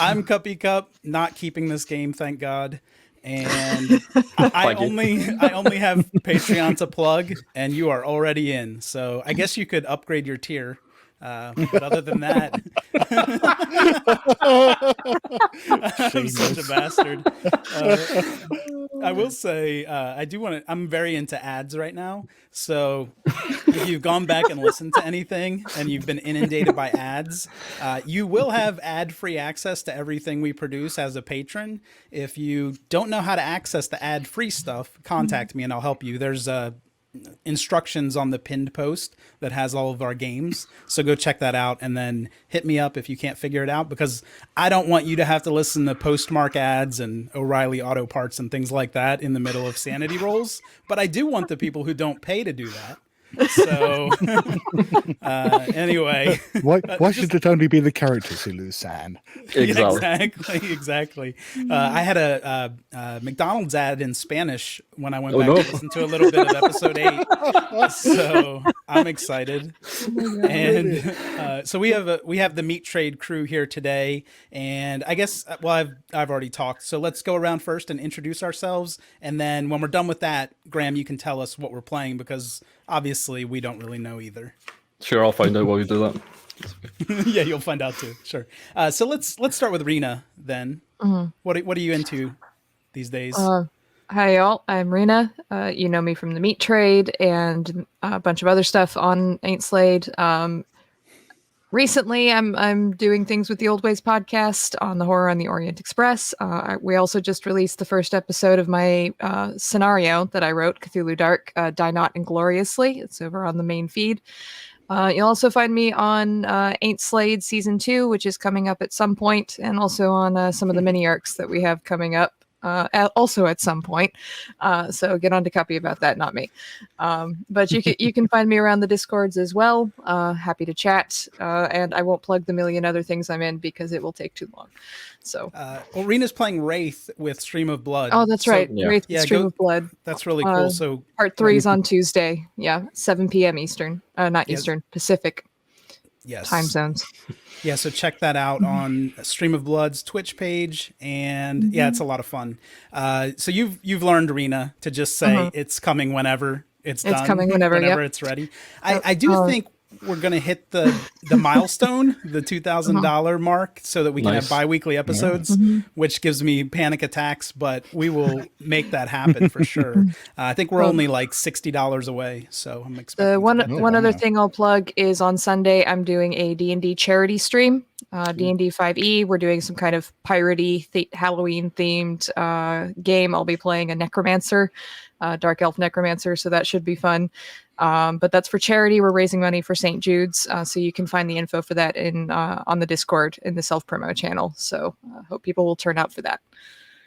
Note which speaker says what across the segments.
Speaker 1: I'm Cuppy Cup, not keeping this game, thank God. And I only have Patreon to plug, and you are already in. So I guess you could upgrade your tier. But other than that, I'm such a bastard. I will say, I do want to. I'm very into ads right now. So if you've gone back and listened to anything and you've been inundated by ads, you will have ad-free access to everything we produce as a patron. If you don't know how to access the ad-free stuff, contact me and I'll help you. There's instructions on the pinned post that has all of our games. So go check that out and then hit me up if you can't figure it out, because I don't want you to have to listen to Postmark ads and O'Reilly Auto Parts and things like that in the middle of sanity rolls. But I do want the people who don't pay to do that. So anyway,
Speaker 2: why should it only be the characters who lose sand?
Speaker 1: Exactly. I had a McDonald's ad in Spanish when I went back to listen to a little bit of episode 8. So I'm excited. And so we have the meat trade crew here today, and I guess I've already talked. So let's go around first and introduce ourselves, and then when we're done with that, Graham, you can tell us what we're playing, because obviously we don't really know either.
Speaker 3: Sure, I'll find out while you do that.
Speaker 1: Yeah, you'll find out too. Sure. So let's start with Rena then. Mm-hmm. What are you into these days?
Speaker 4: Hi y'all, I'm Rena. You know me from the meat trade and a bunch of other stuff on Ain't Slayed. Recently, I'm doing things with the Old Ways podcast on the Horror on the Orient Express. We also just released the first episode of my scenario that I wrote, Cthulhu Dark, Die Not Ingloriously. It's over on the main feed. You'll also find me on Ain't Slayed Season 2, which is coming up at some point, and also on some of the mini-arcs that we have coming up. Also at some point, so get on to Cuppy about that, not me. But you can find me around the Discords as well. Happy to chat, and I won't plug the million other things I'm in because it will take too long. So,
Speaker 1: Rena's playing Wraith with Stream of Blood.
Speaker 4: Oh, that's right, Wraith with Stream of Blood.
Speaker 1: That's really cool. So
Speaker 4: part 3 is on Tuesday. Yeah, 7 p.m. Eastern, not Eastern, Pacific.
Speaker 1: Yes.
Speaker 4: Time zones.
Speaker 1: Yeah, so check that out on Stream of Blood's Twitch page, and yeah, it's a lot of fun. So you've learned, Rena, to just say it's coming whenever it's done.
Speaker 4: It's coming whenever
Speaker 1: it's ready. I do think we're gonna hit the milestone, the $2,000 mark, so that we can have bi-weekly episodes, which gives me panic attacks. But we will make that happen for sure. I think we're only like $60 away, so I'm expecting.
Speaker 4: One other thing I'll plug is on Sunday I'm doing a D&D charity stream. D&D 5e. We're doing some kind of piratey Halloween themed game. I'll be playing a necromancer, dark elf necromancer, so that should be fun. But that's for charity. We're raising money for St. Jude's, so you can find the info for that on the Discord in the self-promo channel. So hope people will turn out for that.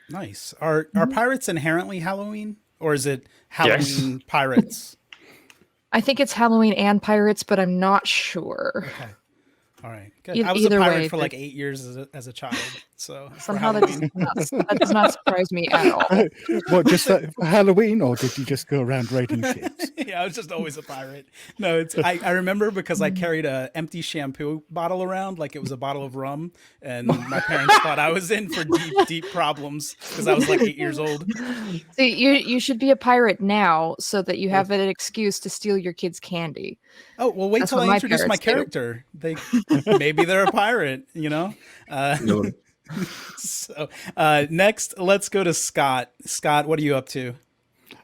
Speaker 1: Nice. Are pirates inherently Halloween, or is it Halloween pirates?
Speaker 4: I think it's Halloween and pirates, but I'm not sure.
Speaker 1: Okay. All right. Good. I was a pirate for like 8 years as a child. So
Speaker 4: somehow that does not surprise me at all.
Speaker 2: What, just for Halloween, or did you just go around raiding ships?
Speaker 1: Yeah, I was just always a pirate. No, I remember because I carried a empty shampoo bottle around like it was a bottle of rum, and my parents thought I was in for deep problems because I was like 8 years old.
Speaker 4: See, you should be a pirate now so that you have an excuse to steal your kids' candy.
Speaker 1: Oh, well, wait till I introduce my character. Maybe they're a pirate, you know? So next, let's go to Scott. Scott, what are you up to?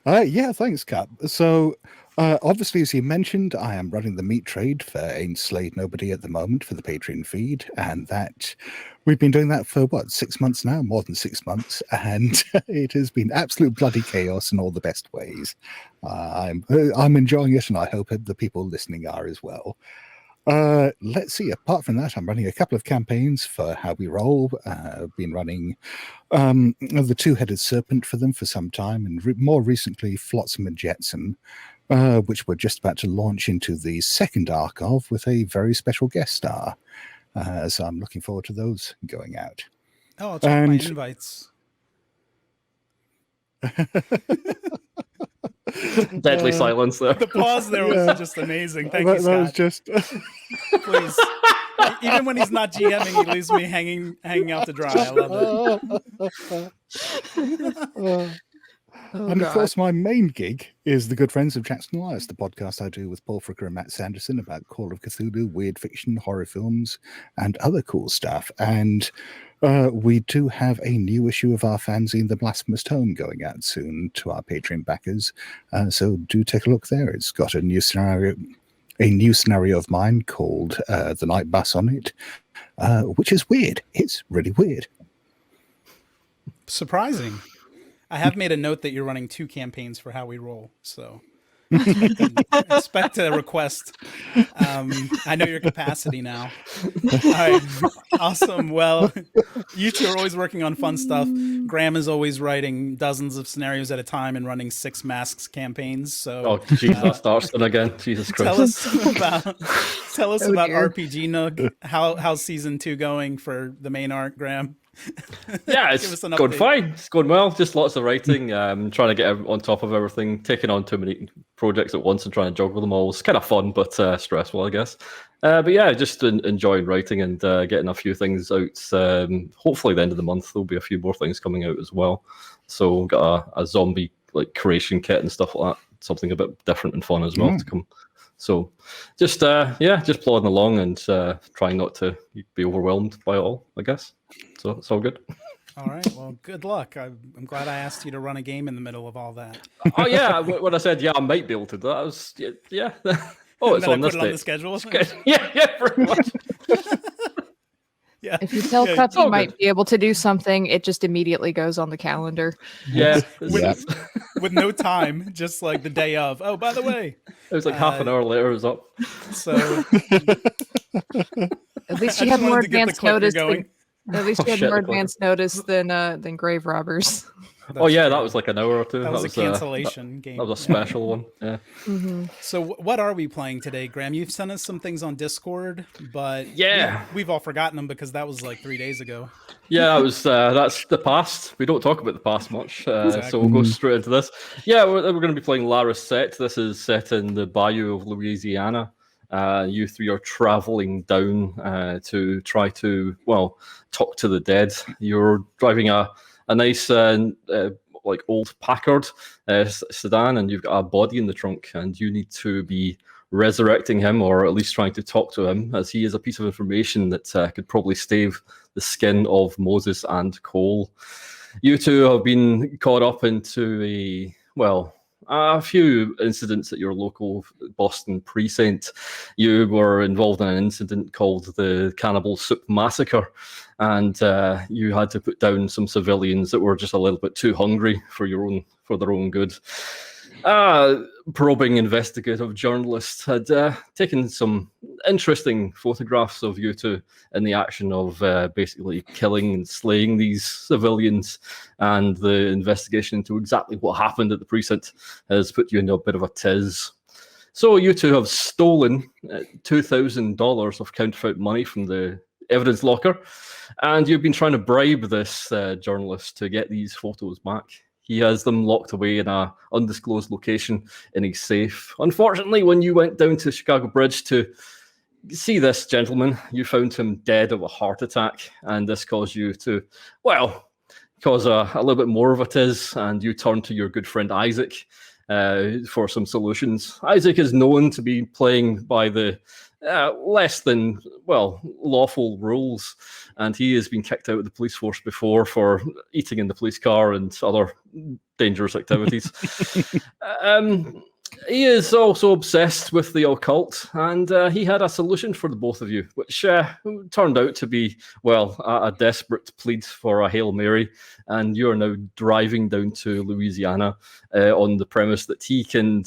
Speaker 2: Yeah, thanks, Cap. So obviously, as you mentioned, I am running the meat trade for Ain't Slayed Nobody at the moment for the Patreon feed, and that we've been doing that for 6 months now, more than 6 months, and it has been absolute bloody chaos in all the best ways. I'm enjoying it, and I hope the people listening are as well. Let's see. Apart from that, I'm running a couple of campaigns for How We Roll. I've been running the Two-Headed Serpent for them for some time, and more recently, Flotsam and Jetsam, which we're just about to launch into the second arc of with a very special guest star. So I'm looking forward to those going out.
Speaker 1: Oh, I'll check my invites.
Speaker 3: Deadly silence there.
Speaker 1: The pause there was just amazing. Thank you, Scott.
Speaker 2: That was just...
Speaker 1: Please. Even when he's not GMing, he leaves me hanging out to dry. I love it.
Speaker 2: And of course, my main gig is the Good Friends of Jackson Elias, the podcast I do with Paul Fricker and Matt Sanderson about Call of Cthulhu, weird fiction, horror films, and other cool stuff. And we do have a new issue of our fanzine, The Blasphemous Tome, going out soon to our Patreon backers. So do take a look there. It's got a new scenario of mine called The Night Bus on it, which is weird. It's really weird.
Speaker 1: Surprising. I have made a note that you're running 2 campaigns for How We Roll, so expect a request. I know your capacity now. All right, awesome. Well, you two are always working on fun stuff. Graham is always writing dozens of scenarios at a time and running 6 masks campaigns. So,
Speaker 3: Oh, jeez, that starts then again. Jesus Christ.
Speaker 1: Tell us about RPG Nook. How's season 2 going for the main arc, Graham?
Speaker 3: Yeah, it's going fine. It's going well. Just lots of writing. Trying to get on top of everything. Taking on too many projects at once and trying to juggle them all. It's kind of fun, but stressful, I guess. But yeah, just enjoying writing and getting a few things out. Hopefully, the end of the month there'll be a few more things coming out as well. So got a zombie like creation kit and stuff like that. Something a bit different and fun as well to come. So just plodding along and trying not to be overwhelmed by it all, I guess. So it's all good.
Speaker 1: All right. Well, good luck. I'm glad I asked you to run a game in the middle of all that.
Speaker 3: Oh yeah, when I said I might be able to do that, I was yeah. Oh, it's on this
Speaker 1: on the schedule.
Speaker 3: Yeah, pretty much.
Speaker 1: Yeah.
Speaker 4: If you tell Cup you might be able to do something, it just immediately goes on the calendar.
Speaker 3: Yeah.
Speaker 1: With no time, just like the day of. Oh, by the way.
Speaker 3: It was like half an hour later it was up.
Speaker 1: So
Speaker 4: at least you had more advanced notice. At least you had more
Speaker 3: the
Speaker 4: advanced notice than Grave Robbers.
Speaker 3: Oh yeah, that was like an hour or two.
Speaker 1: That was a cancellation game.
Speaker 3: That was a special one. Yeah.
Speaker 4: Mm-hmm.
Speaker 1: So what are we playing today, Graham? You've sent us some things on Discord, but we've all forgotten them because that was like 3 days ago.
Speaker 3: Yeah, it was. That's the past. We don't talk about the past much, so we'll go straight into this. Yeah, we're going to be playing La Recette. This is set in the bayou of Louisiana. You 3 are traveling down to try to talk to the dead. You're driving a nice like old Packard sedan, and you've got a body in the trunk, and you need to be resurrecting him, or at least trying to talk to him, as he is a piece of information that could probably save the skin of Moses and Cole. You 2 have been caught up into a few incidents at your local Boston precinct. You were involved in an incident called the Cannibal Soup Massacre, and you had to put down some civilians that were just a little bit too hungry for their own good. Probing investigative journalist had taken some interesting photographs of you 2 in the action of basically killing and slaying these civilians, and the investigation into exactly what happened at the precinct has put you into a bit of a tiz. So you 2 have stolen $2,000 of counterfeit money from the evidence locker, and you've been trying to bribe this journalist to get these photos back. He has them locked away in an undisclosed location in his safe. Unfortunately, when you went down to Chicago Bridge to see this gentleman, you found him dead of a heart attack, and this caused you to, cause a little bit more of a tiz, and you turned to your good friend Isaac for some solutions. Isaac is known to be playing by the less than lawful rules, and he has been kicked out of the police force before for eating in the police car and other dangerous activities. He is also obsessed with the occult, and he had a solution for the both of you, which turned out to be a desperate plead for a Hail Mary, and you are now driving down to Louisiana on the premise that he can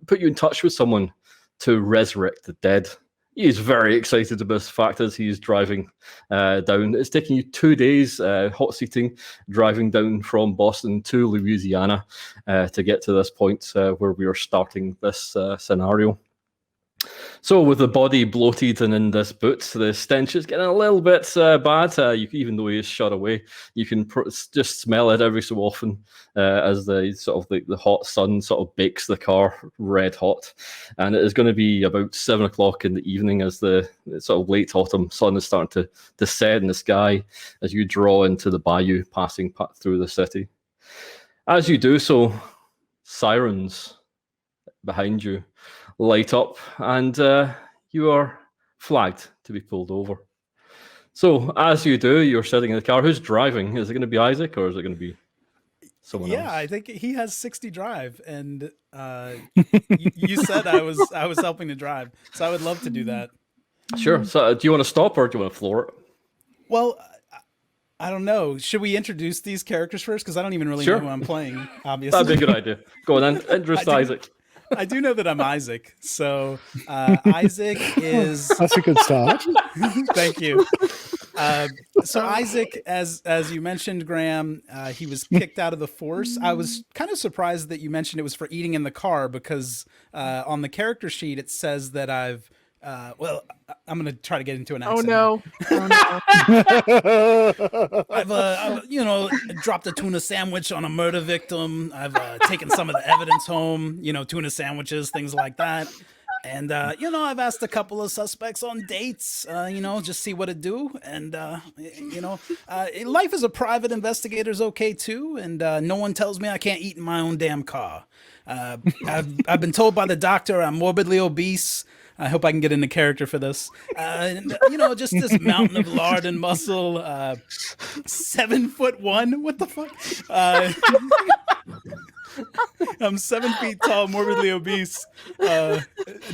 Speaker 3: put you in touch with someone to resurrect the dead. He is very excited about this fact as he is driving down. It's taking you 2 days, hot seating, driving down from Boston to Louisiana to get to this point where we are starting this scenario. So with the body bloated and in this boot, the stench is getting a little bit bad. Even though he is shot away, you can just smell it every so often as the sort of the hot sun sort of bakes the car red hot. And it is going to be about 7 o'clock in the evening as the sort of late autumn sun is starting to set in the sky as you draw into the bayou passing through the city. As you do so, sirens behind you light up, and you are flagged to be pulled over. So as you do, you're sitting in the car. Who's driving? Is it going to be Isaac, or is it going to be someone else?
Speaker 1: Yeah, I think he has 60 drive, and you said I was helping to drive, so I would love to do that.
Speaker 3: Sure. So do you want to stop, or do you want to floor it?
Speaker 1: Well, I don't know. Should we introduce these characters first? Because I don't even really
Speaker 3: Sure.
Speaker 1: know who I'm playing, obviously.
Speaker 3: That'd be a good idea. Go on then, introduce Isaac.
Speaker 1: I do know that I'm Isaac. So Isaac is...
Speaker 2: That's a good start.
Speaker 1: Thank you. So Isaac, as you mentioned, Graham, he was kicked out of the force. I was kind of surprised that you mentioned it was for eating in the car, because on the character sheet it says that I've I'm going to try to get into an accent.
Speaker 4: Oh no.
Speaker 1: I've dropped a tuna sandwich on a murder victim. I've taken some of the evidence home, tuna sandwiches, things like that. And, I've asked a couple of suspects on dates, just see what it do. And, life as a private investigator is okay too. And no one tells me I can't eat in my own damn car. I've been told by the doctor I'm morbidly obese. I hope I can get into character for this. Just this mountain of lard and muscle, 7'1". What the fuck? I'm 7 feet tall, morbidly obese,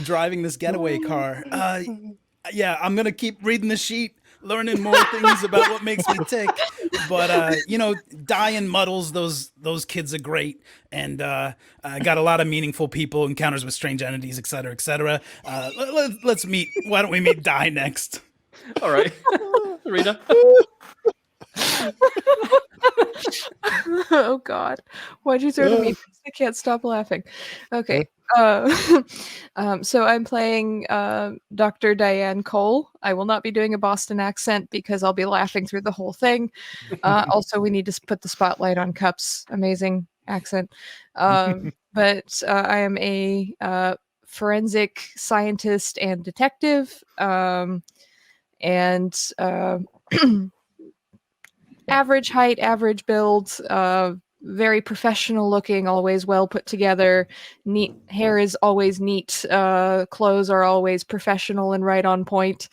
Speaker 1: driving this getaway car. I'm going to keep reading the sheet, learning more things about what makes me tick. But, dying muddles, those kids are great. And I got a lot of meaningful people, encounters with strange entities, et cetera, et cetera. Let's meet. Why don't we meet Die next?
Speaker 3: All right. Rita.
Speaker 4: Oh God, why'd you throw to me? I can't stop laughing. Okay. So I'm playing Dr. Diane Cole. I will not be doing a Boston accent because I'll be laughing through the whole thing. Also, we need to put the spotlight on Cup's amazing accent. But I am a forensic scientist and detective, and average height, average build, very professional looking, always well put together. Neat hair is always neat. Clothes are always professional and right on point.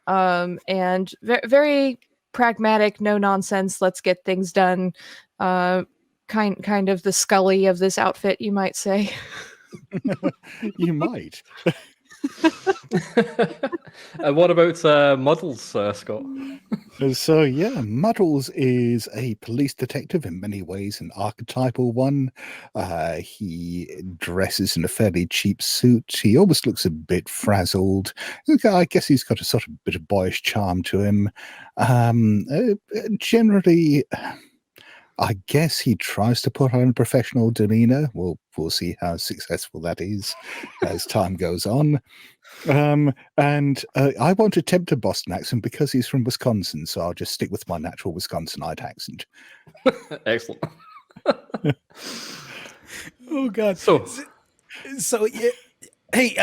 Speaker 4: And very pragmatic, no nonsense. Let's get things done. Kind of the Scully of this outfit, you might say.
Speaker 2: You might.
Speaker 3: And what about Muddles, Scott?
Speaker 2: So Muddles is a police detective, in many ways an archetypal one. He dresses in a fairly cheap suit. He almost looks a bit frazzled. I guess he's got a sort of bit of boyish charm to him. Generally, I guess he tries to put on a professional demeanor. We'll see how successful that is as time goes on. And I won't attempt a Boston accent because he's from Wisconsin, so I'll just stick with my natural Wisconsinite accent.
Speaker 3: Excellent.
Speaker 1: Oh God.
Speaker 3: So
Speaker 1: yeah, hey,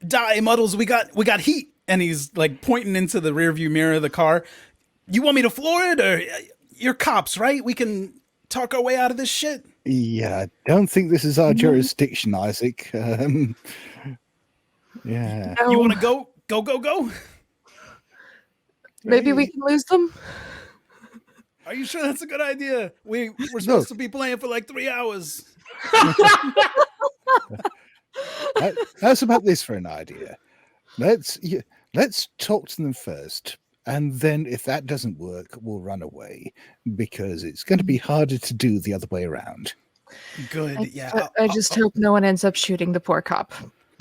Speaker 1: Die Muddles, we got heat, and he's like pointing into the rearview mirror of the car. You want me to floor it, or you're cops, right? We can talk our way out of this shit.
Speaker 2: Yeah, I don't think this is our jurisdiction, Isaac. Yeah.
Speaker 4: No.
Speaker 1: You want to go?
Speaker 4: Maybe we can lose them.
Speaker 1: Are you sure that's a good idea? We're supposed to be playing for like 3 hours.
Speaker 2: How's about this for an idea? Let's talk to them first, and then if that doesn't work, we'll run away, because it's going to be harder to do the other way around.
Speaker 1: Good, yeah.
Speaker 4: I just hope no one ends up shooting the poor cop.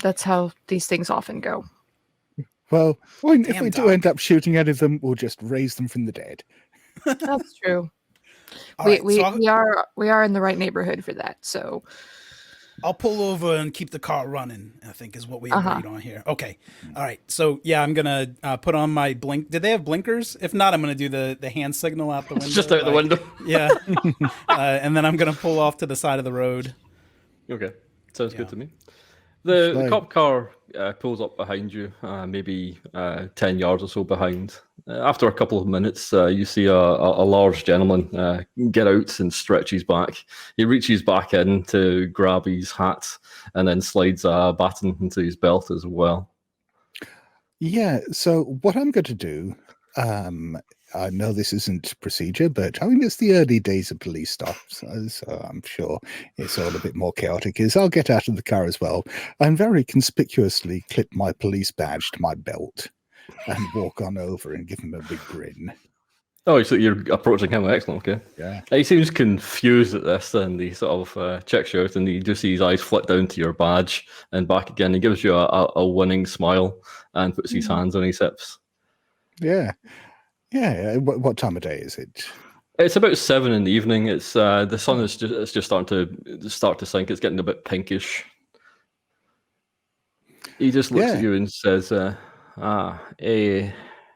Speaker 4: That's how these things often go.
Speaker 2: Well, if we
Speaker 1: Doc.
Speaker 2: do end up shooting any of them, we'll just raise them from the dead.
Speaker 4: That's true.
Speaker 1: All right,
Speaker 4: We are in the right neighborhood for that. So
Speaker 1: I'll pull over and keep the car running, I think is what we
Speaker 4: Uh-huh.
Speaker 1: agreed on here. Okay. All right. So, yeah, I'm going to put on my blink. Did they have blinkers? If not, I'm going to do the hand signal out the window.
Speaker 3: It's just out the window.
Speaker 1: Yeah. And then I'm going to pull off to the side of the road.
Speaker 3: Okay, sounds
Speaker 1: Yeah.
Speaker 3: good to me. The
Speaker 2: like-
Speaker 3: cop car pulls up behind you, maybe 10 yards or so behind. After a couple of minutes, you see a large gentleman get out and stretch his back. He reaches back in to grab his hat and then slides a baton into his belt as well.
Speaker 2: Yeah, so what I'm going to do, I know this isn't procedure, but I mean, it's the early days of police stuff, so I'm sure it's all a bit more chaotic, is I'll get out of the car as well and very conspicuously clip my police badge to my belt and walk on over and give him a big grin.
Speaker 3: Oh, so you're approaching him. Excellent, okay.
Speaker 2: Yeah.
Speaker 3: He seems confused at this, and he sort of checks you out, and you do see his eyes flit down to your badge and back again. He gives you a winning smile and puts his hands on his hips.
Speaker 2: Yeah. Yeah. What time of day is it?
Speaker 3: It's about 7 in the evening. It's the sun is just starting to sink. It's getting a bit pinkish. He just looks at you and says, hey,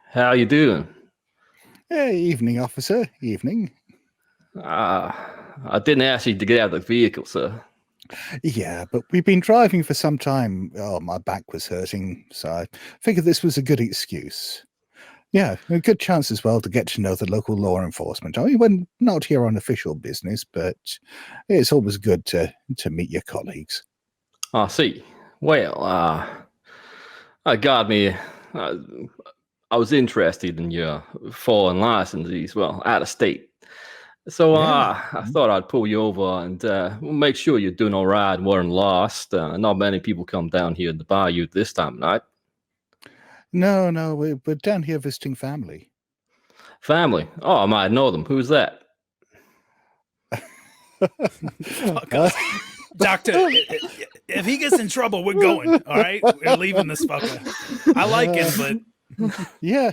Speaker 3: how you doing?
Speaker 2: Hey, evening, officer. Evening.
Speaker 3: I didn't ask you to get out of the vehicle, sir.
Speaker 2: Yeah, but we've been driving for some time. Oh, my back was hurting, so I figured this was a good excuse. Yeah, a good chance as well to get to know the local law enforcement. I mean, we're not here on official business, but it's always good to meet your colleagues.
Speaker 3: I see. Well, God, me, I was interested in your foreign licenses, well, out of state. So I thought I'd pull you over and make sure you're doing all right and weren't lost. Not many people come down here in the bayou this time of night.
Speaker 2: No, we're down here visiting family.
Speaker 3: Family? Oh, I might know them. Who's that?
Speaker 1: Fuck us. Doctor, if he gets in trouble, we're going. All right, we're leaving this fucker. I like him, but
Speaker 2: Yeah.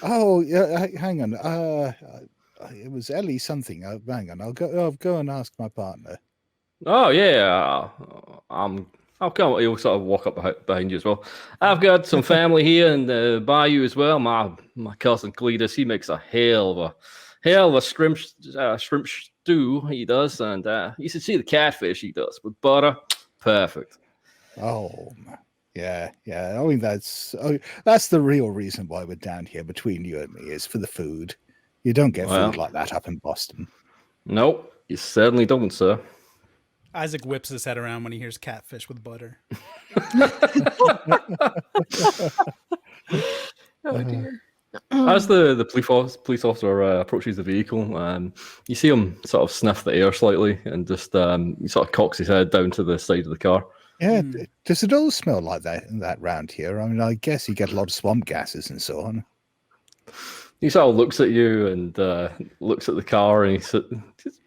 Speaker 2: Oh, yeah. Hang on. It was Ellie something. Hang on. I'll go and ask my partner.
Speaker 3: Oh, yeah. I'll come. He'll sort of walk up behind you as well. I've got some family here in the bayou as well. My cousin Cletus, he makes a hell of a shrimp stew. He does, and you should see the catfish he does with butter. Perfect.
Speaker 2: Oh, yeah. I mean, that's the real reason why we're down here between you and me, is for the food. You don't get food like that up in Boston.
Speaker 3: Nope, you certainly don't, sir.
Speaker 1: Isaac whips his head around when he hears catfish with butter.
Speaker 4: Oh dear.
Speaker 3: As the police officer approaches the vehicle, you see him sort of sniff the air slightly and just he sort of cocks his head down to the side of the car.
Speaker 2: Yeah, does it all smell like that round here? I mean, I guess you get a lot of swamp gases and so on.
Speaker 3: He sort of looks at you and looks at the car, and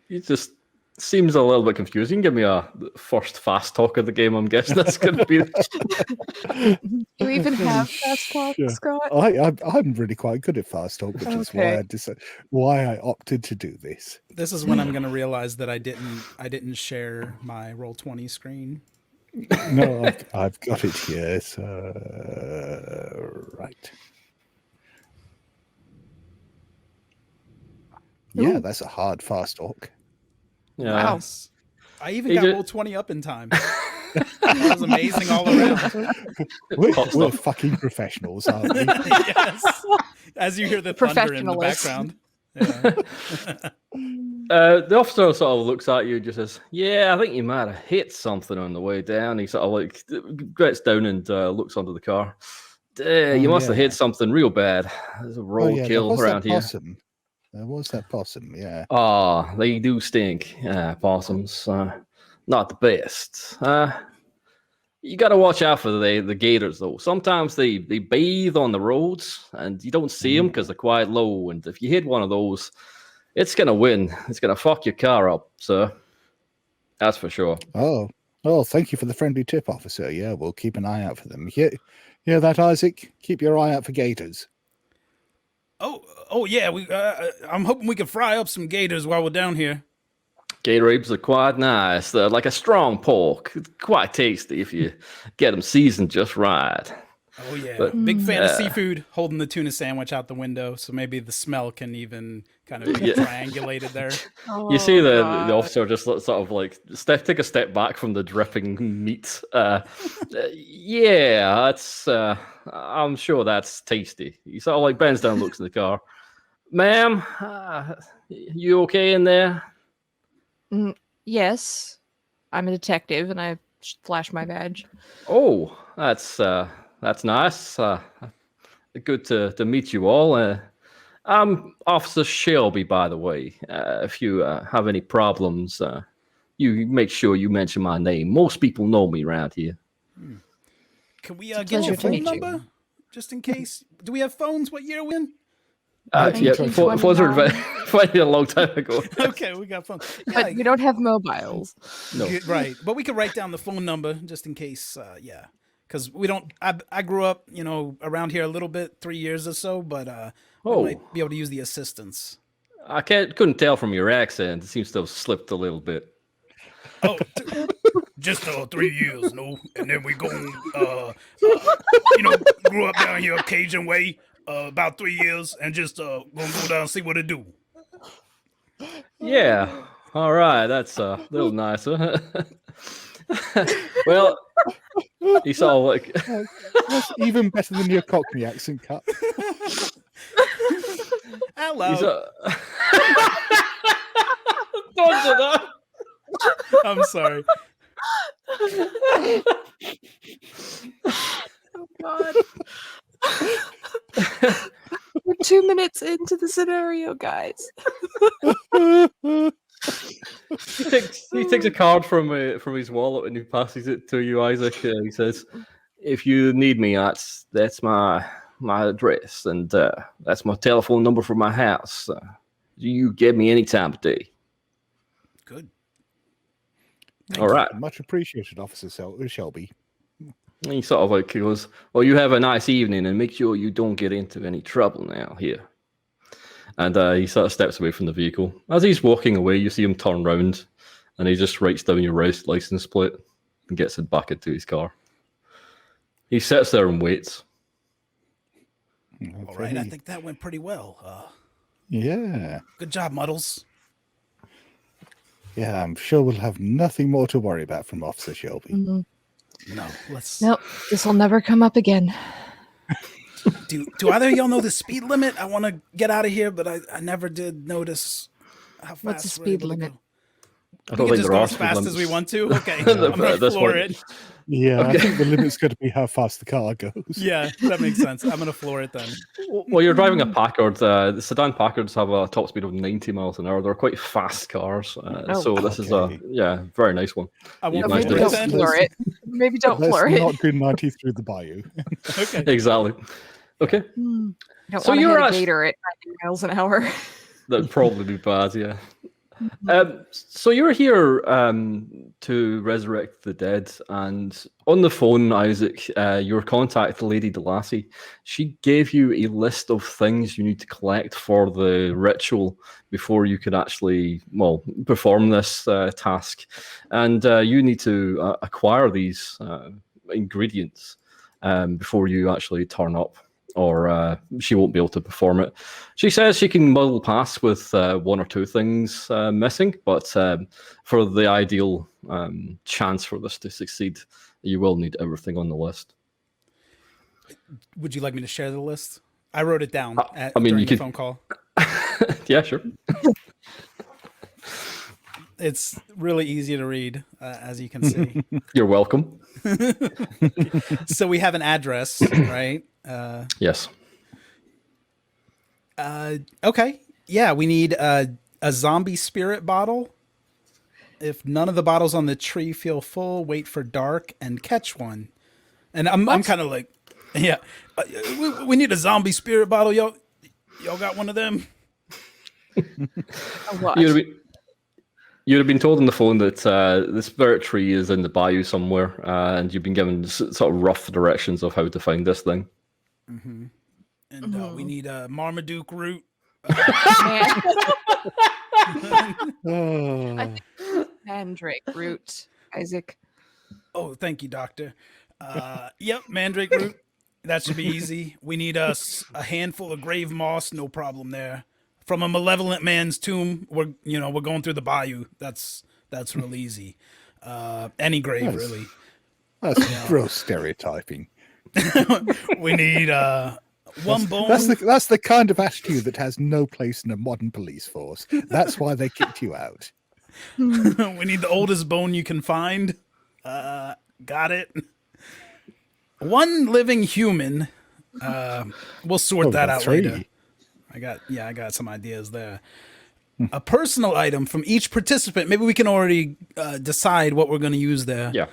Speaker 3: he just seems a little bit confused. You can give me a first fast talk of the game. I'm guessing that's going to be.
Speaker 4: Do you even have fast talk,
Speaker 2: Sure.
Speaker 4: Scott?
Speaker 2: I'm really quite good at fast talk, which is why I opted to do this.
Speaker 1: This is when I'm going to realize that I didn't share my Roll20 screen.
Speaker 2: No, I've got it here. So, right. Yeah, that's a hard fast talk.
Speaker 3: Yeah.
Speaker 4: Wow.
Speaker 1: I even got Roll20 up in time. That was amazing all around.
Speaker 2: We're fucking professionals, aren't we?
Speaker 1: Yes. As you hear the thunder in the background. Yeah.
Speaker 3: The officer sort of looks at you and just says, "Yeah, I think you might have hit something on the way down." He sort of like gets down and looks onto the car. You must have hit something real bad. There's a roadkill around here.
Speaker 2: There was that possum, yeah.
Speaker 3: Ah, they do stink, possums. Not the best. You got to watch out for the gators, though. Sometimes they bathe on the roads, and you don't see them because they're quite low. And if you hit one of those, it's going to win. It's going to fuck your car up, sir. That's for sure.
Speaker 2: Oh, thank you for the friendly tip, officer. Yeah, we'll keep an eye out for them. Hear that, Isaac? Keep your eye out for gators.
Speaker 1: Oh yeah. I'm hoping we can fry up some gators while we're down here.
Speaker 3: Gator ribs are quite nice. They're like a strong pork. Quite tasty if you get them seasoned just right.
Speaker 1: Oh yeah,
Speaker 3: But,
Speaker 1: big fan of seafood. Holding the tuna sandwich out the window, so maybe the smell can even kind of be
Speaker 3: Yeah.
Speaker 1: triangulated there.
Speaker 3: You see the
Speaker 4: God.
Speaker 3: officer just sort of like take a step back from the dripping meat. Yeah, that's. I'm sure that's tasty. He sort of like bends down, looks in the car. Ma'am, you okay in there?
Speaker 4: Yes, I'm a detective, and I flash my badge.
Speaker 3: Oh, that's nice. Good to meet you all. I'm Officer Shelby, by the way. If you have any problems, you make sure you mention my name. Most people know me around here.
Speaker 1: Can we
Speaker 4: a
Speaker 1: get
Speaker 4: pleasure
Speaker 1: your
Speaker 4: to
Speaker 1: phone
Speaker 4: meet you.
Speaker 1: number just in case? Do we have phones? What year are we in?
Speaker 3: Yeah,
Speaker 4: 1929.
Speaker 3: find it a long time ago.
Speaker 1: Okay, we got phones. Yeah,
Speaker 4: But we don't have mobiles.
Speaker 3: No.
Speaker 1: right. But we could write down the phone number just in case. Yeah, because we don't. I grew up, around here a little bit, 3 years or so, but we might be able to use the assistance.
Speaker 3: I couldn't tell from your accent. It seems to have slipped a little bit.
Speaker 1: Oh, just 3 years, no, and then we go, grew up down here Cajun way, about 3 years, and just gonna go down and see what it do.
Speaker 3: Yeah. All right. That's a little nicer. Well, he's all like,
Speaker 2: That's even better than your Cockney accent, Cut.
Speaker 1: Hello.
Speaker 3: Don't do that.
Speaker 1: I'm sorry.
Speaker 4: Oh God. We're 2 minutes into the scenario, guys.
Speaker 3: He takes a card from his wallet and he passes it to you, Isaac. He says, "If you need me, that's my address and that's my telephone number for my house. You get me any time of day."
Speaker 1: Good.
Speaker 3: All right.
Speaker 2: Much appreciated, Officer Shelby.
Speaker 3: And he sort of like goes, "Well, you have a nice evening and make sure you don't get into any trouble now here." And he sort of steps away from the vehicle. As he's walking away, you see him turn round and he just writes down your license plate and gets it back into his car. He sits there and waits.
Speaker 1: All right, I think that went pretty well.
Speaker 2: Yeah.
Speaker 1: Good job, Muddles.
Speaker 2: Yeah, I'm sure we'll have nothing more to worry about from Officer Shelby.
Speaker 4: Mm-hmm.
Speaker 1: No, let's.
Speaker 4: Nope, this will never come up again.
Speaker 1: Do either of y'all know the speed limit? I want to get out of here, but I never did notice how fast.
Speaker 4: What's the
Speaker 1: we're
Speaker 4: speed
Speaker 1: able to
Speaker 4: limit?
Speaker 1: go.
Speaker 3: I
Speaker 1: We
Speaker 3: don't
Speaker 1: can
Speaker 3: think
Speaker 1: just
Speaker 3: there
Speaker 1: go
Speaker 3: are
Speaker 1: as
Speaker 3: speed
Speaker 1: fast as
Speaker 3: limits.
Speaker 1: we want to. Okay, I'm
Speaker 3: At
Speaker 1: gonna
Speaker 3: this
Speaker 1: floor
Speaker 3: point.
Speaker 1: it.
Speaker 2: Yeah,
Speaker 3: Okay.
Speaker 2: I think the limit's going to be how fast the car goes.
Speaker 1: Yeah, that makes sense. I'm gonna floor it then.
Speaker 3: Well, you're driving a Packard. The sedan Packards have a top speed of 90 miles an hour. They're quite fast cars. So this is
Speaker 2: okay.
Speaker 3: a very nice one.
Speaker 1: I won't
Speaker 3: Nice
Speaker 4: Maybe
Speaker 3: to-
Speaker 1: floor it
Speaker 4: don't
Speaker 1: then.
Speaker 4: floor it. Maybe don't
Speaker 2: Let's
Speaker 4: floor it.
Speaker 2: not do 90 through the bayou.
Speaker 1: Okay.
Speaker 3: Exactly. Okay.
Speaker 4: Don't
Speaker 3: So
Speaker 4: want to
Speaker 3: you're
Speaker 4: hit a
Speaker 3: act-
Speaker 4: gator at 90 miles an hour.
Speaker 3: That'd probably be bad, yeah. So you're here to resurrect the dead, and on the phone, Isaac, your contact, Lady Delassie, she gave you a list of things you need to collect for the ritual before you could actually, perform this task. And you need to acquire these ingredients before you actually turn up, or she won't be able to perform it. She says she can muddle past with one or two things missing, but for the ideal chance for this to succeed, you will need everything on the list.
Speaker 1: Would you like me to share the list? I wrote it down
Speaker 3: you
Speaker 1: during the
Speaker 3: could-
Speaker 1: phone call.
Speaker 3: Yeah, sure.
Speaker 1: It's really easy to read, as you can see.
Speaker 3: You're welcome.
Speaker 1: So we have an address, right?
Speaker 3: Yes.
Speaker 1: Okay. Yeah, we need a zombie spirit bottle. If none of the bottles on the tree feel full, wait for dark and catch one. And I'm kind of like, yeah, we need a zombie spirit bottle. Y'all got one of them?
Speaker 4: What?
Speaker 3: You'd have been told on the phone that the spirit tree is in the bayou somewhere, and you've been given sort of rough directions of how to find this thing.
Speaker 1: Mm-hmm. And we need a Marmaduke root.
Speaker 2: Oh.
Speaker 4: mandrake root, Isaac.
Speaker 1: Oh, thank you, Doctor. Yep, mandrake root. That should be easy. We need us a handful of grave moss, no problem there. From a malevolent man's tomb, we're going through the bayou. That's real easy. Any grave,
Speaker 2: That's-
Speaker 1: really.
Speaker 2: That's gross stereotyping.
Speaker 1: We need one bone.
Speaker 2: That's the kind of attitude that has no place in a modern police force. That's why they kicked you out.
Speaker 1: We need the oldest bone you can find. Got it. One living human. We'll sort that out later. I got some ideas there. A personal item from each participant. Maybe we can already decide what we're going to use there.
Speaker 3: Yeah.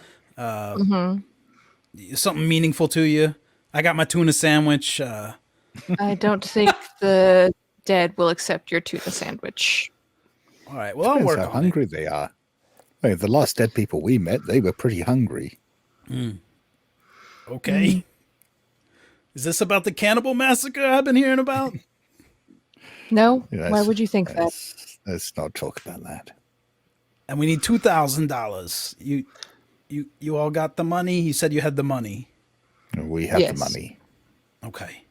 Speaker 1: Something meaningful to you. I got my tuna sandwich.
Speaker 4: I don't think the dead will accept your tuna sandwich.
Speaker 1: All right. Well, I'll
Speaker 2: Depends
Speaker 1: work
Speaker 2: how
Speaker 1: on
Speaker 2: hungry they are. I mean, the last dead people we met, they were pretty hungry.
Speaker 1: it. Okay. Is this about the cannibal massacre I've been hearing about?
Speaker 4: No?
Speaker 2: Yeah,
Speaker 4: Why would you think that?
Speaker 2: Let's not talk about that.
Speaker 1: And we need $2,000. You all got the money? You said you had the money.
Speaker 2: We have
Speaker 4: Yes.
Speaker 2: the money.
Speaker 1: Okay.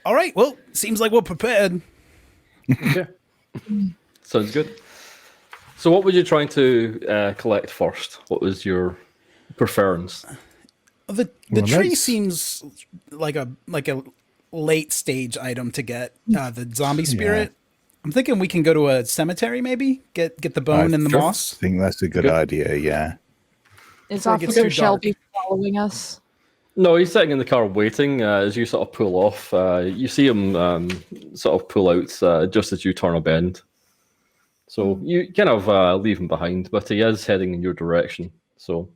Speaker 1: All right. Well, seems like we're prepared.
Speaker 3: Okay. Sounds good. So what were you trying to collect first? What was your preference?
Speaker 1: The
Speaker 2: Well,
Speaker 1: tree
Speaker 2: that's-
Speaker 1: seems like a late stage item to get. The zombie spirit. I'm thinking we can go to a cemetery, maybe get the bone and the moss.
Speaker 2: I think that's a good
Speaker 3: Good.
Speaker 2: idea, yeah.
Speaker 4: Is
Speaker 1: Before it gets
Speaker 4: Officer
Speaker 1: too
Speaker 4: Shelby following us?
Speaker 3: No, he's sitting in the car waiting as you sort of pull off. You see him sort of pull out just as you turn a bend. So you kind of leave him behind, but he is heading in your direction. So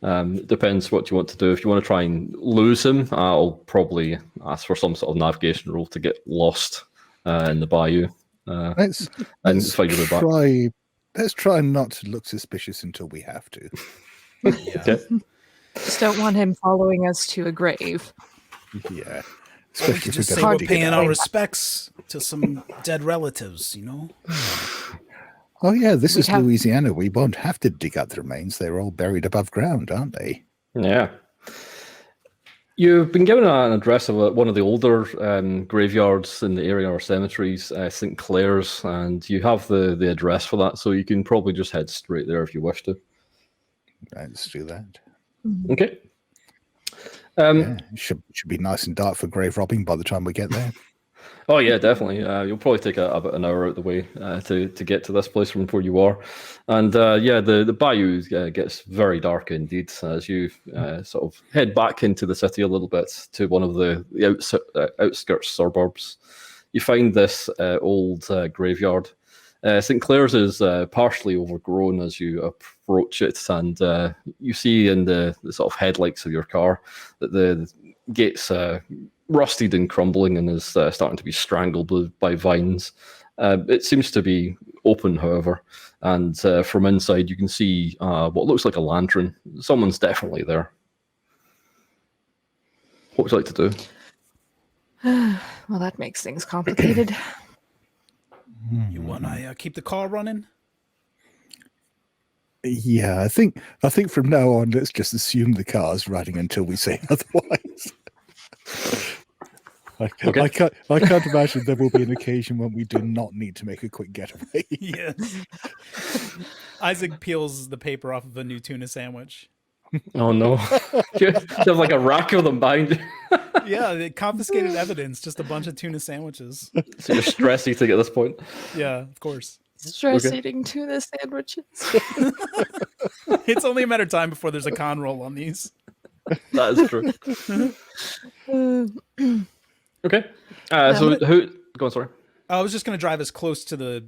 Speaker 3: it depends what you want to do. If you want to try and lose him, I'll probably ask for some sort of navigation roll to get lost in the bayou.
Speaker 2: Let's
Speaker 3: find your way back.
Speaker 2: try. Let's try not to look suspicious until we have to.
Speaker 1: Yeah.
Speaker 3: Okay.
Speaker 4: Just don't want him following us to a grave.
Speaker 2: Yeah.
Speaker 1: Or we could just say
Speaker 2: gotta
Speaker 1: we're
Speaker 2: dig it
Speaker 1: paying
Speaker 2: out.
Speaker 1: our respects to some dead relatives.
Speaker 2: Oh yeah, this
Speaker 4: We
Speaker 2: is
Speaker 4: have-
Speaker 2: Louisiana. We won't have to dig up the remains. They're all buried above ground, aren't they?
Speaker 3: Yeah. You've been given an address of one of the older graveyards in the area or cemeteries, St. Clair's, and you have the address for that, so you can probably just head straight there if you wish to.
Speaker 2: Let's do that.
Speaker 3: Okay.
Speaker 2: Yeah, it should be nice and dark for grave robbing by the time we get there.
Speaker 3: Oh yeah, definitely. You'll probably take about an hour out of the way to get to this place from where you are, and the bayou gets very dark indeed as you sort of head back into the city a little bit to one of the outskirts suburbs. You find this old graveyard. St. Clair's is partially overgrown as you approach it, and you see in the sort of headlights of your car that the gate's rusted and crumbling and is starting to be strangled by vines. It seems to be open, however, and from inside you can see what looks like a lantern. Someone's definitely there. What would you like to do?
Speaker 4: Well, that makes things complicated.
Speaker 1: You want to keep the car running?
Speaker 2: Yeah, I think from now on, let's just assume the car's running until we say otherwise.
Speaker 3: Okay.
Speaker 2: I can't imagine there will be an occasion when we do not need to make a quick getaway.
Speaker 1: Yes. Isaac peels the paper off of a new tuna sandwich.
Speaker 3: Oh no! You have like a rack of them behind you.
Speaker 1: Yeah, they confiscated evidence, just a bunch of tuna sandwiches.
Speaker 3: So you're stress eating at this point.
Speaker 1: Yeah, of course.
Speaker 4: Stress
Speaker 3: Okay.
Speaker 4: eating tuna sandwiches.
Speaker 1: It's only a matter of time before there's a con roll on these.
Speaker 3: That is true. Okay. So
Speaker 1: gonna-
Speaker 3: who? Go on. Sorry.
Speaker 1: I was just going to drive as close to the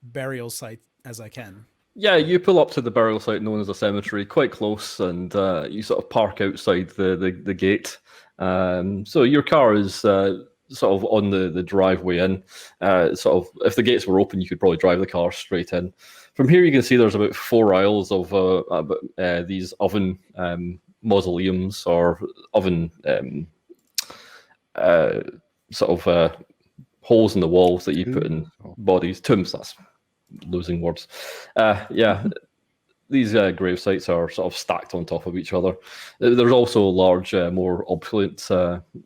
Speaker 1: burial site as I can.
Speaker 3: Yeah, you pull up to the burial site known as a cemetery, quite close, and you sort of park outside the gate. So your car is sort of on the driveway in. Sort of, if the gates were open, you could probably drive the car straight in. From here, you can see there's about 4 aisles of these oven mausoleums or oven sort of holes in the walls that you put in bodies, tombs. That's losing words. Yeah, these grave sites are sort of stacked on top of each other. There's also large, more opulent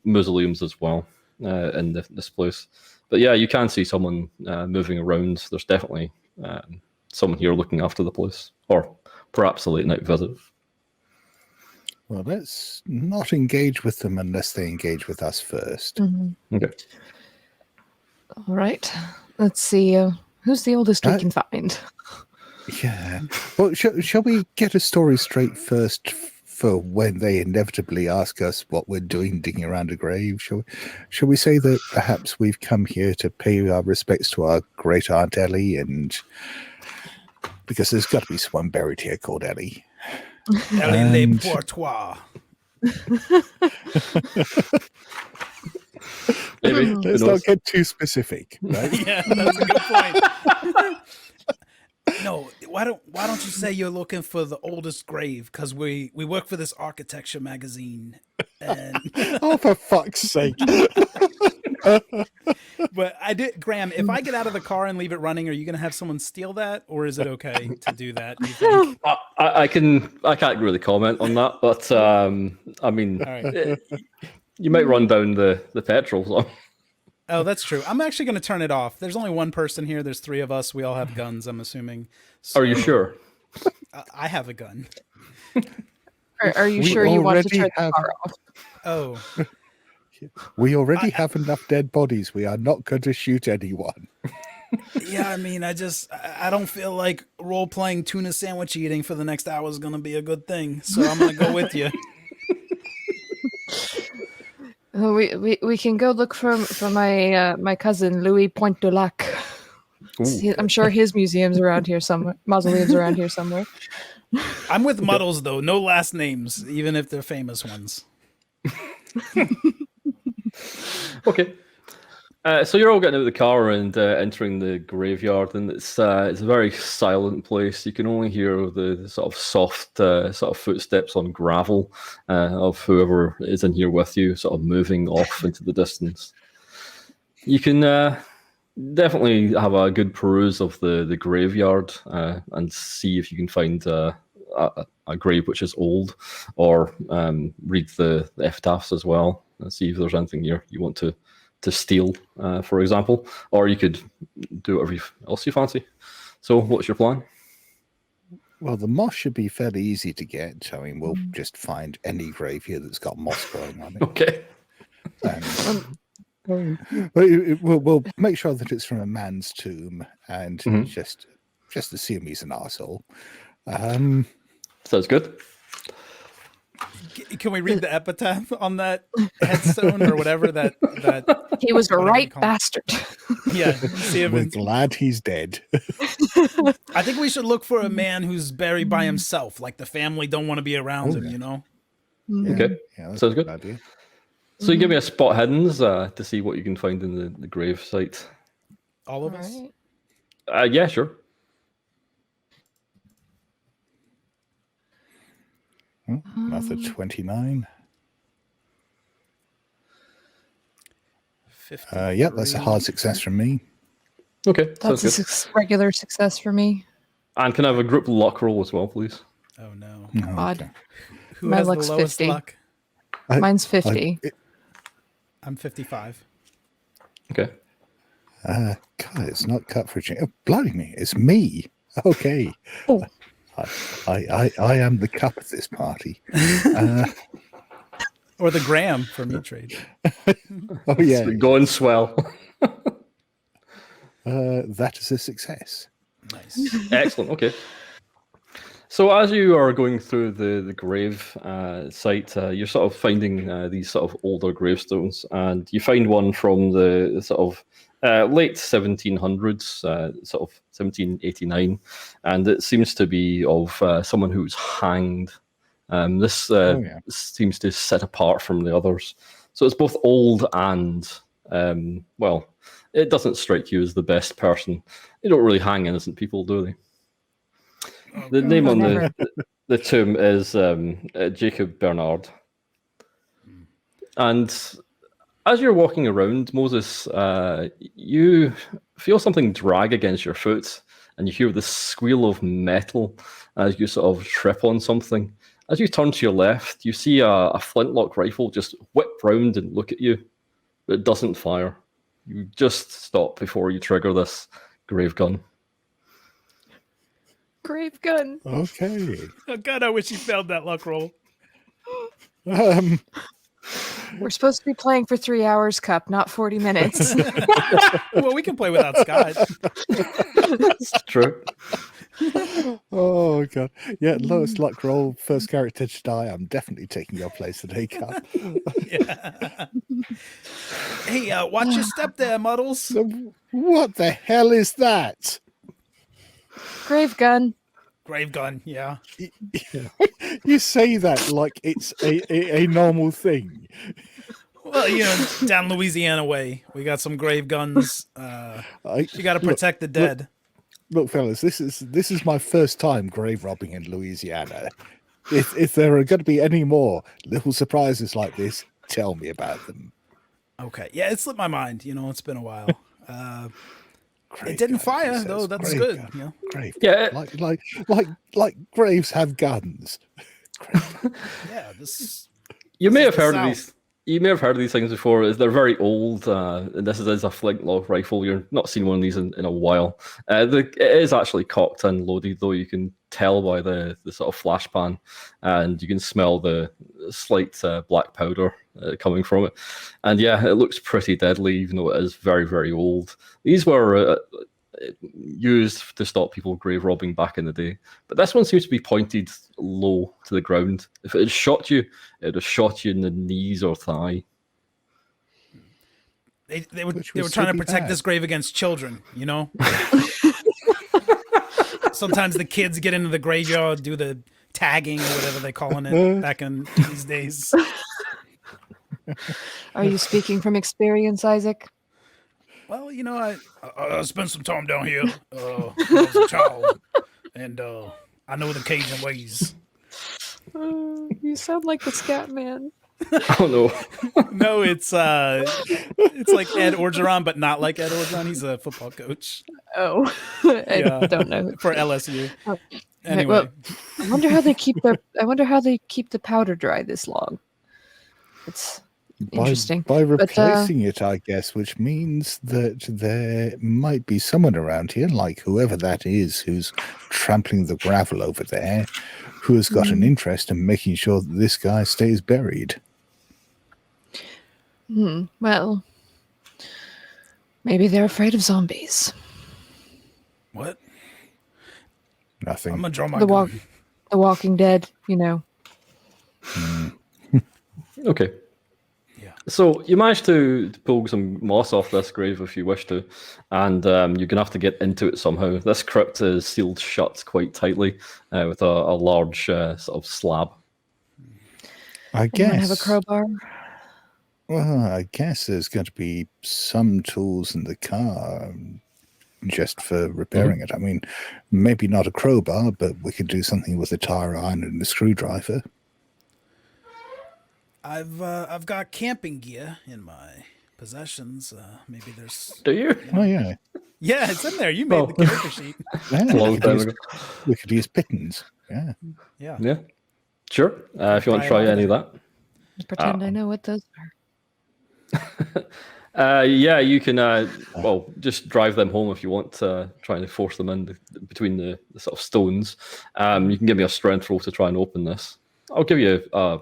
Speaker 3: mausoleums as well in this place. But yeah, you can see someone moving around. There's definitely someone here looking after the place, or perhaps a late night visit.
Speaker 2: Well, let's not engage with them unless they engage with us first.
Speaker 3: Okay.
Speaker 4: All right. Let's see. Who's the oldest we can find?
Speaker 2: Yeah. Well, shall we get a story straight first for when they inevitably ask us what we're doing digging around a grave? Shall we say that perhaps we've come here to pay our respects to our great aunt Ellie, and because there's got to be someone buried here called Ellie.
Speaker 1: Ellie Le Portois.
Speaker 3: Maybe.
Speaker 2: Let's not get too specific, right?
Speaker 1: Yeah, that's a good point. No, why don't you say you're looking for the oldest grave? Because we work for this architecture magazine, and
Speaker 2: Oh, for fuck's sake!
Speaker 1: but I did, Graham. If I get out of the car and leave it running, are you going to have someone steal that, or is it okay to do that? Do you think?
Speaker 3: I can't really comment on that, but I mean,
Speaker 1: All right.
Speaker 3: you might run down the petrol. So.
Speaker 1: Oh, that's true. I'm actually going to turn it off. There's only one person here. There's three of us. We all have guns, I'm assuming. So,
Speaker 3: Are you sure?
Speaker 1: I have a gun.
Speaker 4: Are you sure you want to
Speaker 2: already
Speaker 4: turn the
Speaker 2: have-
Speaker 4: car off?
Speaker 1: Oh,
Speaker 2: We already have enough dead bodies. We are not going to shoot anyone.
Speaker 1: yeah. I mean, I don't feel like role playing tuna sandwich eating for the next hour is going to be a good thing. So I'm going to go with you.
Speaker 4: We can go look for my my cousin Louis Point de Lac. I'm sure his museum's around here somewhere. Mausoleum's around here somewhere.
Speaker 1: I'm with Muddles though. No last names, even if they're famous ones.
Speaker 3: Okay. So you're all getting out of the car and entering the graveyard, and it's a very silent place. You can only hear the sort of soft sort of footsteps on gravel of whoever is in here with you, sort of moving off into the distance. You can definitely have a good peruse of the graveyard and see if you can find a grave which is old, or read the epitaphs as well and see if there's anything here you want to steal, for example, or you could do whatever else you fancy. So what's your plan?
Speaker 2: Well, the moss should be fairly easy to get. I mean, we'll just find any grave here that's got moss growing on it.
Speaker 3: Okay.
Speaker 2: We'll make sure that it's from a man's tomb, and just assume he's an arsehole.
Speaker 3: Sounds good.
Speaker 1: Can we read the epitaph on that headstone or whatever that
Speaker 4: He was a
Speaker 1: whatever you
Speaker 4: right
Speaker 1: call it?
Speaker 4: bastard.
Speaker 1: Yeah, see if
Speaker 2: We're
Speaker 1: it's-
Speaker 2: glad he's dead.
Speaker 1: I think we should look for a man who's buried by himself, like the family don't want to be around him, you know?
Speaker 2: Yeah,
Speaker 3: Okay.
Speaker 2: yeah, that's
Speaker 3: Sounds
Speaker 2: a
Speaker 3: good.
Speaker 2: idea.
Speaker 3: So you give me a spot hiddens to see what you can find in the grave site.
Speaker 1: All of us.
Speaker 4: Alright.
Speaker 3: Yeah, sure.
Speaker 2: Another 29.
Speaker 1: 53.
Speaker 2: Yep, that's a hard success from me.
Speaker 3: Okay, sounds
Speaker 4: That's a
Speaker 3: good.
Speaker 4: regular success for me.
Speaker 3: And can I have a group luck roll as well, please?
Speaker 1: Oh no.
Speaker 2: Oh,
Speaker 4: Odd.
Speaker 2: okay.
Speaker 1: Who
Speaker 4: My
Speaker 1: has the
Speaker 4: luck's
Speaker 1: lowest
Speaker 4: 50.
Speaker 1: luck?
Speaker 4: Mine's 50.
Speaker 1: I'm 55.
Speaker 3: Okay.
Speaker 2: God, it's not cut for a change. Oh, blimey, it's me. Okay.
Speaker 4: Oh.
Speaker 2: I am the cup of this party.
Speaker 1: Or the gram for meat trade.
Speaker 2: Oh yeah,
Speaker 3: It's going swell.
Speaker 2: that is a success.
Speaker 1: Nice.
Speaker 3: Excellent. Okay. So as you are going through the grave site, you're sort of finding these sort of older gravestones, and you find one from the sort of late 1700s, sort of 1789, and it seems to be of someone who's hanged. This seems to set apart from the others. So it's both old and, well, it doesn't strike you as the best person. They don't really hang innocent people, do they? The name on the tomb is Jacob Bernard. And as you're walking around, Moses, you feel something drag against your foot, and you hear the squeal of metal as you sort of trip on something. As you turn to your left, you see a flintlock rifle just whip round and look at you, but it doesn't fire. You just stop before you trigger this grave gun.
Speaker 4: Grave gun.
Speaker 2: Okay.
Speaker 1: Oh God, I wish you failed that luck roll.
Speaker 4: We're supposed to be playing for 3 hours, Cup, not 40 minutes.
Speaker 1: Well, we can play without Scott.
Speaker 3: It's true.
Speaker 2: Oh god. Yeah, lowest luck roll, first character to die. I'm definitely taking your place today, Cup.
Speaker 1: Yeah. Hey, watch your step there, Muddles.
Speaker 2: What the hell is that?
Speaker 4: Grave gun.
Speaker 1: Grave gun, yeah.
Speaker 2: You say that like it's a normal thing.
Speaker 1: Well, you know, down Louisiana way, we got some grave guns. You got to protect the dead.
Speaker 2: Look, fellas, this is my first time grave robbing in Louisiana. If there are going to be any more little surprises like this, tell me about them.
Speaker 1: Okay, yeah, it slipped my mind. You know, it's been a while.
Speaker 2: Grave
Speaker 1: It didn't
Speaker 2: gun,
Speaker 1: fire
Speaker 2: he says.
Speaker 1: though. That's
Speaker 2: Grave
Speaker 1: good.
Speaker 2: gun.
Speaker 1: You know?
Speaker 2: Grave.
Speaker 3: Yeah.
Speaker 2: Like graves have guns.
Speaker 1: Yeah, this.
Speaker 3: You may
Speaker 1: This is
Speaker 3: have
Speaker 1: the
Speaker 3: heard of
Speaker 1: South.
Speaker 3: these. You may have heard of these things before. They're very old. And this is a flintlock rifle. You're not seen one of these in a while. It is actually cocked and loaded, though. You can tell by the sort of flash pan, and you can smell the slight black powder coming from it. And yeah, it looks pretty deadly, even though it is very, very old. These were used to stop people grave robbing back in the day. But this one seems to be pointed low to the ground. If it had shot you, it would have shot you in the knees or thigh.
Speaker 1: They were
Speaker 2: Which
Speaker 1: they were
Speaker 2: was
Speaker 1: trying to
Speaker 2: pretty
Speaker 1: protect
Speaker 2: bad.
Speaker 1: this grave against children. You know. Sometimes the kids get into the graveyard, do the tagging or whatever they calling it back in these days.
Speaker 4: Are you speaking from experience, Isaac?
Speaker 1: Well, you know, I spent some time down here when I was a child, and I know the Cajun ways.
Speaker 4: You sound like the scat man.
Speaker 3: Oh no.
Speaker 1: No, it's like Ed Orgeron, but not like Ed Orgeron. He's a football coach.
Speaker 4: Oh, I
Speaker 1: Yeah.
Speaker 4: don't know.
Speaker 1: For LSU.
Speaker 4: Oh.
Speaker 1: Anyway,
Speaker 4: Well, I wonder how they keep the powder dry this long. It's interesting.
Speaker 2: By
Speaker 4: But,
Speaker 2: replacing it, I guess, which means that there might be someone around here, like whoever that is, who's trampling the gravel over there, who has got an interest in making sure that this guy stays buried.
Speaker 4: Well, maybe they're afraid of zombies.
Speaker 1: what?
Speaker 2: Nothing.
Speaker 1: I'm gonna draw my
Speaker 4: The
Speaker 1: gun.
Speaker 4: Walking Dead, you know.
Speaker 3: Okay.
Speaker 1: Yeah.
Speaker 3: So you managed to pull some moss off this grave if you wish to, and you're going to have to get into it somehow. This crypt is sealed shut quite tightly with a large sort of slab.
Speaker 2: I
Speaker 4: Anyone
Speaker 2: guess.
Speaker 4: have a crowbar?
Speaker 2: Well, I guess there's going to be some tools in the car just for repairing it. I mean, maybe not a crowbar, but we could do something with a tire iron and a screwdriver.
Speaker 1: I've got camping gear in my possessions. Maybe there's.
Speaker 3: Do you?
Speaker 2: Oh, yeah.
Speaker 1: Yeah, it's in there. You made
Speaker 3: Oh.
Speaker 1: the character sheet.
Speaker 2: Yeah,
Speaker 3: A long time ago.
Speaker 2: we could use pittons. Yeah.
Speaker 1: Yeah.
Speaker 3: Yeah. Sure. If you want to try any of that.
Speaker 4: Pretend I know what those are.
Speaker 3: Yeah, you can. Well, just drive them home if you want. Trying to force them in between the sort of stones. You can give me a strength roll to try and open this. I'll give you a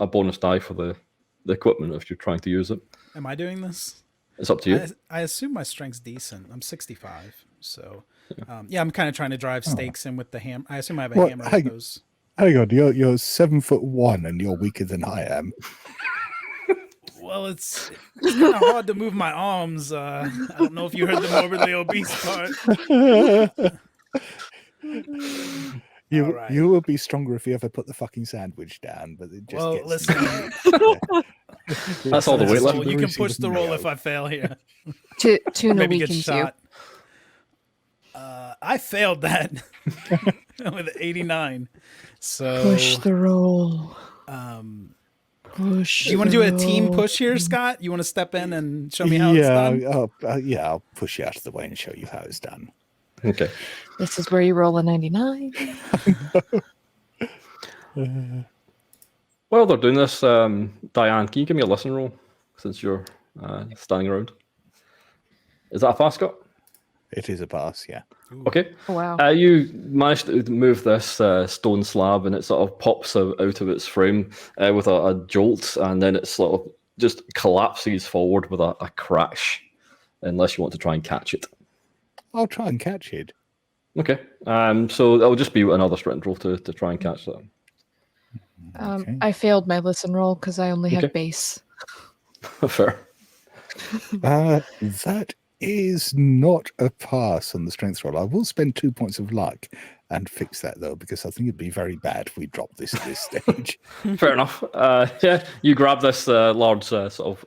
Speaker 3: bonus die for the equipment if you're trying to use it.
Speaker 1: Am I doing this?
Speaker 3: It's up to you.
Speaker 1: I assume my strength's decent. I'm 65, so yeah, I'm kind of trying to drive stakes in with the hammer. I assume I have a
Speaker 2: Well,
Speaker 1: hammer
Speaker 2: hang-
Speaker 1: with those.
Speaker 2: Hang on, you're 7'1" and you're weaker than I am.
Speaker 1: Well, it's kind of hard to move my arms. I don't know if you heard the morbidly obese part.
Speaker 2: You
Speaker 1: All right.
Speaker 2: you will be stronger if you ever put the fucking sandwich down, but it just
Speaker 1: Well,
Speaker 2: gets
Speaker 1: listen.
Speaker 3: That's all the weight left.
Speaker 1: So you can push the roll if I fail here.
Speaker 4: Tuna
Speaker 1: Maybe get
Speaker 4: weakens you.
Speaker 1: shot. I failed that with 89. So
Speaker 4: Push the roll. Push.
Speaker 1: do you want to do a
Speaker 4: the
Speaker 1: team
Speaker 4: roll.
Speaker 1: push here, Scott? You want to step in and show me how it's done?
Speaker 2: I'll push you out of the way and show you how it's done.
Speaker 3: Okay.
Speaker 4: This is where you roll a 99.
Speaker 3: While they're doing this, Diane, can you give me a listen roll since you're standing around? Is that a pass, Scott?
Speaker 2: It is a pass, yeah.
Speaker 3: Okay.
Speaker 4: Oh, wow.
Speaker 3: You managed to move this stone slab, and it sort of pops out of its frame with a jolt, and then it sort of just collapses forward with a crash, unless you want to try and catch it.
Speaker 2: I'll try and catch it.
Speaker 3: Okay. So it'll just be another strength roll to try and catch that.
Speaker 2: Okay.
Speaker 4: I failed my listen roll because I only have
Speaker 3: Okay.
Speaker 4: base.
Speaker 3: Fair.
Speaker 2: That is not a pass on the strength roll. I will spend 2 points of luck and fix that, though, because I think it'd be very bad if we drop this at this stage.
Speaker 3: Fair enough. Yeah, you grab this large sort of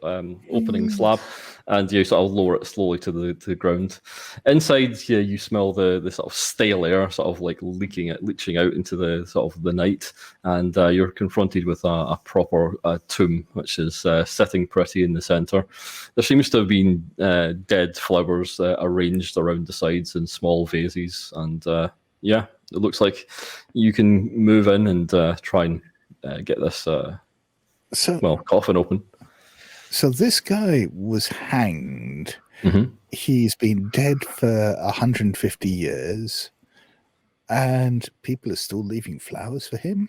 Speaker 3: opening slab, and you sort of lower it slowly to the ground. Inside, yeah, you smell the sort of stale air, sort of like leaching out into the sort of the night, and you're confronted with a proper tomb, which is sitting pretty in the center. There seems to have been dead flowers arranged around the sides in small vases, and yeah, it looks like you can move in and try and get this coffin open.
Speaker 2: So this guy was hanged.
Speaker 3: Mm-hmm.
Speaker 2: He's been dead for 150 years, and people are still leaving flowers for him.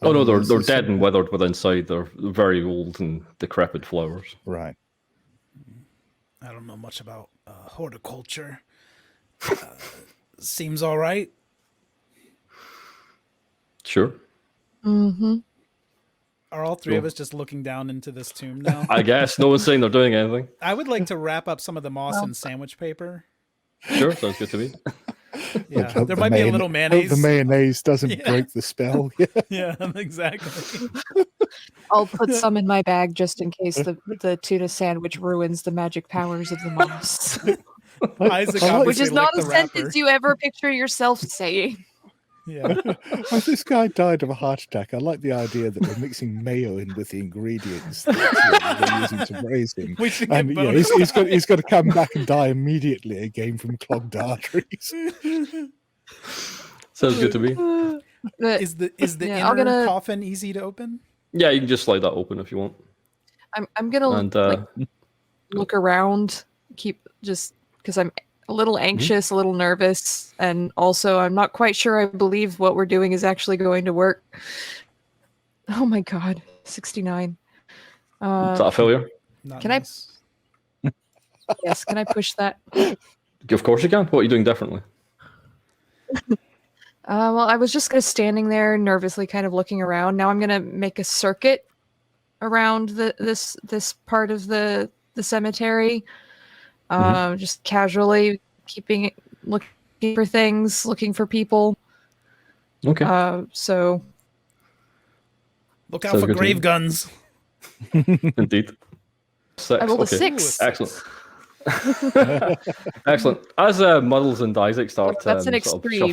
Speaker 3: Oh no, they're
Speaker 2: Is this
Speaker 3: dead and
Speaker 2: something-
Speaker 3: weathered with inside. They're very old and decrepit flowers.
Speaker 2: Right.
Speaker 1: I don't know much about horticulture. Seems all right.
Speaker 3: Sure.
Speaker 4: Mm-hmm.
Speaker 1: Are all three of us just looking down into this tomb now?
Speaker 3: I guess no one's saying they're doing anything.
Speaker 1: I would like to wrap up some of the moss in sandwich paper.
Speaker 3: Sure, sounds good to me.
Speaker 1: Yeah,
Speaker 2: Hope
Speaker 1: there
Speaker 2: the
Speaker 1: might be a little
Speaker 2: hope
Speaker 1: mayonnaise.
Speaker 2: the mayonnaise doesn't
Speaker 1: Yeah.
Speaker 2: break the spell.
Speaker 1: Yeah, exactly.
Speaker 4: I'll put some in my bag just in case the tuna sandwich ruins the magic powers of the moss.
Speaker 1: Isaac
Speaker 2: I like-
Speaker 1: obviously
Speaker 4: Which is not
Speaker 1: licked
Speaker 4: a
Speaker 1: the wrapper.
Speaker 4: sentence you ever picture yourself saying.
Speaker 1: Yeah.
Speaker 2: Oh, this guy died of a heart attack. I like the idea that we're mixing mayo in with the ingredients that they're using to raise him.
Speaker 1: We should
Speaker 2: And
Speaker 1: get
Speaker 2: yeah,
Speaker 1: bonus
Speaker 2: he's got to come back and die immediately again from clogged arteries.
Speaker 3: Sounds good to me.
Speaker 4: But
Speaker 1: Is the
Speaker 4: Yeah, I'm
Speaker 1: inner
Speaker 4: gonna-
Speaker 1: coffin easy to open?
Speaker 3: Yeah, you can just slide that open if you want.
Speaker 4: I'm gonna
Speaker 3: And
Speaker 4: look around, keep just because I'm a little anxious, a little nervous, and also I'm not quite sure I believe what we're doing is actually going to work. Oh my god, 69.
Speaker 3: is that a failure?
Speaker 1: Not
Speaker 4: Can I-
Speaker 1: nice.
Speaker 4: Yes, can I push that?
Speaker 3: Of course you can. What are you doing differently?
Speaker 4: Well, I was just kind of standing there, nervously, kind of looking around. Now I'm gonna make a circuit around this part of the cemetery, just casually looking for things, looking for people.
Speaker 3: Okay.
Speaker 4: So
Speaker 1: Look out
Speaker 3: Sounds
Speaker 1: for
Speaker 3: good to
Speaker 1: grave
Speaker 3: me.
Speaker 1: guns.
Speaker 3: Indeed. 6.
Speaker 4: I rolled a
Speaker 3: Okay.
Speaker 4: 6.
Speaker 3: Excellent. Excellent. As Muddles and Isaac start
Speaker 4: That's an
Speaker 3: sort of
Speaker 4: extreme.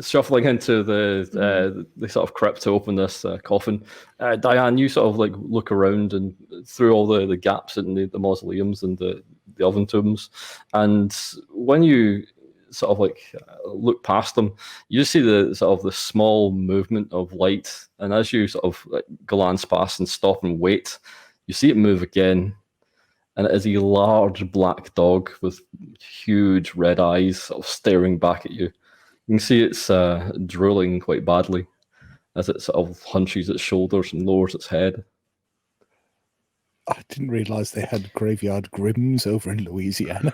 Speaker 3: shuffling into the sort of crypt to open this coffin, Diane, you sort of like look around and through all the gaps in the mausoleums and the oven tombs, and when you sort of like look past them, you just see the sort of the small movement of light, and as you sort of like glance past and stop and wait, you see it move again. And it is a large black dog with huge red eyes sort of staring back at you. You can see it's drooling quite badly as it sort of hunches its shoulders and lowers its head.
Speaker 2: I didn't realise they had graveyard grims over in Louisiana.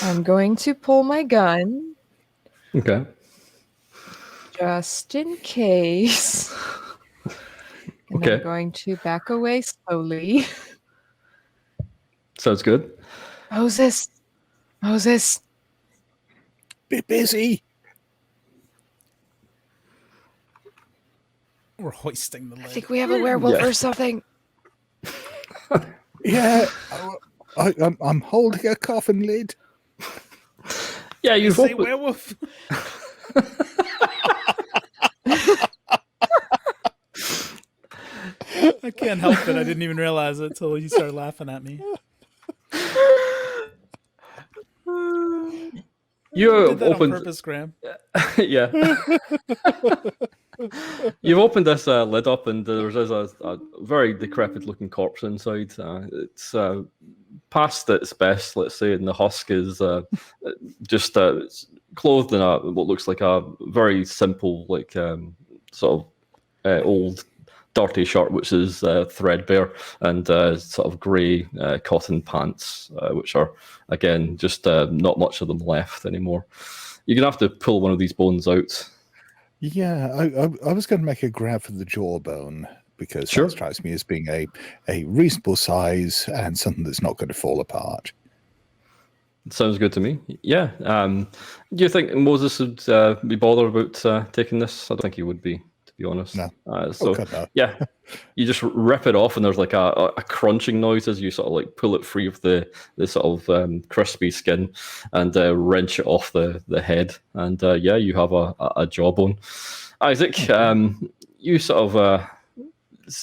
Speaker 4: I'm going to pull my gun
Speaker 3: Okay.
Speaker 4: just in case. And
Speaker 3: Okay.
Speaker 4: I'm going to back away slowly.
Speaker 3: Sounds good.
Speaker 4: Moses!
Speaker 2: Be busy.
Speaker 1: We're hoisting the
Speaker 4: I
Speaker 1: lid.
Speaker 4: think we have a werewolf
Speaker 3: Yeah.
Speaker 4: or something.
Speaker 2: Yeah, I'm holding a coffin lid.
Speaker 3: Yeah, you
Speaker 1: Say
Speaker 3: hope
Speaker 1: werewolf. I can't help it. I didn't even realize it until you started laughing at me.
Speaker 3: You
Speaker 1: did that
Speaker 3: opened,
Speaker 1: on purpose, Graham.
Speaker 3: yeah. You've opened this lid up, and there's a very decrepit-looking corpse inside. It's past its best, let's say, and the husk is just it's clothed in what looks like a very simple, like sort of old, dirty shirt, which is threadbare, and sort of grey cotton pants, which are again just not much of them left anymore. You're gonna have to pull one of these bones out.
Speaker 2: Yeah, I was going to make a grab for the jawbone because
Speaker 3: Sure.
Speaker 2: that strikes me as being a reasonable size and something that's not going to fall apart.
Speaker 3: Sounds good to me. Yeah. Do you think Moses would be bothered about taking this? I don't think he would be, to be honest.
Speaker 2: No.
Speaker 3: So
Speaker 2: God, no.
Speaker 3: yeah, you just rip it off, and there's like a crunching noise as you sort of like pull it free of the sort of crispy skin and wrench it off the head, and yeah, you have a jawbone. Isaac, you sort of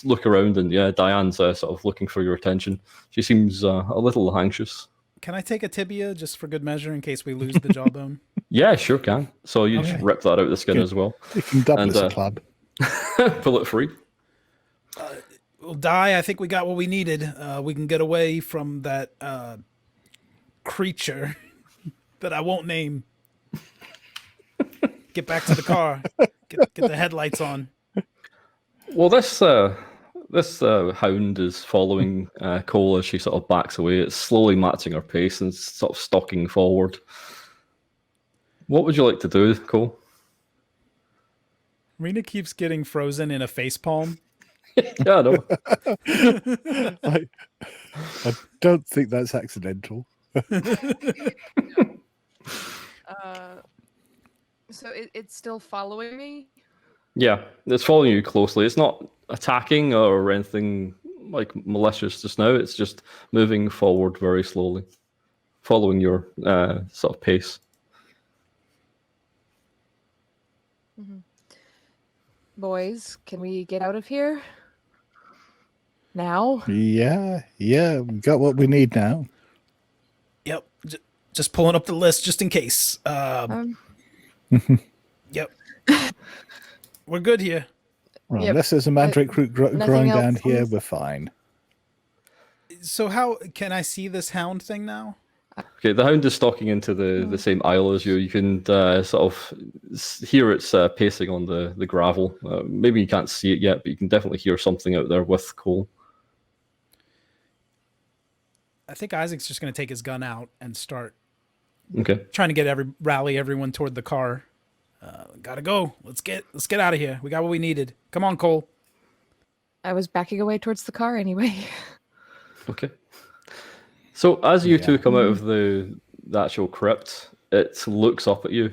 Speaker 3: look around, and yeah, Diane's sort of looking for your attention. She seems a little anxious.
Speaker 1: Can I take a tibia just for good measure in case we lose the jawbone?
Speaker 3: Yeah, sure can. So you just rip that out of the skin as well.
Speaker 2: You can double
Speaker 3: And,
Speaker 2: as a club.
Speaker 3: pull it free.
Speaker 1: Well, I think we got what we needed. We can get away from that creature that I won't name. Get back to the car. Get the headlights on.
Speaker 3: Well, this hound is following Cole as she sort of backs away. It's slowly matching her pace and sort of stalking forward. What would you like to do, Cole?
Speaker 1: Rena keeps getting frozen in a facepalm.
Speaker 3: Yeah, I know.
Speaker 2: I don't think that's accidental.
Speaker 4: So it's still following me?
Speaker 3: Yeah, it's following you closely. It's not attacking or anything like malicious just now. It's just moving forward very slowly, following your sort of pace.
Speaker 4: Mm-hmm. Boys, can we get out of here? Now?
Speaker 2: Yeah, we got what we need now.
Speaker 1: Yep. Just pulling up the list just in case. Yep. We're good here.
Speaker 2: Well,
Speaker 4: Yep.
Speaker 2: unless there's a mandrake root growing
Speaker 4: nothing
Speaker 2: down
Speaker 4: else
Speaker 2: here,
Speaker 4: is-
Speaker 2: we're fine.
Speaker 1: So how can I see this hound thing now?
Speaker 3: Okay, the hound is stalking into the same aisle as you. You can sort of hear its pacing on the gravel. Maybe you can't see it yet, but you can definitely hear something out there with Cole.
Speaker 1: I think Isaac's just going to take his gun out and start
Speaker 3: Okay.
Speaker 1: trying to rally everyone toward the car. Gotta go. Let's get out of here. We got what we needed. Come on, Cole.
Speaker 4: I was backing away towards the car anyway.
Speaker 3: Okay. So as you two come out of the actual crypt, it looks up at you,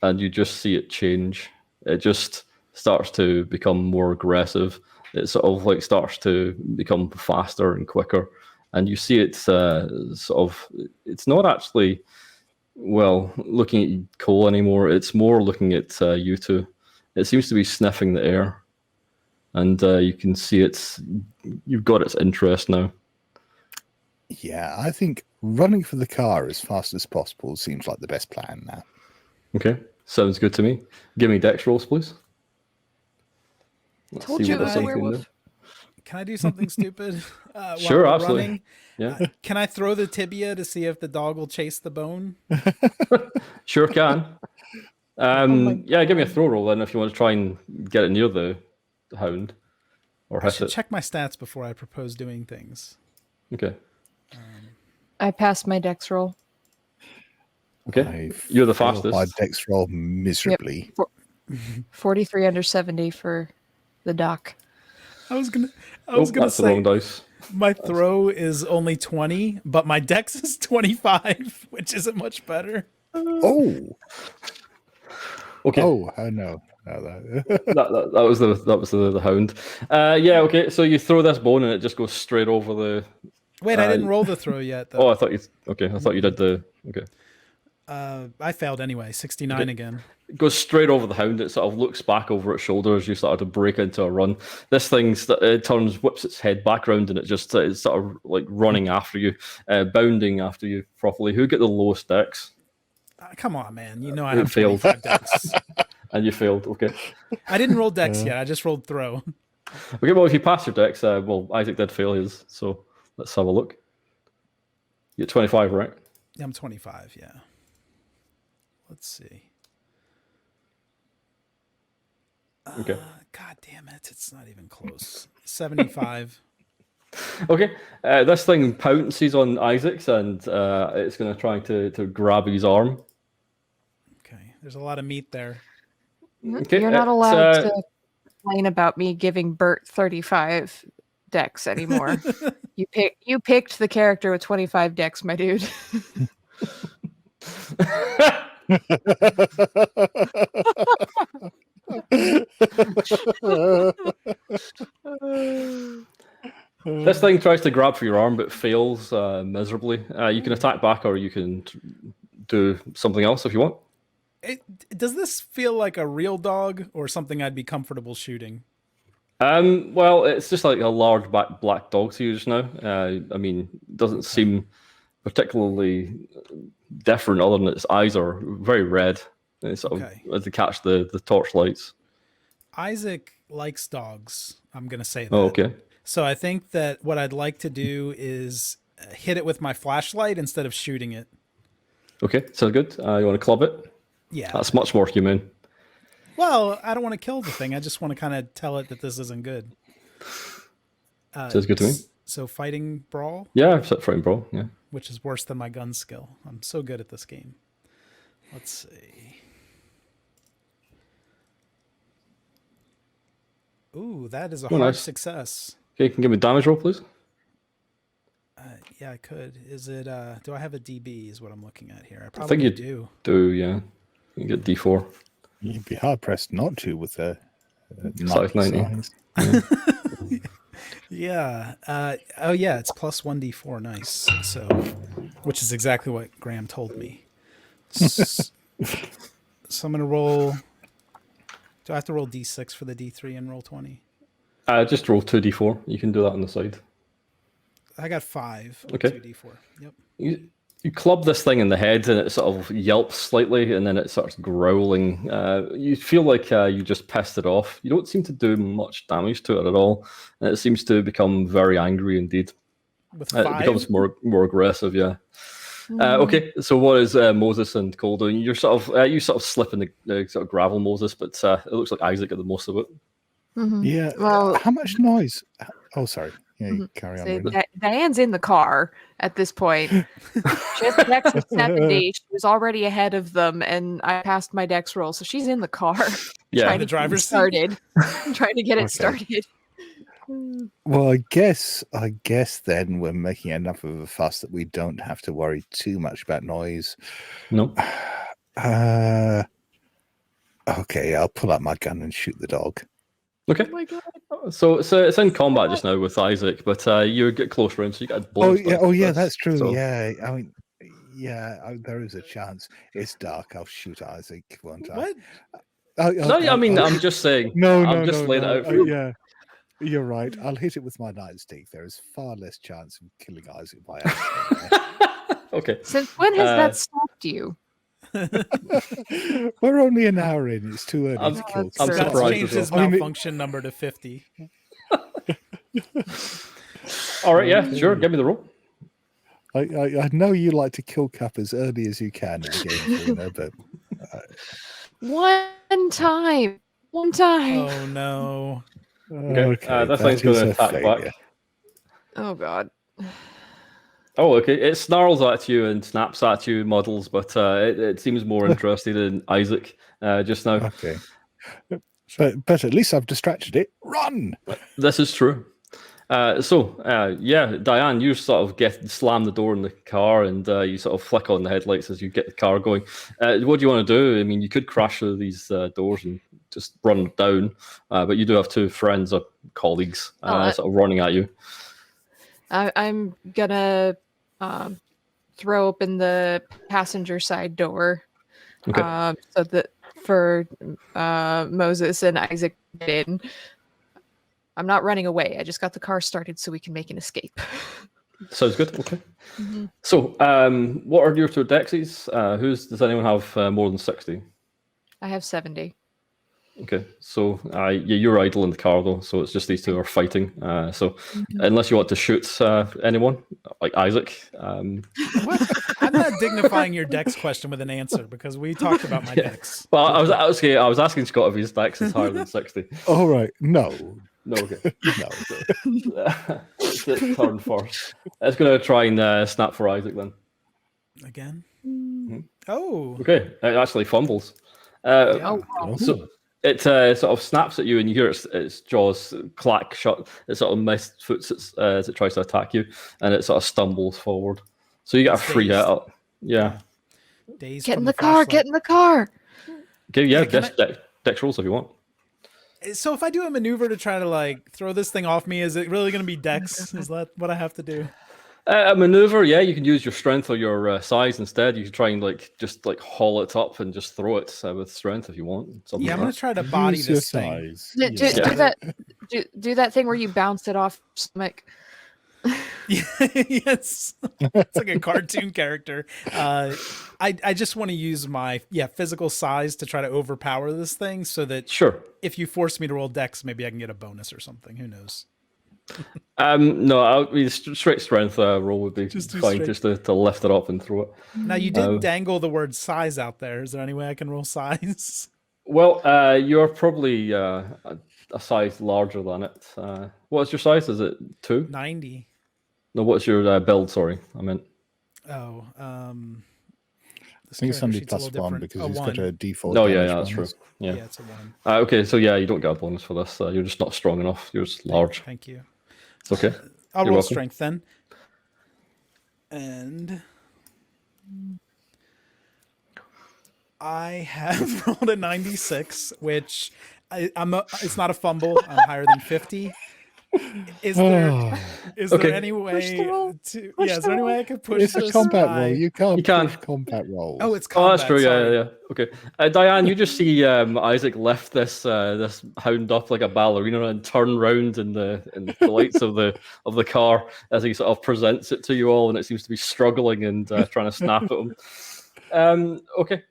Speaker 3: and you just see it change. It just starts to become more aggressive. It sort of like starts to become faster and quicker, and you see it sort of. It's not actually, well, looking at Cole anymore. It's more looking at you two. It seems to be sniffing the air, and you can see you've got its interest now.
Speaker 2: Yeah, I think running for the car as fast as possible seems like the best plan now.
Speaker 3: Okay, sounds good to me. Give me dex rolls, please. Let's
Speaker 4: Told
Speaker 3: see
Speaker 4: you
Speaker 3: what
Speaker 4: it was
Speaker 3: this
Speaker 4: a
Speaker 3: thing can
Speaker 4: werewolf.
Speaker 3: do.
Speaker 1: Can I do something stupid? While
Speaker 3: Sure,
Speaker 1: we're
Speaker 3: absolutely.
Speaker 1: running?
Speaker 3: Yeah,
Speaker 1: Can I throw the tibia to see if the dog will chase the bone?
Speaker 3: sure can. Yeah, give me a throw roll then if you want to try and get it near the hound or
Speaker 1: I
Speaker 3: hit
Speaker 1: should
Speaker 3: it.
Speaker 1: check my stats before I propose doing things.
Speaker 3: Okay,
Speaker 4: I passed my dex roll.
Speaker 3: okay.
Speaker 2: I
Speaker 3: You're the
Speaker 2: failed my
Speaker 3: fastest.
Speaker 2: dex roll miserably.
Speaker 4: 43 under 70 for the doc.
Speaker 1: I was gonna
Speaker 3: That's the
Speaker 1: say
Speaker 3: wrong dice.
Speaker 1: my throw is only 20, but my dex is 25, which isn't much better.
Speaker 2: Oh,
Speaker 3: Okay,
Speaker 2: no. No.
Speaker 3: that was the hound. Yeah, okay. So you throw this bone and it just goes straight over the.
Speaker 1: Wait, I didn't roll the throw yet,
Speaker 3: Oh,
Speaker 1: though.
Speaker 3: I thought you. Okay, I thought you did the. Okay.
Speaker 1: I failed anyway. 69
Speaker 3: Okay.
Speaker 1: again.
Speaker 3: It goes straight over the hound. It sort of looks back over its shoulder as you start to break into a run. This thing whips its head back around, and it's sort of like running after you, bounding after you properly. Who get the lowest dex?
Speaker 1: Come on, man. You know I
Speaker 3: It
Speaker 1: have
Speaker 3: failed.
Speaker 1: 25 decks.
Speaker 3: And you failed. Okay.
Speaker 1: I didn't roll decks yet. I just rolled throw.
Speaker 3: Okay, well, if you pass your decks, well, Isaac did fail his, so let's have a look. You get 25, right?
Speaker 1: Yeah, I'm 25, yeah. Let's see.
Speaker 3: Okay.
Speaker 1: God damn it. It's not even close. 75.
Speaker 3: Okay, this thing pounces on Isaac's, and it's going to try to grab his arm.
Speaker 1: Okay. There's a lot of meat there.
Speaker 3: Okay,
Speaker 4: You're not allowed to complain about me giving Bert 35 decks anymore. You picked the character with 25 decks, my dude.
Speaker 3: This thing tries to grab for your arm, but fails miserably. You can attack back, or you can do something else if you want.
Speaker 1: Does this feel like a real dog or something I'd be comfortable shooting?
Speaker 3: Well, it's just like a large black dog to you just now. I mean, it doesn't seem particularly different, other than its eyes are very red. And it's sort of to catch the torch lights.
Speaker 1: Isaac likes dogs. I'm going to say that.
Speaker 3: Oh, okay.
Speaker 1: So I think that what I'd like to do is hit it with my flashlight instead of shooting it.
Speaker 3: Okay, sounds good. You want to club it?
Speaker 1: Yeah.
Speaker 3: That's much more humane.
Speaker 1: Well, I don't want to kill the thing. I just want to kind of tell it that this isn't good.
Speaker 3: Sounds good to me.
Speaker 1: So fighting brawl?
Speaker 3: Yeah, fighting brawl, yeah.
Speaker 1: Which is worse than my gun skill. I'm so good at this game. Let's see. Ooh, that is a hard
Speaker 3: nice.
Speaker 1: success.
Speaker 3: Okay, can you give me a damage roll, please?
Speaker 1: Yeah, I could. Is it, do I have a DB is what I'm looking at here? I
Speaker 3: I
Speaker 1: probably
Speaker 3: think you
Speaker 1: do.
Speaker 3: do, yeah. You can get D4.
Speaker 2: You'd be hard pressed not to with a
Speaker 3: Size 90.
Speaker 2: size.
Speaker 1: Yeah. Oh, yeah, it's plus 1d4. Nice. So, which is exactly what Graham told me. So I'm going to roll. Do I have to roll d6 for the d3 and roll 20?
Speaker 3: Just roll 2d4. You can do that on the side.
Speaker 1: I got 5 on
Speaker 3: Okay.
Speaker 1: 2d4. Yep.
Speaker 3: You club this thing in the head, and it sort of yelps slightly, and then it starts growling. You feel like you just pissed it off. You don't seem to do much damage to it at all, and it seems to become very angry indeed.
Speaker 1: With
Speaker 3: It
Speaker 1: 5?
Speaker 3: becomes more aggressive, yeah. Okay, so what is Moses and Cole doing? You sort of slip in the sort of gravel, Moses, but it looks like Isaac got the most of it.
Speaker 4: Mhm.
Speaker 2: Yeah.
Speaker 4: Well-
Speaker 2: how much noise? Oh, sorry. Yeah, you carry on.
Speaker 4: So
Speaker 2: Brenda.
Speaker 4: Diane's in the car at this point. She has a dex of 70. She was already ahead of them, and I passed my dex roll, so she's in the car.
Speaker 3: Yeah.
Speaker 4: trying
Speaker 1: The
Speaker 4: to
Speaker 1: driver's seat?
Speaker 4: started. Trying to get it
Speaker 2: Okay.
Speaker 4: started.
Speaker 2: Well, I guess then we're making enough of a fuss that we don't have to worry too much about noise.
Speaker 3: No.
Speaker 2: Okay, I'll pull out my gun and shoot the dog.
Speaker 3: Okay.
Speaker 4: Oh my god.
Speaker 3: So it's in combat just now with Isaac, but you get close range, so you get a bonus.
Speaker 2: Oh yeah,
Speaker 3: dice.
Speaker 2: that's true.
Speaker 3: So-
Speaker 2: Yeah, I mean, there is a chance. It's dark. I'll shoot Isaac, won't I?
Speaker 1: What?
Speaker 3: No, I mean, I'm just saying. I'm just laying it out for you.
Speaker 2: Yeah, you're right. I'll hit it with my nightstick. There is far less chance of killing Isaac by accident.
Speaker 3: Okay.
Speaker 4: Since when has that stopped you?
Speaker 2: We're only an hour in. It's too early to kill.
Speaker 3: I'm
Speaker 1: Scott's
Speaker 3: surprised
Speaker 1: changed
Speaker 3: as
Speaker 1: his
Speaker 2: well. I mean,
Speaker 1: malfunction number to 50.
Speaker 3: All right, yeah, sure. Give me the roll.
Speaker 2: I know you like to kill Cap as early as you can in the game, but
Speaker 4: One time.
Speaker 1: Oh, no.
Speaker 3: Okay, that thing's
Speaker 2: is
Speaker 3: going to
Speaker 2: a
Speaker 3: attack
Speaker 2: failure.
Speaker 3: back.
Speaker 4: Oh god.
Speaker 3: Oh, okay. It snarls at you and snaps at you, models, but it seems more interested in Isaac just now.
Speaker 2: Okay, but at least I've distracted it. Run!
Speaker 3: This is true. Yeah, Diane, you sort of slam the door in the car, and you sort of flick on the headlights as you get the car going. What do you want to do? I mean, you could crash through these doors and just run down, but you do have two friends or colleagues sort of running at you.
Speaker 4: I'm gonna throw open the passenger side door.
Speaker 3: Okay.
Speaker 4: So that for Moses and Isaac to get in. I'm not running away. I just got the car started so we can make an escape.
Speaker 3: Sounds good. Okay.
Speaker 4: Mhm.
Speaker 3: So, what are your two dexes? Does anyone have more than 60?
Speaker 4: I have 70.
Speaker 3: Okay, so you're idle in the car though, so it's just these two are fighting. So
Speaker 4: Mhm.
Speaker 3: unless you want to shoot anyone, like Isaac,
Speaker 1: What? I'm not dignifying your dex question with an answer because we talked about my
Speaker 3: yeah.
Speaker 1: dex.
Speaker 3: Well, I was asking Scott if his dex is higher than 60.
Speaker 2: All right. No.
Speaker 3: No, okay.
Speaker 2: No.
Speaker 3: So, it's its turn first. It's going to try and snap for Isaac then.
Speaker 1: Again?
Speaker 3: Mhm.
Speaker 1: Oh.
Speaker 3: Okay, it actually fumbles.
Speaker 1: Yeah.
Speaker 4: Oh, wow.
Speaker 3: So it sort of snaps at you, and you hear its jaws clack shut. It sort of misfoots as it tries to attack you, and it sort of stumbles forward. So you get a
Speaker 1: It's
Speaker 3: free hit
Speaker 1: dazed.
Speaker 3: up. Yeah.
Speaker 1: Dazed
Speaker 4: Get
Speaker 1: from
Speaker 4: in
Speaker 1: the
Speaker 4: the car.
Speaker 1: flashlight.
Speaker 4: Get in the car.
Speaker 3: Okay, yeah,
Speaker 1: Yeah, can
Speaker 3: dex rolls if you want.
Speaker 1: So if I do a maneuver to try to like throw this thing off me, is it really going to be dex? Is that what I have to do?
Speaker 3: A maneuver, yeah, you can use your strength or your size instead. You can try and just haul it up and just throw it with strength if you want. Something
Speaker 1: Yeah, I'm
Speaker 3: like
Speaker 1: going to try to body
Speaker 2: Use your
Speaker 1: this thing.
Speaker 2: size.
Speaker 4: Do, do,
Speaker 3: Yeah.
Speaker 4: do that. Do that thing where you bounce it off stomach.
Speaker 1: Yes, it's like a cartoon character. I just want to use my physical size to try to overpower this thing, so that
Speaker 3: Sure.
Speaker 1: if you force me to roll dex, maybe I can get a bonus or something. Who knows?
Speaker 3: No, straight strength roll would be
Speaker 1: Just do
Speaker 3: fine,
Speaker 1: straight.
Speaker 3: just to lift it up and throw it.
Speaker 1: Now you did dangle the word size out there. Is there any way I can roll size?
Speaker 3: Well, you're probably a size larger than it. What's your size? Is it 2?
Speaker 1: 90.
Speaker 3: No, what's your build? Sorry, I meant.
Speaker 1: Oh,
Speaker 2: I think it's only plus one because
Speaker 1: a
Speaker 2: he's got a D4.
Speaker 3: No, yeah,
Speaker 2: damage
Speaker 3: that's true.
Speaker 2: bonus.
Speaker 3: Yeah.
Speaker 1: Yeah, it's a 1.
Speaker 3: Okay, so yeah, you don't get a bonus for this. You're just not strong enough. You're just large.
Speaker 1: Thank you.
Speaker 3: It's okay.
Speaker 1: I'll
Speaker 3: You're
Speaker 1: roll
Speaker 3: welcome.
Speaker 1: strength then. And I have rolled a 96, which it's not a fumble. I'm higher than 50. Is there
Speaker 3: Okay.
Speaker 1: there any way to is there any way I could push
Speaker 2: It's
Speaker 1: this
Speaker 2: a combat
Speaker 1: by-
Speaker 2: roll. You can't
Speaker 3: You can.
Speaker 2: push combat rolls.
Speaker 1: Oh, it's
Speaker 3: Oh,
Speaker 1: combat.
Speaker 3: that's true.
Speaker 1: Sorry.
Speaker 3: Yeah. Okay, Diane, you just see Isaac lift this hound up like a ballerina and turn round in the lights of the car as he sort of presents it to you all, and it seems to be struggling and trying to snap at him. Okay,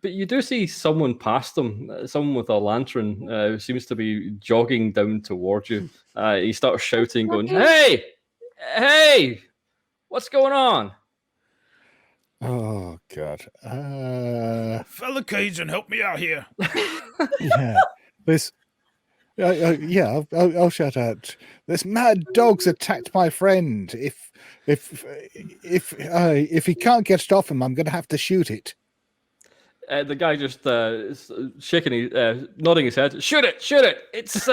Speaker 3: but you do see someone past him, someone with a lantern, who seems to be jogging down towards you. He starts shouting, going, "Hey, hey, what's going on?"
Speaker 2: Oh God.
Speaker 1: Fellow Cajun, help me out here.
Speaker 2: Yeah. This. Yeah. I'll shout out. This mad dog's attacked my friend. If he can't get it off him, I'm going to have to shoot it.
Speaker 3: The guy just is shaking, nodding his head. Shoot it! It's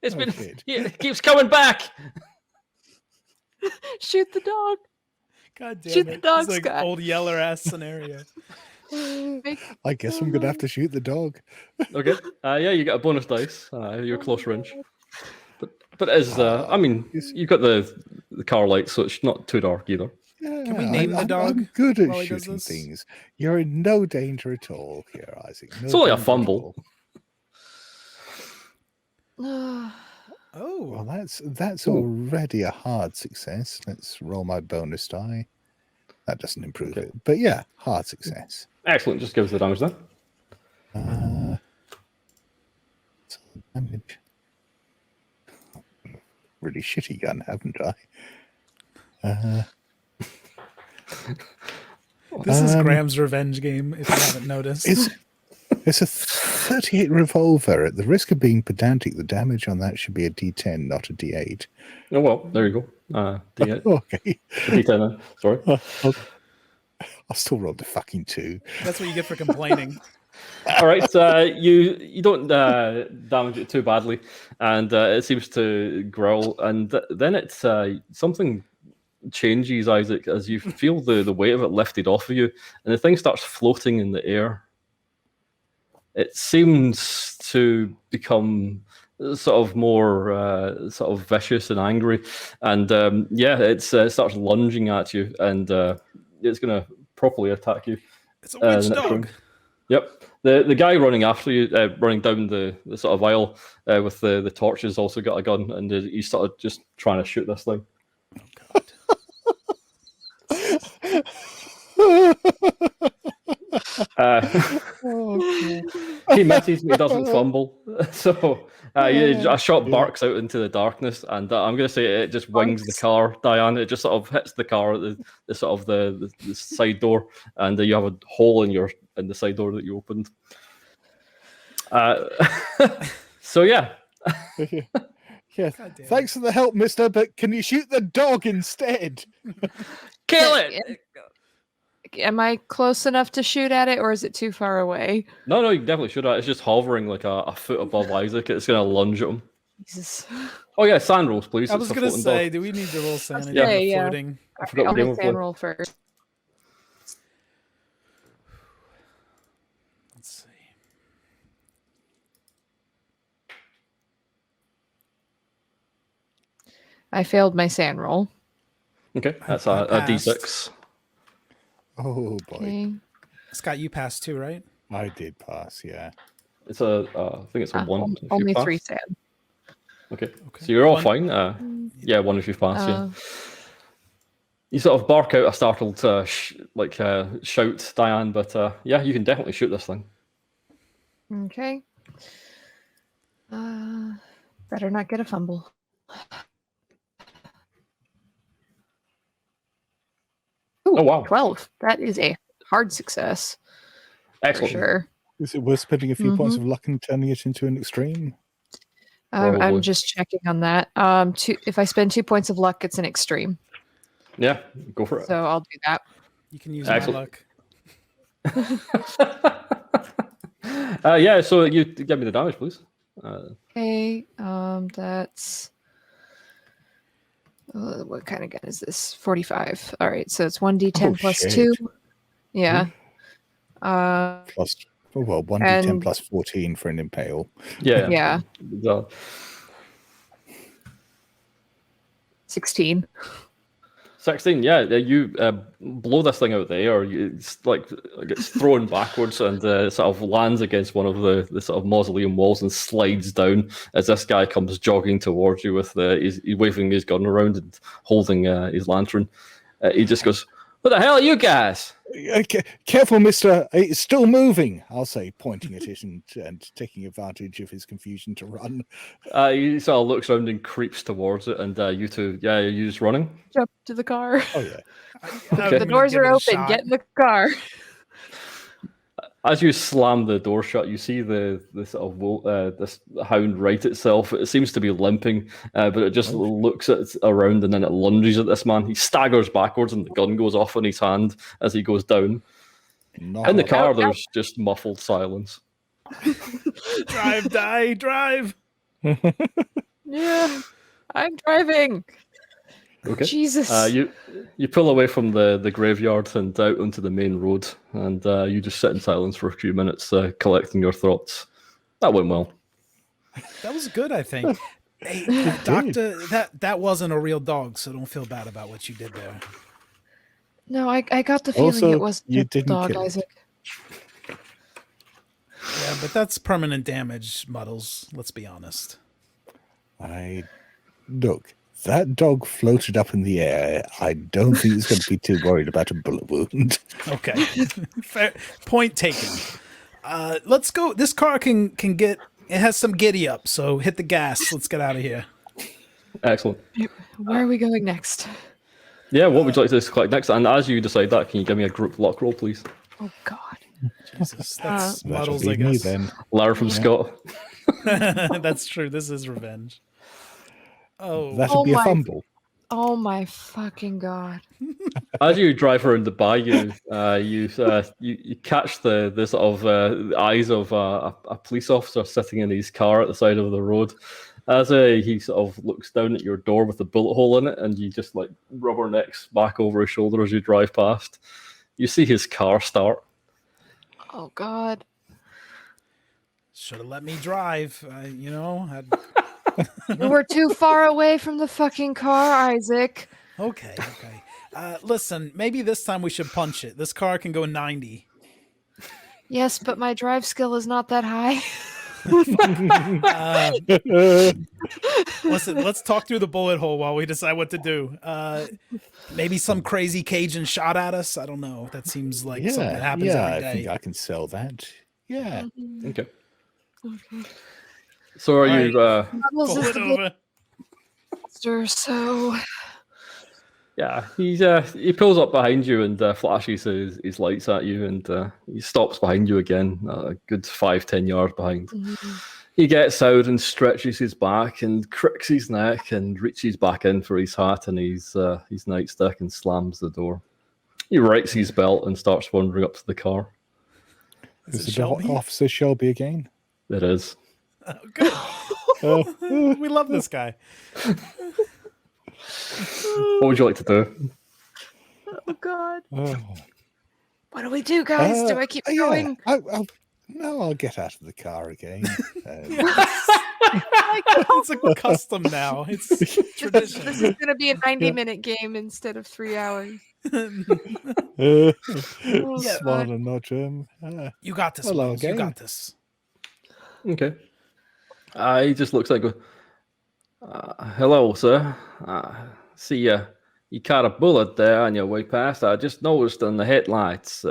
Speaker 3: it's been
Speaker 2: shit.
Speaker 3: it keeps coming back.
Speaker 4: Shoot the dog.
Speaker 1: God damn
Speaker 4: Shoot
Speaker 1: it.
Speaker 4: the dog,
Speaker 1: It's like
Speaker 4: Scott.
Speaker 1: old Yeller ass scenario.
Speaker 2: I guess I'm going to have to shoot the dog.
Speaker 3: Okay, yeah, you get a bonus dice. You're close range, but as I mean, you've got the car lights, so it's not too dark either.
Speaker 1: Can we name the
Speaker 2: I'm
Speaker 1: dog
Speaker 2: good at
Speaker 1: while he does
Speaker 2: shooting
Speaker 1: this?
Speaker 2: things. You're in no danger at all here, Isaac. No
Speaker 3: It's only a
Speaker 2: danger at
Speaker 3: fumble.
Speaker 2: all.
Speaker 1: Oh.
Speaker 2: Well, that's already a hard success. Let's roll my bonus die. That doesn't improve it, but yeah, hard success.
Speaker 3: Excellent. Just give us the damage then.
Speaker 2: Damage. Really shitty gun, haven't I?
Speaker 1: This is Graham's revenge game, if you haven't noticed.
Speaker 2: It's a 38 revolver. At the risk of being pedantic, the damage on that should be a D10, not a D8.
Speaker 3: Oh well, there you go. D8.
Speaker 2: Okay.
Speaker 3: D10 then. Sorry.
Speaker 2: I'll still roll the fucking 2.
Speaker 1: That's what you get for complaining.
Speaker 3: All right, you don't damage it too badly, and it seems to growl, and then it's something changes, Isaac, as you feel the weight of it lifted off of you, and the thing starts floating in the air. It seems to become sort of more sort of vicious and angry, and it starts lunging at you, and it's going to properly attack you.
Speaker 1: It's a witch
Speaker 3: the next
Speaker 1: dog.
Speaker 3: round. Yep. The guy running after you, running down the sort of aisle with the torches, also got a gun, and he's sort of just trying to shoot this thing. He misses, but he doesn't fumble. So a shot barks out into the darkness, and I'm going to say it just wings the car, Diane. It just sort of hits the car at the sort of the side door, and you have a hole in the side door that you opened. So yeah.
Speaker 2: Yeah. Thanks for the help, mister, but can you shoot the dog instead?
Speaker 3: Kill it!
Speaker 4: Am I close enough to shoot at it, or is it too far away?
Speaker 3: No, you definitely should. It's just hovering like a foot above Isaac. It's going to lunge at him.
Speaker 4: Jesus.
Speaker 3: Oh yeah, sand rolls, please.
Speaker 1: I was going to say, do we need to roll sanity
Speaker 4: Yeah,
Speaker 1: on the
Speaker 4: yeah.
Speaker 1: floating?
Speaker 3: I forgot
Speaker 4: I'll
Speaker 3: what game
Speaker 4: make
Speaker 3: we're
Speaker 4: sand
Speaker 3: playing.
Speaker 4: roll first.
Speaker 1: Let's see.
Speaker 4: I failed my sand roll.
Speaker 3: Okay, that's
Speaker 1: I
Speaker 3: a
Speaker 1: passed.
Speaker 3: D6.
Speaker 2: Oh boy,
Speaker 4: Okay.
Speaker 1: Scott, you passed too, right?
Speaker 2: I did pass. Yeah.
Speaker 3: It's I think it's a 1. if you
Speaker 4: Only
Speaker 3: pass.
Speaker 4: 3 sand.
Speaker 3: Okay.
Speaker 1: Okay.
Speaker 3: So you're all
Speaker 1: One-
Speaker 3: fine. Yeah, 1 if you pass. Yeah.
Speaker 4: Uh,
Speaker 3: You sort of bark out a startled shout, Diane, but yeah, you can definitely shoot this thing.
Speaker 4: okay. Better not get a fumble. Ooh,
Speaker 3: Oh, wow.
Speaker 4: 12. That is a hard success. For
Speaker 3: Excellent.
Speaker 4: sure.
Speaker 2: Is it worth spending a few points of luck and turning it into an extreme?
Speaker 3: Probably.
Speaker 4: I'm just checking on that. If I spend 2 points of luck, it's an extreme.
Speaker 3: Yeah, go for it.
Speaker 4: So I'll do that.
Speaker 1: You can use
Speaker 3: Excellent.
Speaker 1: my luck.
Speaker 3: Yeah, so you give me the damage, please.
Speaker 4: Okay. That's what kind of gun is this? 45. All right. So it's 1d10
Speaker 2: Oh,
Speaker 4: plus
Speaker 2: shit.
Speaker 4: 2. Yeah.
Speaker 2: Plus, well, 1d10
Speaker 4: And-
Speaker 2: plus 14 for an impale.
Speaker 3: Yeah.
Speaker 4: Yeah.
Speaker 3: So,
Speaker 4: 16.
Speaker 3: 16, yeah, you blow this thing out there, or it's like it gets thrown backwards and sort of lands against one of the sort of mausoleum walls and slides down as this guy comes jogging towards you with he's waving his gun around and holding his lantern. He just goes, "What the hell are you guys?"
Speaker 2: Careful, mister. It's still moving, I'll say, pointing at it and taking advantage of his confusion to run.
Speaker 3: He sort of looks around and creeps towards it, and you two, yeah, you just running.
Speaker 4: Jump to the car.
Speaker 2: Oh, yeah.
Speaker 3: Okay.
Speaker 4: The doors are open. Get in the car.
Speaker 3: As you slam the door shut, you see the sort of this hound right itself. It seems to be limping, but it just looks around and then it lunges at this man. He staggers backwards and the gun goes off in his hand as he goes down.
Speaker 2: Not
Speaker 3: In the
Speaker 2: a-
Speaker 3: car, there's just muffled silence.
Speaker 1: Drive, die, drive.
Speaker 4: Yeah. I'm driving.
Speaker 3: Okay.
Speaker 4: Jesus.
Speaker 3: You pull away from the graveyard and out onto the main road, and you just sit in silence for a few minutes, collecting your thoughts. That went well.
Speaker 1: That was good, I think. Hey, doctor, that wasn't a real dog, so don't feel bad about what you did there.
Speaker 4: No, I got the feeling
Speaker 2: Also,
Speaker 4: it was
Speaker 2: you
Speaker 4: the
Speaker 2: didn't
Speaker 4: dog,
Speaker 2: kill it.
Speaker 4: Isaac.
Speaker 1: Yeah, but that's permanent damage, Muddles. Let's be honest.
Speaker 2: Look, that dog floated up in the air. I don't think he's going to be too worried about a bullet wound.
Speaker 1: Okay, fair point taken. Let's go. This car can get. It has some giddy up, so hit the gas. Let's get out of here.
Speaker 3: Excellent.
Speaker 4: Where are we going next?
Speaker 3: Yeah, what would you like to collect next? And as you decide that, can you give me a group luck roll, please?
Speaker 4: Oh, God.
Speaker 1: Jesus, that's
Speaker 2: That'll
Speaker 1: Muddles,
Speaker 2: be
Speaker 1: I
Speaker 2: me
Speaker 1: guess.
Speaker 2: then.
Speaker 3: Lara from Scott.
Speaker 1: That's true. This is revenge. Oh,
Speaker 2: That'll be a
Speaker 4: my-
Speaker 2: fumble.
Speaker 4: Oh, my fucking God.
Speaker 3: As you drive around the bayou, you catch the sort of eyes of a police officer sitting in his car at the side of the road. As he sort of looks down at your door with a bullet hole in it, and you just like rubbernecks back over his shoulder as you drive past. You see his car start.
Speaker 4: Oh, God.
Speaker 1: should have let me drive. You know.
Speaker 4: You were too far away from the fucking car, Isaac.
Speaker 1: Okay. Listen, maybe this time we should punch it. This car can go 90.
Speaker 4: Yes, but my drive skill is not that high.
Speaker 1: Let's talk through the bullet hole while we decide what to do. Maybe some crazy Cajun shot at us. I don't know. That seems like something that happens every
Speaker 2: I
Speaker 1: day.
Speaker 2: think I can sell that. Yeah.
Speaker 3: Okay. So are you?
Speaker 4: Bubbles
Speaker 1: Pull
Speaker 4: is
Speaker 1: it
Speaker 4: the
Speaker 1: over.
Speaker 4: monster, so
Speaker 3: Yeah, he pulls up behind you and flashes his lights at you, and he stops behind you again, a good 5-10 yards behind. He gets out and stretches his back and cricks his neck and reaches back in for his hat and his nightstick and slams the door. He rights his belt and starts wandering up to the car.
Speaker 2: Is it Officer Shelby again?
Speaker 3: It is.
Speaker 1: Oh, good. We love this guy.
Speaker 3: What would you like to do?
Speaker 4: oh god.
Speaker 2: Oh.
Speaker 4: What do we do, guys? Do I keep going?
Speaker 2: No, I'll get out of the car again.
Speaker 1: It's a custom now. It's tradition.
Speaker 4: This is gonna be a 90-minute game instead of 3 hours.
Speaker 2: Smaller notch.
Speaker 1: You got this,
Speaker 2: Hello
Speaker 1: Miles. You
Speaker 2: again.
Speaker 1: got this.
Speaker 3: Okay. He just looks like, hello, sir. See you caught a bullet there on your way past. I just noticed on the headlights.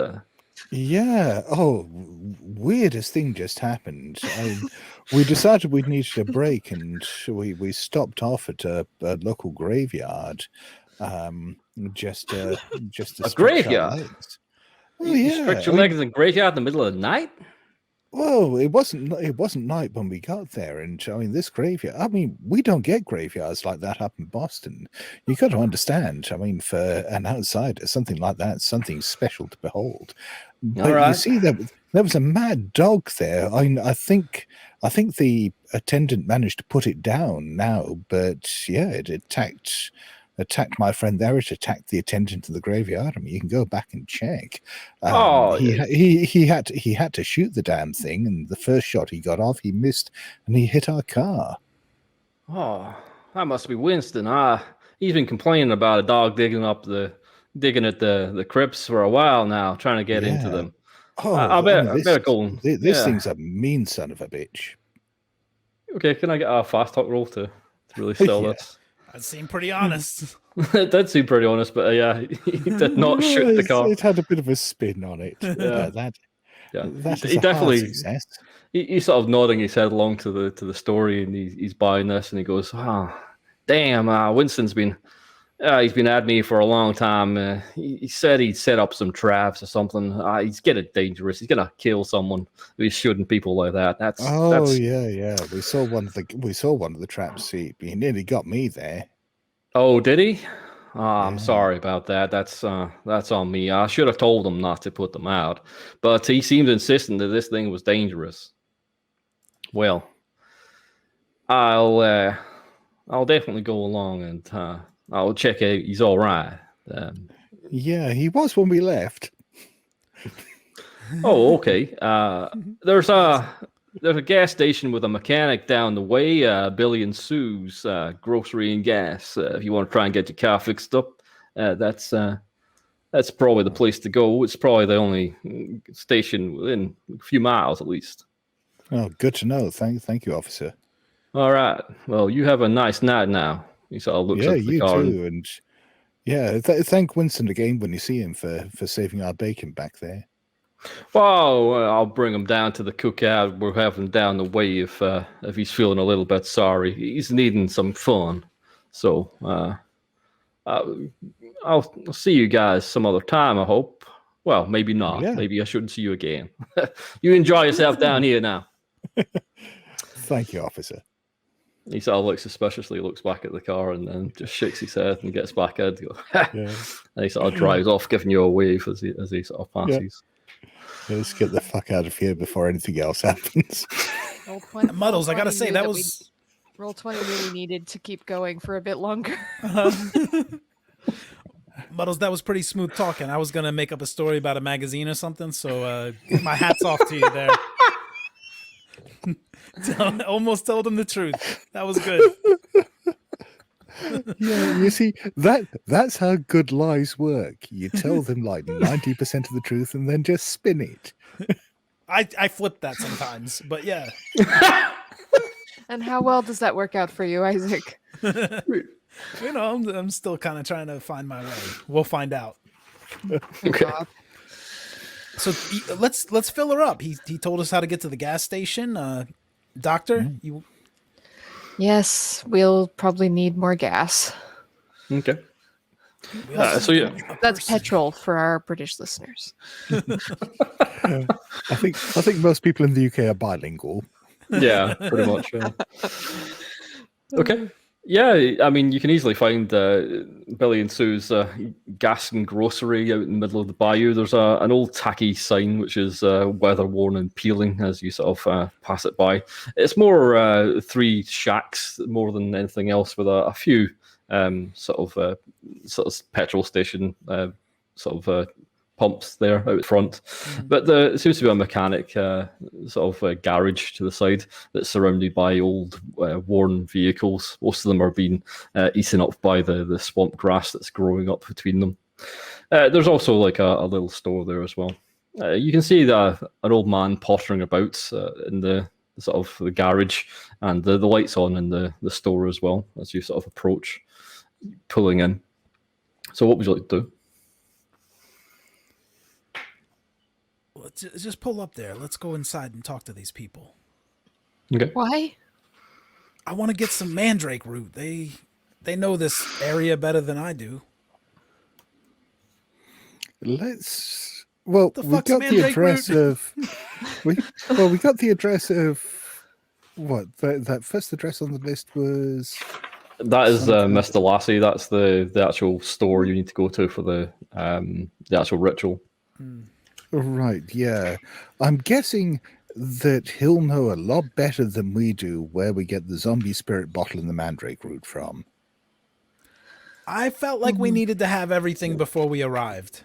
Speaker 2: Yeah. Oh, weirdest thing just happened. We decided we needed a break, and we stopped off at a local graveyard. Just to
Speaker 3: A
Speaker 2: stretch our
Speaker 3: graveyard?
Speaker 2: legs.
Speaker 3: You stretch your legs in the graveyard in the middle of the night?
Speaker 2: Well, it wasn't night when we got there, and I mean this graveyard. I mean, we don't get graveyards like that up in Boston. You got to understand. I mean, for an outsider, something like that, something special to behold. But
Speaker 3: All right.
Speaker 2: you see, there was a mad dog there. I think the attendant managed to put it down now, but yeah, it attacked my friend there. It attacked the attendant of the graveyard. I mean, you can go back and check. He had to shoot the damn thing, and the first shot he got off, he missed, and he hit our car.
Speaker 3: Oh, that must be Winston. He's been complaining about a dog digging at the crypts for a while now, trying to get into them.
Speaker 2: Oh,
Speaker 3: I better go.
Speaker 2: This thing's a mean son of a bitch.
Speaker 3: Okay, can I get a fast talk roll to really sell
Speaker 2: Yeah.
Speaker 3: this?
Speaker 1: That seemed pretty honest.
Speaker 3: It did seem pretty honest, but yeah, he did not shoot the car.
Speaker 2: It had a bit of a spin on it.
Speaker 3: Yeah.
Speaker 2: That
Speaker 3: He
Speaker 2: is a
Speaker 3: definitely-
Speaker 2: hard success.
Speaker 3: He's sort of nodding his head along to the story, and he's buying this, and he goes, damn, Winston's been he's been at me for a long time. He said he'd set up some traps or something. He's getting dangerous. He's gonna kill someone if he's shooting people like that. That's
Speaker 2: Yeah. We saw one of the traps. He nearly got me there.
Speaker 3: Oh, did he? I'm
Speaker 2: Yeah.
Speaker 3: sorry about that. That's on me. I should have told him not to put them out, but he seemed insistent that this thing was dangerous. Well, I'll definitely go along and I'll check out he's all right.
Speaker 2: Yeah, he was when we left.
Speaker 3: Oh, okay. There's a gas station with a mechanic down the way, Billy and Sue's grocery and gas. If you want to try and get your car fixed up, that's probably the place to go. It's probably the only station within a few miles at least.
Speaker 2: Oh, good to know. Thank you, officer.
Speaker 3: All right. Well, you have a nice night now. He sort of looks
Speaker 2: Yeah,
Speaker 3: up at the
Speaker 2: you
Speaker 3: car.
Speaker 2: too. And yeah, thank Winston again when you see him for saving our bacon back there.
Speaker 3: Well, I'll bring him down to the cookout. We'll have him down the way if he's feeling a little bit sorry. He's needing some fun. So I'll see you guys some other time, I hope. Well, maybe not.
Speaker 2: Yeah.
Speaker 3: Maybe I shouldn't see you again. You enjoy yourself down here now.
Speaker 2: Thank you, officer.
Speaker 3: He sort of looks suspiciously, looks back at the car, and then just shakes his head and gets back in.
Speaker 2: Yeah.
Speaker 3: And he sort of drives off, giving you a wave as he sort of passes.
Speaker 2: Yeah, let's get the fuck out of here before anything else happens.
Speaker 1: Muddles, I gotta say, that was...
Speaker 4: Roll20 really needed to keep going for a bit longer.
Speaker 1: Muddles, that was pretty smooth talking. I was going to make up a story about a magazine or something, so my hat's off to you there. Almost told him the truth. That was good.
Speaker 2: Yeah, you see, that's how good lies work. You tell them like 90% of the truth and then just spin it.
Speaker 1: I flip that sometimes, but yeah.
Speaker 4: And how well does that work out for you, Isaac?
Speaker 1: You know, I'm still kind of trying to find my way. We'll find out.
Speaker 3: Okay.
Speaker 1: So let's fill her up. He told us how to get to the gas station. Doctor, you
Speaker 4: Yes, we'll probably need more gas.
Speaker 3: Okay.
Speaker 1: we also
Speaker 3: So
Speaker 1: need
Speaker 3: yeah.
Speaker 1: a
Speaker 4: That's
Speaker 1: person.
Speaker 4: petrol for our British listeners.
Speaker 2: I think most people in the UK are bilingual.
Speaker 3: Yeah, pretty much. Yeah. Okay. Yeah, I mean, you can easily find Billy and Sue's gas and grocery out in the middle of the bayou. There's an old tacky sign which is weather worn and peeling as you sort of pass it by. It's more 3 shacks more than anything else, with a few sort of petrol station pumps there out front. But there seems to be a mechanic garage to the side that's surrounded by old worn vehicles. Most of them are being eaten up by the swamp grass that's growing up between them. There's also like a little store there as well. You can see an old man pottering about in the sort of the garage, and the lights on in the store as well as you sort of approach, pulling in. So what would you like to do?
Speaker 1: Let's just pull up there. Let's go inside and talk to these people.
Speaker 3: Okay.
Speaker 4: Why?
Speaker 1: I want to get some mandrake root. They know this area better than I do.
Speaker 2: Let's. Well,
Speaker 1: The
Speaker 2: we
Speaker 1: fuck's
Speaker 2: got the
Speaker 1: mandrake
Speaker 2: address
Speaker 1: root?
Speaker 2: of. We got the address of. What that first address on the list was.
Speaker 3: That is
Speaker 2: Something-
Speaker 3: Mr. Lassie. That's the actual store you need to go to for the actual ritual.
Speaker 2: Right, yeah. I'm guessing that he'll know a lot better than we do where we get the zombie spirit bottle and the mandrake root from.
Speaker 1: I felt like we needed to have everything before we arrived.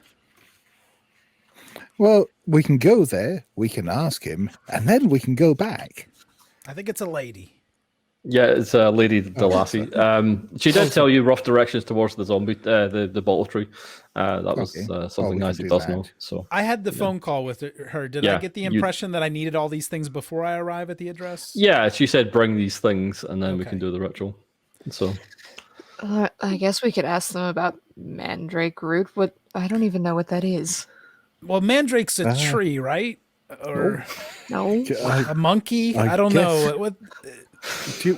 Speaker 2: Well, we can go there, we can ask him, and then we can go back.
Speaker 1: I think it's a lady.
Speaker 3: Yeah, it's Lady Delassie. She did tell you rough directions towards the zombie, the bottle tree. That was
Speaker 2: Okay.
Speaker 3: something
Speaker 2: we can
Speaker 3: Isaac
Speaker 2: do
Speaker 3: does
Speaker 2: that.
Speaker 3: know. So
Speaker 1: I had the phone call with her. Did I
Speaker 3: Yeah,
Speaker 1: get the
Speaker 3: you-
Speaker 1: impression that I needed all these things before I arrive at the address?
Speaker 3: yeah, she said bring these things and then we
Speaker 1: Okay.
Speaker 3: can do the ritual. So
Speaker 4: I guess we could ask them about mandrake root. What? I don't even know what that is.
Speaker 1: Well, mandrake's a tree, right? Or
Speaker 4: No.
Speaker 1: a monkey?
Speaker 2: I
Speaker 1: I don't
Speaker 2: guess-
Speaker 1: know. What?
Speaker 2: Do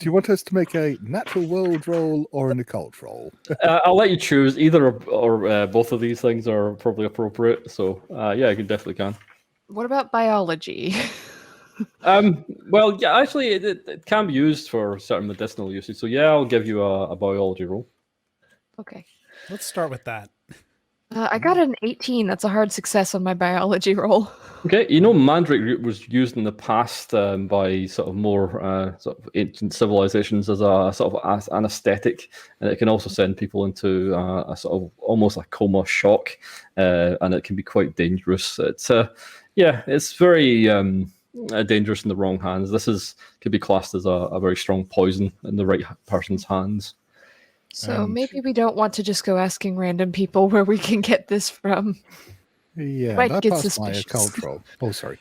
Speaker 2: you want us to make a natural world roll or an occult roll?
Speaker 3: I'll let you choose. Either or both of these things are probably appropriate. So yeah, you definitely can.
Speaker 4: What about biology?
Speaker 3: Well, yeah, actually, it can be used for certain medicinal usage. So yeah, I'll give you a biology roll.
Speaker 4: Okay.
Speaker 1: Let's start with that.
Speaker 4: I got an 18. That's a hard success on my biology roll.
Speaker 3: Okay, mandrake root was used in the past by sort of more sort of ancient civilizations as a sort of anesthetic, and it can also send people into a sort of almost a coma shock, and it can be quite dangerous. It's it's very dangerous in the wrong hands. This could be classed as a very strong poison in the right person's hands.
Speaker 4: So maybe we don't want to just go asking random people where we can get this from.
Speaker 2: Yeah,
Speaker 4: Might
Speaker 2: and I
Speaker 4: get
Speaker 2: passed
Speaker 4: suspicious.
Speaker 2: my occult roll. Oh, sorry.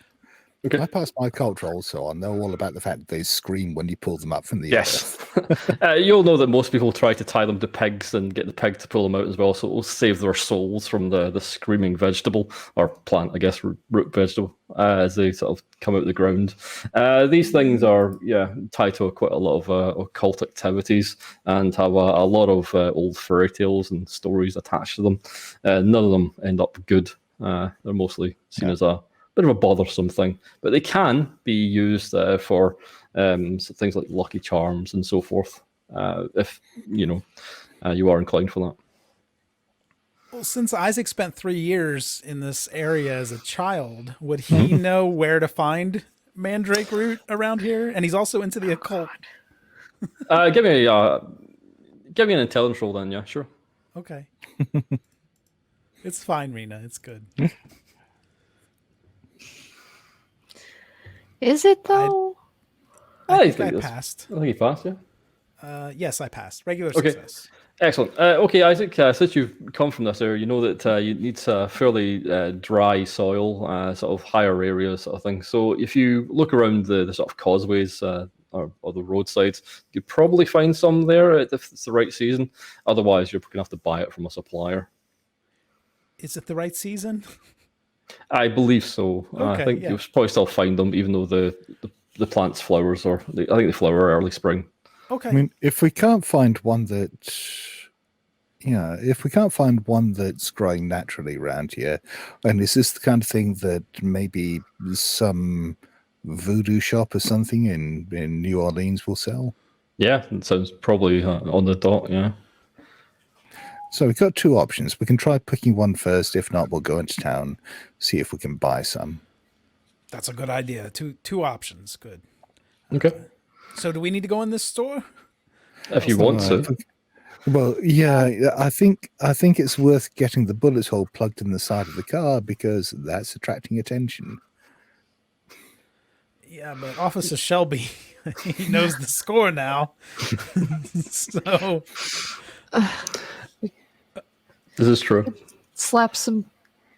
Speaker 3: Okay.
Speaker 2: I passed my occult roll, so I know all about the fact that they scream when you pull them up from the
Speaker 3: Yes.
Speaker 2: earth.
Speaker 3: You'll know that most people try to tie them to pigs and get the pig to pull them out as well, so it will save their souls from the screaming vegetable, or plant, I guess, root vegetable, as they sort of come out of the ground. These things are, tied to quite a lot of occult activities and have a lot of old fairy tales and stories attached to them. None of them end up good. They're mostly seen as a bit of a bothersome thing, but they can be used for things like lucky charms and so forth, if you are inclined for that.
Speaker 1: Well, since Isaac spent 3 years in this area as a child, would he know where to find mandrake root around here? And he's also into the occult.
Speaker 3: Give me an intelligence roll then. Yeah, sure.
Speaker 1: Okay. It's fine, Rena. It's good.
Speaker 4: Is it though?
Speaker 1: I
Speaker 3: think
Speaker 1: think I
Speaker 3: that's-
Speaker 1: passed.
Speaker 3: I think you passed. Yeah.
Speaker 1: Yes, I passed. Regular
Speaker 3: Okay.
Speaker 1: success.
Speaker 3: Excellent. Okay, Isaac, since you've come from this area, you know that you need fairly dry soil, sort of higher areas, sort of thing. So if you look around the sort of causeways or the roadsides, you'd probably find some there if it's the right season. Otherwise, you're going to have to buy it from a supplier.
Speaker 1: Is it the right season?
Speaker 3: I believe so. I
Speaker 1: Okay,
Speaker 3: think
Speaker 1: yeah.
Speaker 3: you'll probably still find them, even though the plant's flowers, I think they flower early spring.
Speaker 1: Okay.
Speaker 2: I mean, if we can't find one that, if we can't find one that's growing naturally around here, and is this the kind of thing that maybe some voodoo shop or something in New Orleans will sell?
Speaker 3: Yeah, it sounds probably on the dot. Yeah.
Speaker 2: So we've got two options. We can try picking one first. If not, we'll go into town, see if we can buy some.
Speaker 1: That's a good idea. Two options. Good.
Speaker 3: Okay.
Speaker 1: So do we need to go in this store?
Speaker 3: If you want to.
Speaker 2: Well, yeah, I think it's worth getting the bullet hole plugged in the side of the car because that's attracting attention.
Speaker 1: Yeah, but Officer Shelby, he knows the score now. So
Speaker 3: This is true.
Speaker 4: Slap some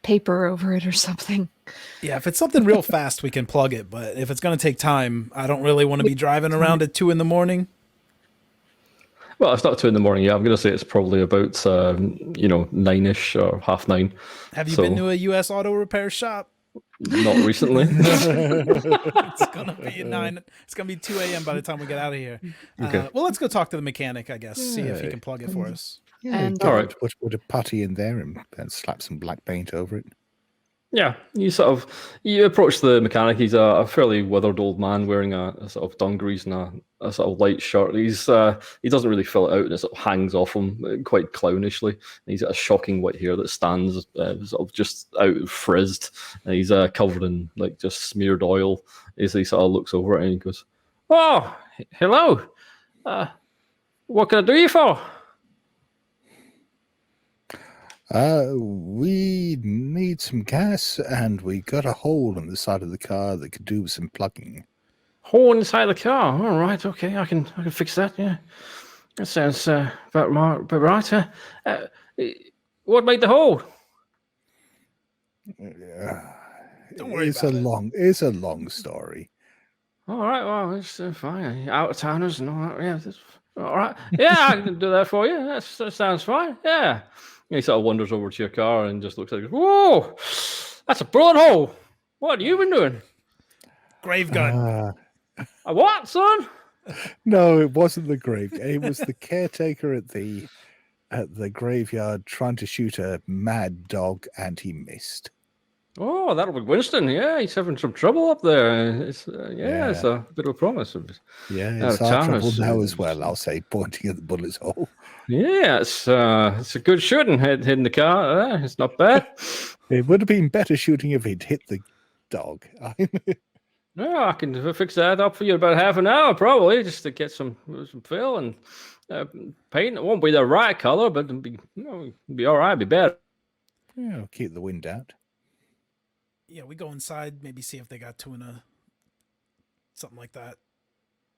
Speaker 4: paper over it or something.
Speaker 1: yeah, if it's something real fast, we can plug it. But if it's going to take time, I don't really want to be driving around at 2 a.m.
Speaker 3: Well, it's not 2 a.m. Yeah, I'm going to say it's probably about 9ish or 9:30.
Speaker 1: Have you been to a U.S. auto repair shop?
Speaker 3: Not recently.
Speaker 1: It's gonna be 9. It's gonna be 2 a.m. by the time we get out of here.
Speaker 3: Okay.
Speaker 1: Well, let's go talk to the mechanic, I guess. See if he can plug it for us.
Speaker 2: Yeah,
Speaker 4: And,
Speaker 3: all right.
Speaker 2: Put a putty in there and slap some black paint over it.
Speaker 3: Yeah, you approach the mechanic. He's a fairly withered old man wearing a sort of dungarees and a sort of light shirt. He doesn't really fill it out, and it sort of hangs off him quite clownishly. He's got a shocking white hair that stands sort of just out frizzed, and he's covered in like just smeared oil. As he sort of looks over it and he goes, "Oh, hello. What can I do you for?"
Speaker 2: We need some gas, and we got a hole in the side of the car that could do with some plugging.
Speaker 3: Hole inside the car. All right, okay, I can fix that. Yeah, that sounds about right. What made the hole?
Speaker 1: Don't worry
Speaker 2: It's
Speaker 1: about it.
Speaker 2: It's a long story.
Speaker 3: All right, well, it's fine. Out of towners and all that. Yeah, that's, all right. Yeah, I can do that for you. That sounds fine. Yeah. And he sort of wanders over to your car and just looks at it. Whoa, that's a bullet hole. What have you been doing?
Speaker 1: Grave gun.
Speaker 3: A what, son?
Speaker 2: No, it wasn't the grave. It was the caretaker at the graveyard trying to shoot a mad dog, and he missed.
Speaker 3: Oh, that'll be Winston. Yeah, he's having some trouble up there. It's it's a bit of a promise.
Speaker 2: Yeah, it's our trouble now as well. I'll say, pointing at the bullet hole.
Speaker 3: Yeah, it's a good shooting hitting the car. It's not bad.
Speaker 2: It would have been better shooting if he'd hit the dog.
Speaker 3: Yeah, I can fix that up for you in about half an hour, probably, just to get some fill and paint. It won't be the right color, but it'll be all right. Be better.
Speaker 2: Yeah, I'll keep the wind out.
Speaker 1: Yeah, we go inside, maybe see if they got tuna, something like that.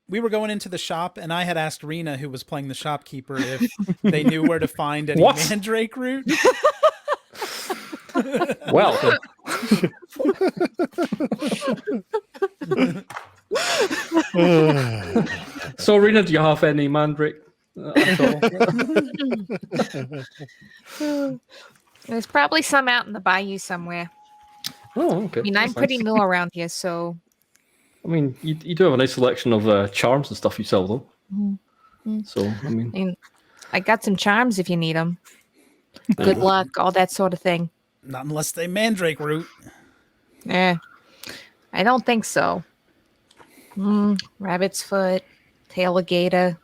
Speaker 1: We were going into the shop, and I had asked Rena, who was playing the shopkeeper, if they knew where to find any mandrake root.
Speaker 3: Well, so Rena, do you have any mandrake at all?
Speaker 5: There's probably some out in the bayou somewhere.
Speaker 3: Oh, okay.
Speaker 5: I mean, I'm
Speaker 3: That's
Speaker 5: pretty
Speaker 3: nice.
Speaker 5: new around here, so
Speaker 3: I mean, you do have a nice selection of charms and stuff you sell, though.
Speaker 5: Mm-hmm.
Speaker 3: So, I mean,
Speaker 5: I got some charms if you need them. Good luck, all that sort of thing.
Speaker 1: Not unless they mandrake root.
Speaker 5: I don't think so. Rabbit's foot, tail of gator,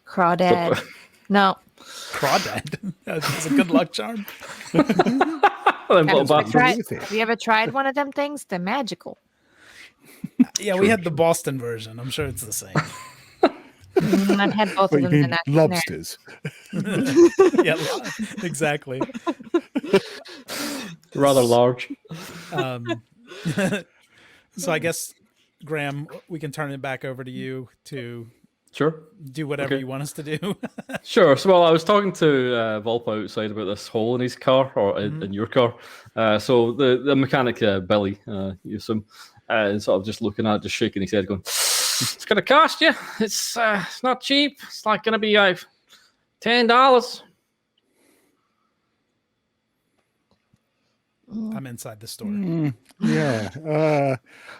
Speaker 5: crawdad. No.
Speaker 1: Crawdad. That's a good luck charm.
Speaker 5: Have you ever tried one of them things? They're magical.
Speaker 1: Yeah, we had the Boston version. I'm sure it's the same.
Speaker 5: I've had both of them.
Speaker 2: Mean lobsters.
Speaker 1: Yeah, exactly.
Speaker 3: Rather large.
Speaker 1: So I guess, Graham, we can turn it back over to you to
Speaker 3: Sure.
Speaker 1: do whatever
Speaker 3: Okay.
Speaker 1: you want us to do.
Speaker 3: Sure. So, well, I was talking to Volpa outside about this hole in his car, or in your car. So the mechanic, Billy, you assume, sort of just looking at it, just shaking his head, going, "It's going to cost you. It's not cheap. It's like going to be $10."
Speaker 1: I'm inside the store.
Speaker 2: Yeah.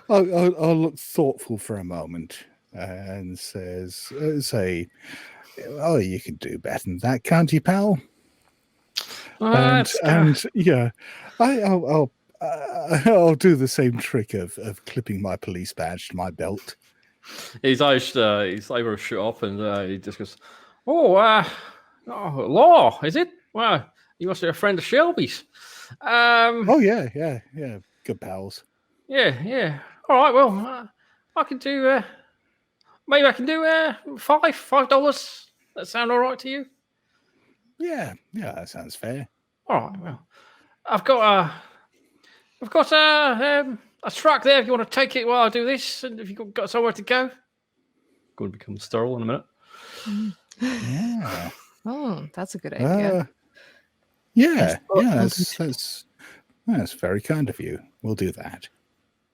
Speaker 2: I'll look thoughtful for a moment and say, "Oh, you can do better than that, can't you, pal?" And yeah, I'll do the same trick of clipping my police badge to my belt.
Speaker 3: His eyes shoot up, and he just goes, "Oh, law, is it? Well, you must be a friend of Shelby's."
Speaker 2: Oh yeah, good pals.
Speaker 3: Yeah. All right. Well, I can do. Maybe I can do $5. That sound all right to you?
Speaker 2: Yeah, that sounds fair.
Speaker 3: All right. Well, I've got a truck there. If you want to take it while I do this, and if you've got somewhere to go, going to become sterile in a minute.
Speaker 2: Yeah.
Speaker 4: Oh, that's a good idea.
Speaker 2: Yeah, that's very kind of you. We'll do that.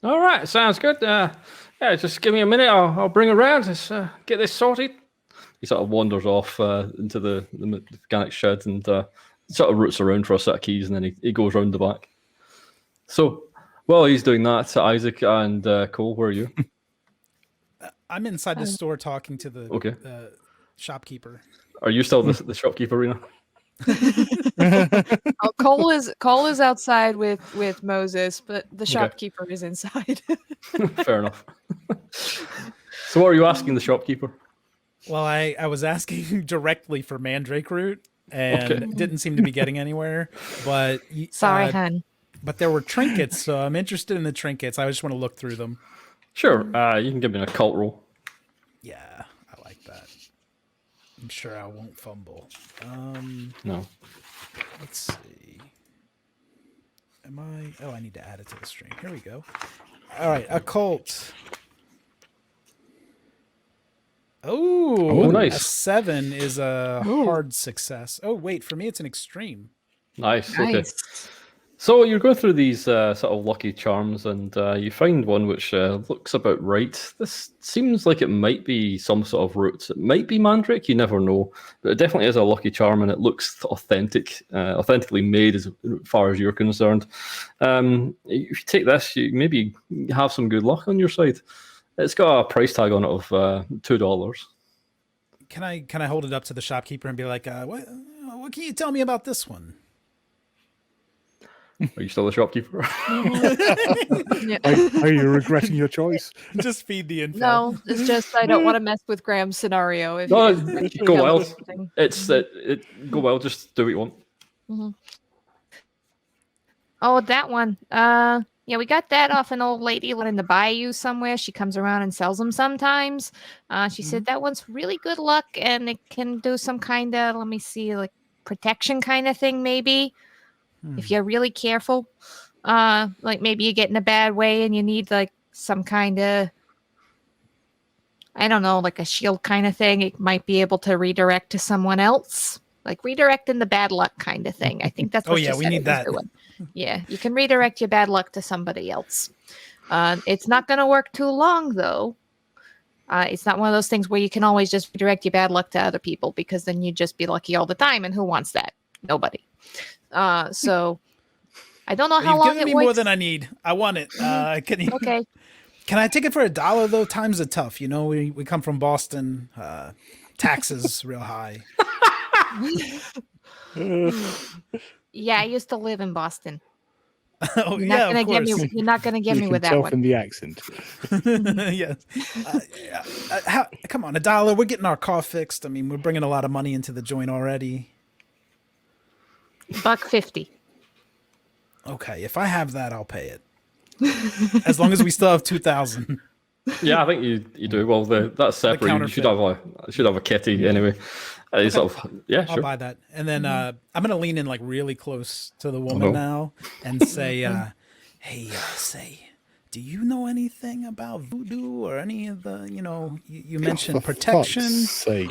Speaker 3: All right. Sounds good. Just give me a minute. I'll bring around. Let's get this sorted. He sort of wanders off into the mechanic shed and sort of roots around for a set of keys, and then he goes round the back. So, while he's doing that, Isaac and Cole, where are you?
Speaker 1: I'm inside the store talking to the shopkeeper.
Speaker 3: Are you still the shopkeeper, Rena?
Speaker 4: Oh, Cole is outside with Moses, but the shopkeeper is inside.
Speaker 3: Fair enough. So, what are you asking the shopkeeper?
Speaker 1: Well, I was asking directly for mandrake root and didn't seem to be getting anywhere. But
Speaker 5: Sorry, hun.
Speaker 1: But there were trinkets, so I'm interested in the trinkets. I just want to look through them.
Speaker 3: Sure. You can give me an occult roll.
Speaker 1: Yeah, I like that. I'm sure I won't fumble.
Speaker 3: No.
Speaker 1: Let's see. I need to add it to the stream. Here we go. All right, occult. Oh,
Speaker 3: nice.
Speaker 1: A 7 is a hard success. Oh, wait, for me it's an extreme.
Speaker 3: Nice. Okay. So you're going through these sort of lucky charms, and you find one which looks about right. This seems like it might be some sort of root. It might be mandrake. You never know, but it definitely is a lucky charm, and it looks authentically made as far as you're concerned. If you take this, you maybe have some good luck on your side. It's got a price tag on it of $2.
Speaker 1: Can I hold it up to the shopkeeper and be like, what can you tell me about this one?
Speaker 3: Are you still the shopkeeper?
Speaker 2: Are you regretting your choice?
Speaker 1: Just feed the info.
Speaker 4: No, it's just I don't want to mess with Graham's scenario.
Speaker 3: No, go wild. Go wild. Just do what you want.
Speaker 4: Mm-hmm.
Speaker 5: Oh, that one. Yeah, we got that off an old lady in the bayou somewhere. She comes around and sells them sometimes. She said that one's really good luck, and it can do some kind of, let me see, like protection kind of thing, maybe. If you're really careful. Like maybe you get in a bad way and you need like some kind of, I don't know, like a shield kind of thing. It might be able to redirect to someone else. Like redirecting the bad luck kind of thing. I think that's what
Speaker 1: we need that.
Speaker 5: Doing. Yeah, you can redirect your bad luck to somebody else. It's not going to work too long, though. It's not one of those things where you can always just redirect your bad luck to other people, because then you'd just be lucky all the time, and who wants that? Nobody. So I don't know how long
Speaker 1: given
Speaker 5: it
Speaker 1: me
Speaker 5: works.
Speaker 1: more than I need. I want it.
Speaker 5: Okay.
Speaker 1: Can I take it for $1 though? Times are tough. You know, we come from Boston. Taxes real high.
Speaker 5: Yeah, I used to live in Boston.
Speaker 1: Oh,
Speaker 5: You're
Speaker 1: yeah,
Speaker 5: not gonna
Speaker 1: of course.
Speaker 5: you're not going to get
Speaker 2: You
Speaker 5: me
Speaker 2: can
Speaker 5: with that
Speaker 2: tell
Speaker 5: one.
Speaker 2: from the accent.
Speaker 1: Yes. Come on, $1. We're getting our car fixed. I mean, we're bringing a lot of money into the joint already.
Speaker 5: $1.50.
Speaker 1: Okay, if I have that, I'll pay it. As long as we still have 2,000.
Speaker 3: Yeah, I think you do. Well, that's separate. You should have a kitty anyway. Sort of, yeah,
Speaker 1: I'll
Speaker 3: sure.
Speaker 1: buy that. And then I'm going to lean in like really close to the woman now and say, hey, do you know anything about voodoo or any of the, you mentioned
Speaker 2: For
Speaker 1: protection?
Speaker 2: fuck's sake.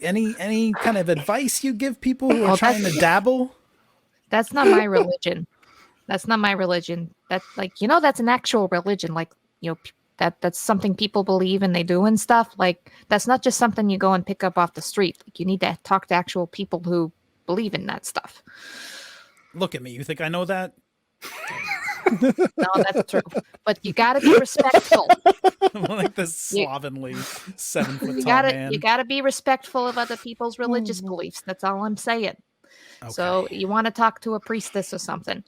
Speaker 1: Any kind of advice you give people who are
Speaker 4: Oh,
Speaker 1: trying to dabble?
Speaker 5: That's not my religion. That's not my religion. That's that's an actual religion. Like, that's something people believe and they do and stuff. Like, that's not just something you go and pick up off the street. Like, you need to talk to actual people who believe in that stuff.
Speaker 1: Look at me. You think I know that?
Speaker 5: No, that's true. But you gotta be respectful.
Speaker 1: I'm like this slovenly 7 foot
Speaker 5: You
Speaker 1: tall
Speaker 5: gotta
Speaker 1: man.
Speaker 5: you gotta be respectful of other people's religious beliefs. That's all I'm saying.
Speaker 1: Okay.
Speaker 5: So you want to talk to a priestess or something.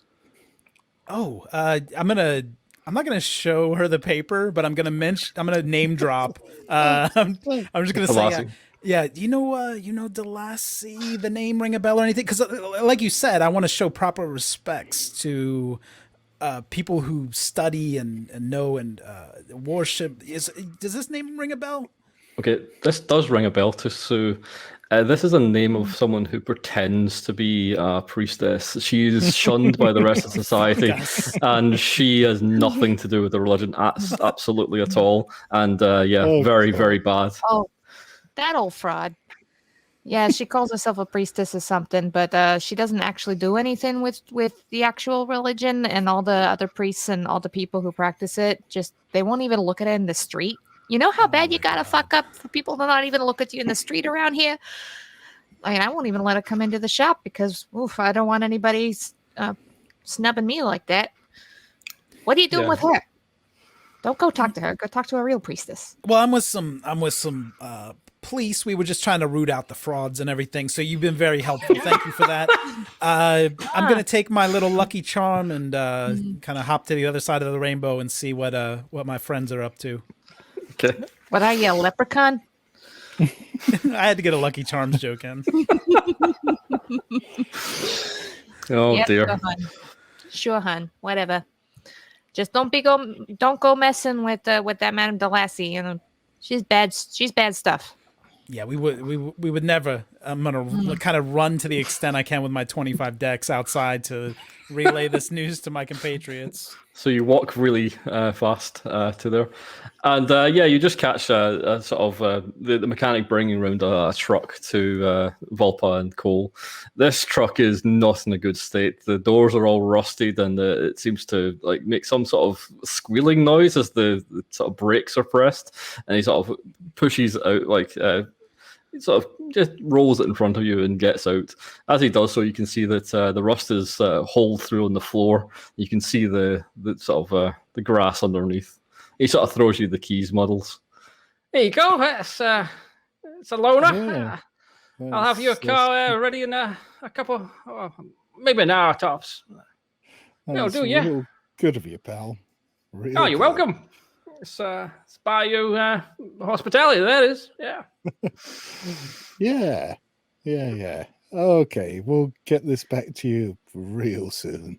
Speaker 1: Oh, I'm not gonna show her the paper, but I'm gonna name drop. I'm just gonna say,
Speaker 3: Delassie.
Speaker 1: yeah. Do you know Delassie? The name ring a bell or anything? Because, like you said, I want to show proper respects to people who study and know and worship. Does this name ring a bell?
Speaker 3: Okay, this does ring a bell to Sue. This is a name of someone who pretends to be a priestess. She is shunned by the rest of society,
Speaker 1: Yes.
Speaker 3: and she has nothing to do with the religion, absolutely at all. And
Speaker 2: Oh,
Speaker 3: very,
Speaker 2: God.
Speaker 3: very bad.
Speaker 5: Oh, that old fraud. Yeah, she calls herself a priestess or something, but she doesn't actually do anything with the actual religion, and all the other priests and all the people who practice it, just they won't even look at it in the street. You know how bad you gotta fuck up for people to not even look at you in the street around here? I mean, I won't even let her come into the shop because, I don't want anybody snubbing me like that. What are you doing
Speaker 3: Yeah.
Speaker 5: with her? Don't go talk to her. Go talk to a real priestess.
Speaker 1: Well, I'm with some police. We were just trying to root out the frauds and everything. So you've been very helpful. Thank you for that. I'm gonna take my little lucky charm and kind of hop to the other side of the rainbow and see what my friends are up to.
Speaker 3: Okay.
Speaker 5: What are you, a leprechaun?
Speaker 1: I had to get a Lucky Charms joke in.
Speaker 3: Oh
Speaker 5: Yeah,
Speaker 3: dear.
Speaker 5: Sure, hun. Sure, hun. Whatever. Just don't go messing with that Madame Delassie. She's bad. She's bad stuff.
Speaker 1: Yeah, we would never. I'm gonna kind of run to the extent I can with my 25 decks outside to relay this news to my compatriots.
Speaker 3: So you walk really fast to there, and you just catch a sort of the mechanic bringing around a truck to Volpa and Cole. This truck is not in a good state. The doors are all rusted, and it seems to like make some sort of squealing noise as the sort of brakes are pressed, and he sort of pushes out like. He sort of just rolls it in front of you and gets out. As he does so, you can see that the rust is holed through on the floor. You can see the sort of the grass underneath. He sort of throws you the keys, Muddles. There you go. It's a loaner.
Speaker 2: Yeah.
Speaker 3: I'll have your car ready in a couple, maybe an hour tops. That'll do, yeah.
Speaker 2: Real good of you, pal. Real
Speaker 3: Oh, you're
Speaker 2: good.
Speaker 3: welcome. It's by you hospitality, that is. Yeah.
Speaker 2: Yeah. Okay, we'll get this back to you real soon.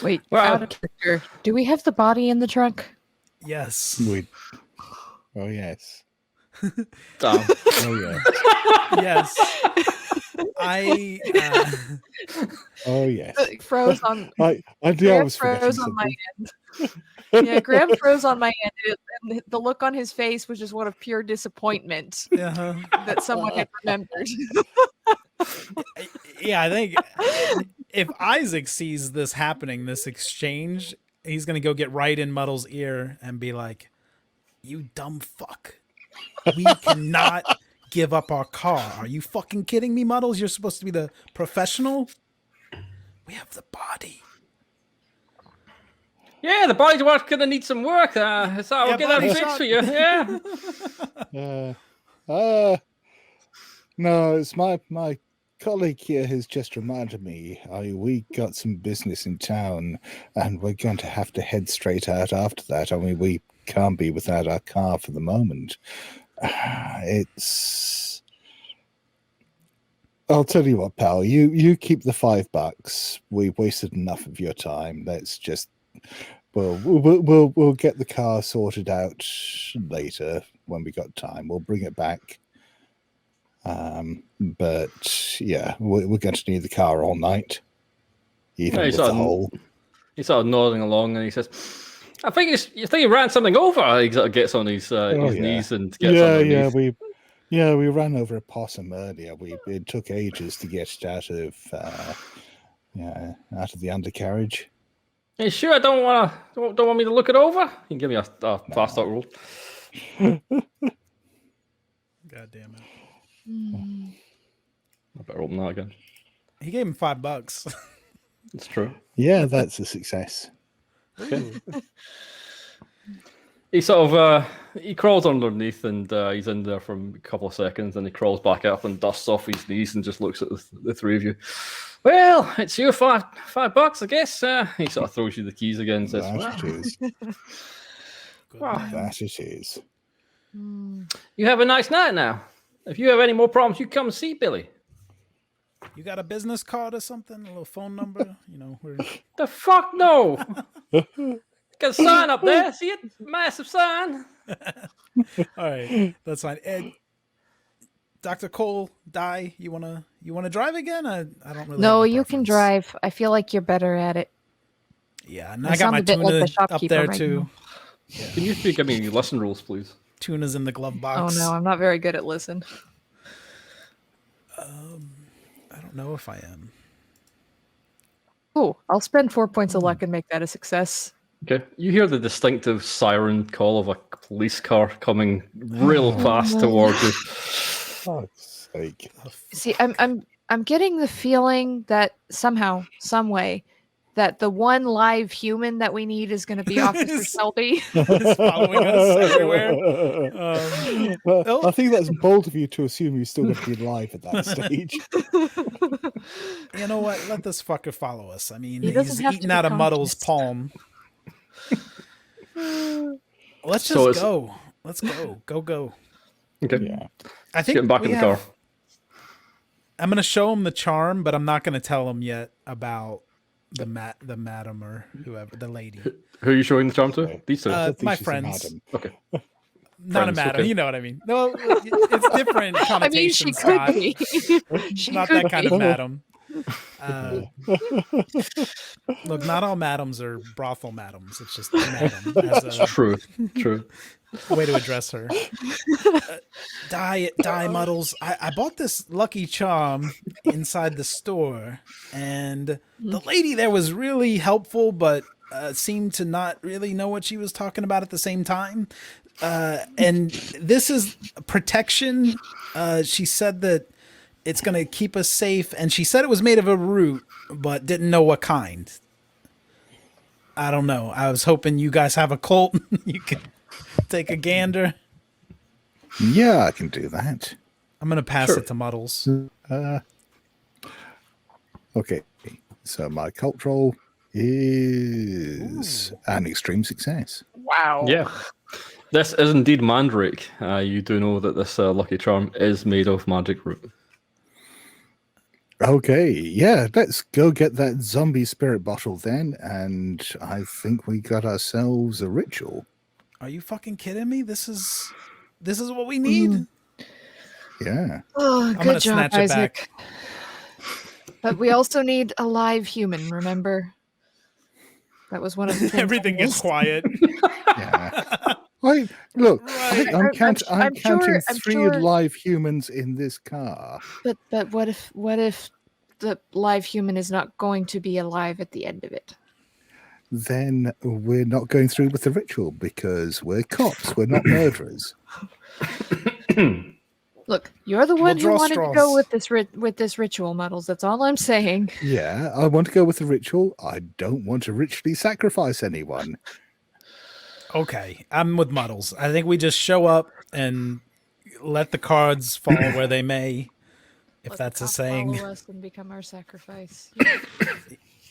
Speaker 4: Wait,
Speaker 3: Well-
Speaker 4: out of character. Do we have the body in the trunk?
Speaker 1: Yes.
Speaker 2: Oh yes.
Speaker 3: Oh.
Speaker 2: Oh yeah.
Speaker 1: Yes. I.
Speaker 2: Oh yes.
Speaker 4: Froze on.
Speaker 2: I do
Speaker 4: Graham
Speaker 2: always forget
Speaker 4: froze on my end. Yeah, Graham froze on my end, and the look on his face was just one of pure disappointment
Speaker 1: Uh-huh.
Speaker 4: that someone had remembered.
Speaker 1: Yeah, I think if Isaac sees this happening, this exchange, he's gonna go get right in Muddle's ear and be like, "You dumb fuck. We cannot give up our car. Are you fucking kidding me, Muddles? You're supposed to be the professional. We have the body."
Speaker 3: Yeah, the body's gonna need some work. So I'll
Speaker 1: Yeah,
Speaker 3: get that
Speaker 1: body
Speaker 3: fixed
Speaker 1: shot.
Speaker 3: for you. Yeah.
Speaker 2: No, it's my colleague here has just reminded me. We got some business in town, and we're going to have to head straight out after that. I mean, we can't be without our car for the moment. I'll tell you what, pal. You keep the $5. We've wasted enough of your time. Let's just we'll get the car sorted out later when we got time. We'll bring it back. But yeah, we're going to need the car all night, even
Speaker 3: Yeah,
Speaker 2: with the hole.
Speaker 3: He's sort of nodding along, and he says, I think you think he ran something over. He sort of gets on his knees and gets underneath.
Speaker 2: We ran over a possum earlier. It took ages to get it out of the undercarriage.
Speaker 3: Are you sure don't want me to look it over? You can give me a fast talk roll.
Speaker 1: God damn it.
Speaker 3: I better open that again.
Speaker 1: He gave him $5.
Speaker 3: It's true.
Speaker 2: Yeah, that's a success.
Speaker 3: Okay. He sort of he crawls underneath and he's in there for a couple of seconds, and he crawls back up and dusts off his knees and just looks at the three of you. Well, it's your $5, I guess. He sort of throws you the keys again and says,
Speaker 2: That it is.
Speaker 3: Wow.
Speaker 2: That it is.
Speaker 3: "You have a nice night now. If you have any more problems, you come see Billy."
Speaker 1: You got a business card or something? A little phone number?
Speaker 3: The fuck no! Got a sign up there. See it? Massive sign.
Speaker 1: All right, that's fine. Dr. Cole, you wanna drive again? I don't really.
Speaker 4: No,
Speaker 1: have a
Speaker 4: you can
Speaker 1: preference.
Speaker 4: drive. I feel like you're better at it.
Speaker 1: Yeah, and
Speaker 4: I
Speaker 1: I got
Speaker 4: sound
Speaker 1: my
Speaker 4: a bit like
Speaker 1: tuna
Speaker 4: the
Speaker 1: up
Speaker 4: shopkeeper
Speaker 1: there
Speaker 4: right
Speaker 1: too.
Speaker 4: now.
Speaker 3: Can you give me lesson rules, please?
Speaker 1: Tuna's in the glove
Speaker 4: Oh
Speaker 1: box.
Speaker 4: no, I'm not very good at listen.
Speaker 1: I don't know if I am.
Speaker 4: Oh, I'll spend 4 points of luck and make that a success.
Speaker 3: Okay. You hear the distinctive siren call of a police car coming real fast towards you.
Speaker 2: Fuck's sake.
Speaker 4: See, I'm getting the feeling that somehow, some way, that the one live human that we need is going to be Officer Selby.
Speaker 1: It's following us everywhere.
Speaker 2: Well, I think that's bold of you to assume you're still going to be alive at that stage.
Speaker 1: You know what? Let this fucker follow us. I mean,
Speaker 4: He doesn't
Speaker 1: he's
Speaker 4: have to
Speaker 1: eating
Speaker 4: be
Speaker 1: out of Muddle's
Speaker 4: conscious.
Speaker 1: palm. Let's just
Speaker 3: So it's-
Speaker 1: go. Let's go. Go.
Speaker 3: Okay.
Speaker 2: Yeah.
Speaker 1: I think
Speaker 3: Getting back
Speaker 1: we
Speaker 3: in the car.
Speaker 1: I'm gonna show him the charm, but I'm not gonna tell him yet about the madam or whoever, the lady.
Speaker 3: Who are you showing the charm to?
Speaker 2: Okay.
Speaker 3: These two.
Speaker 1: Uh,
Speaker 2: I think
Speaker 1: my
Speaker 2: she's a
Speaker 1: friends.
Speaker 2: madam.
Speaker 3: Okay.
Speaker 1: Not a
Speaker 3: Friends,
Speaker 1: madam.
Speaker 3: okay.
Speaker 1: You know what I mean? No, it's different
Speaker 4: I mean, she
Speaker 1: connotations.
Speaker 4: could
Speaker 1: Scott.
Speaker 4: be. She
Speaker 1: Not
Speaker 4: could
Speaker 1: that kind
Speaker 4: be.
Speaker 1: of madam. Look, not all madams are brothel madams. It's just madam as a
Speaker 3: True.
Speaker 1: way to address her. Die Muddles. I bought this lucky charm inside the store, and the lady there was really helpful, but seemed to not really know what she was talking about at the same time. And this is protection. She said that it's going to keep us safe, and she said it was made of a root, but didn't know what kind. I don't know. I was hoping you guys have a cult. You could take a gander.
Speaker 2: Yeah, I can do that.
Speaker 1: I'm going to pass
Speaker 3: Sure.
Speaker 1: it to Muddles.
Speaker 2: Okay, so my cult roll is an extreme success.
Speaker 4: Wow.
Speaker 3: Yeah. This is indeed Mandrake. You do know that this lucky charm is made of magic root.
Speaker 2: Okay, yeah, let's go get that zombie spirit bottle then, and I think we got ourselves a ritual.
Speaker 1: Are you fucking kidding me? This is what we need.
Speaker 2: Yeah.
Speaker 4: Oh,
Speaker 1: I'm gonna
Speaker 4: good job,
Speaker 1: snatch it
Speaker 4: Isaac.
Speaker 1: back.
Speaker 4: But we also need a live human, remember? That was one of the things.
Speaker 1: Everything gets quiet.
Speaker 2: Yeah. Look,
Speaker 1: Right.
Speaker 2: I'm counting
Speaker 4: I'm
Speaker 2: three
Speaker 4: sure-
Speaker 2: live humans in this car.
Speaker 4: But what if the live human is not going to be alive at the end of it?
Speaker 2: Then we're not going through with the ritual because we're cops. We're not murderers.
Speaker 4: Look, you're the one who
Speaker 1: draw
Speaker 4: wanted to
Speaker 1: straws.
Speaker 4: go with this ritual, Muddles. That's all I'm saying.
Speaker 2: Yeah, I want to go with the ritual. I don't want to ritually sacrifice anyone.
Speaker 1: Okay, I'm with Muddles. I think we just show up and let the cards fall where they may, if
Speaker 4: Let
Speaker 1: that's
Speaker 4: the
Speaker 1: a
Speaker 4: cop
Speaker 1: saying.
Speaker 4: follow us and become our sacrifice.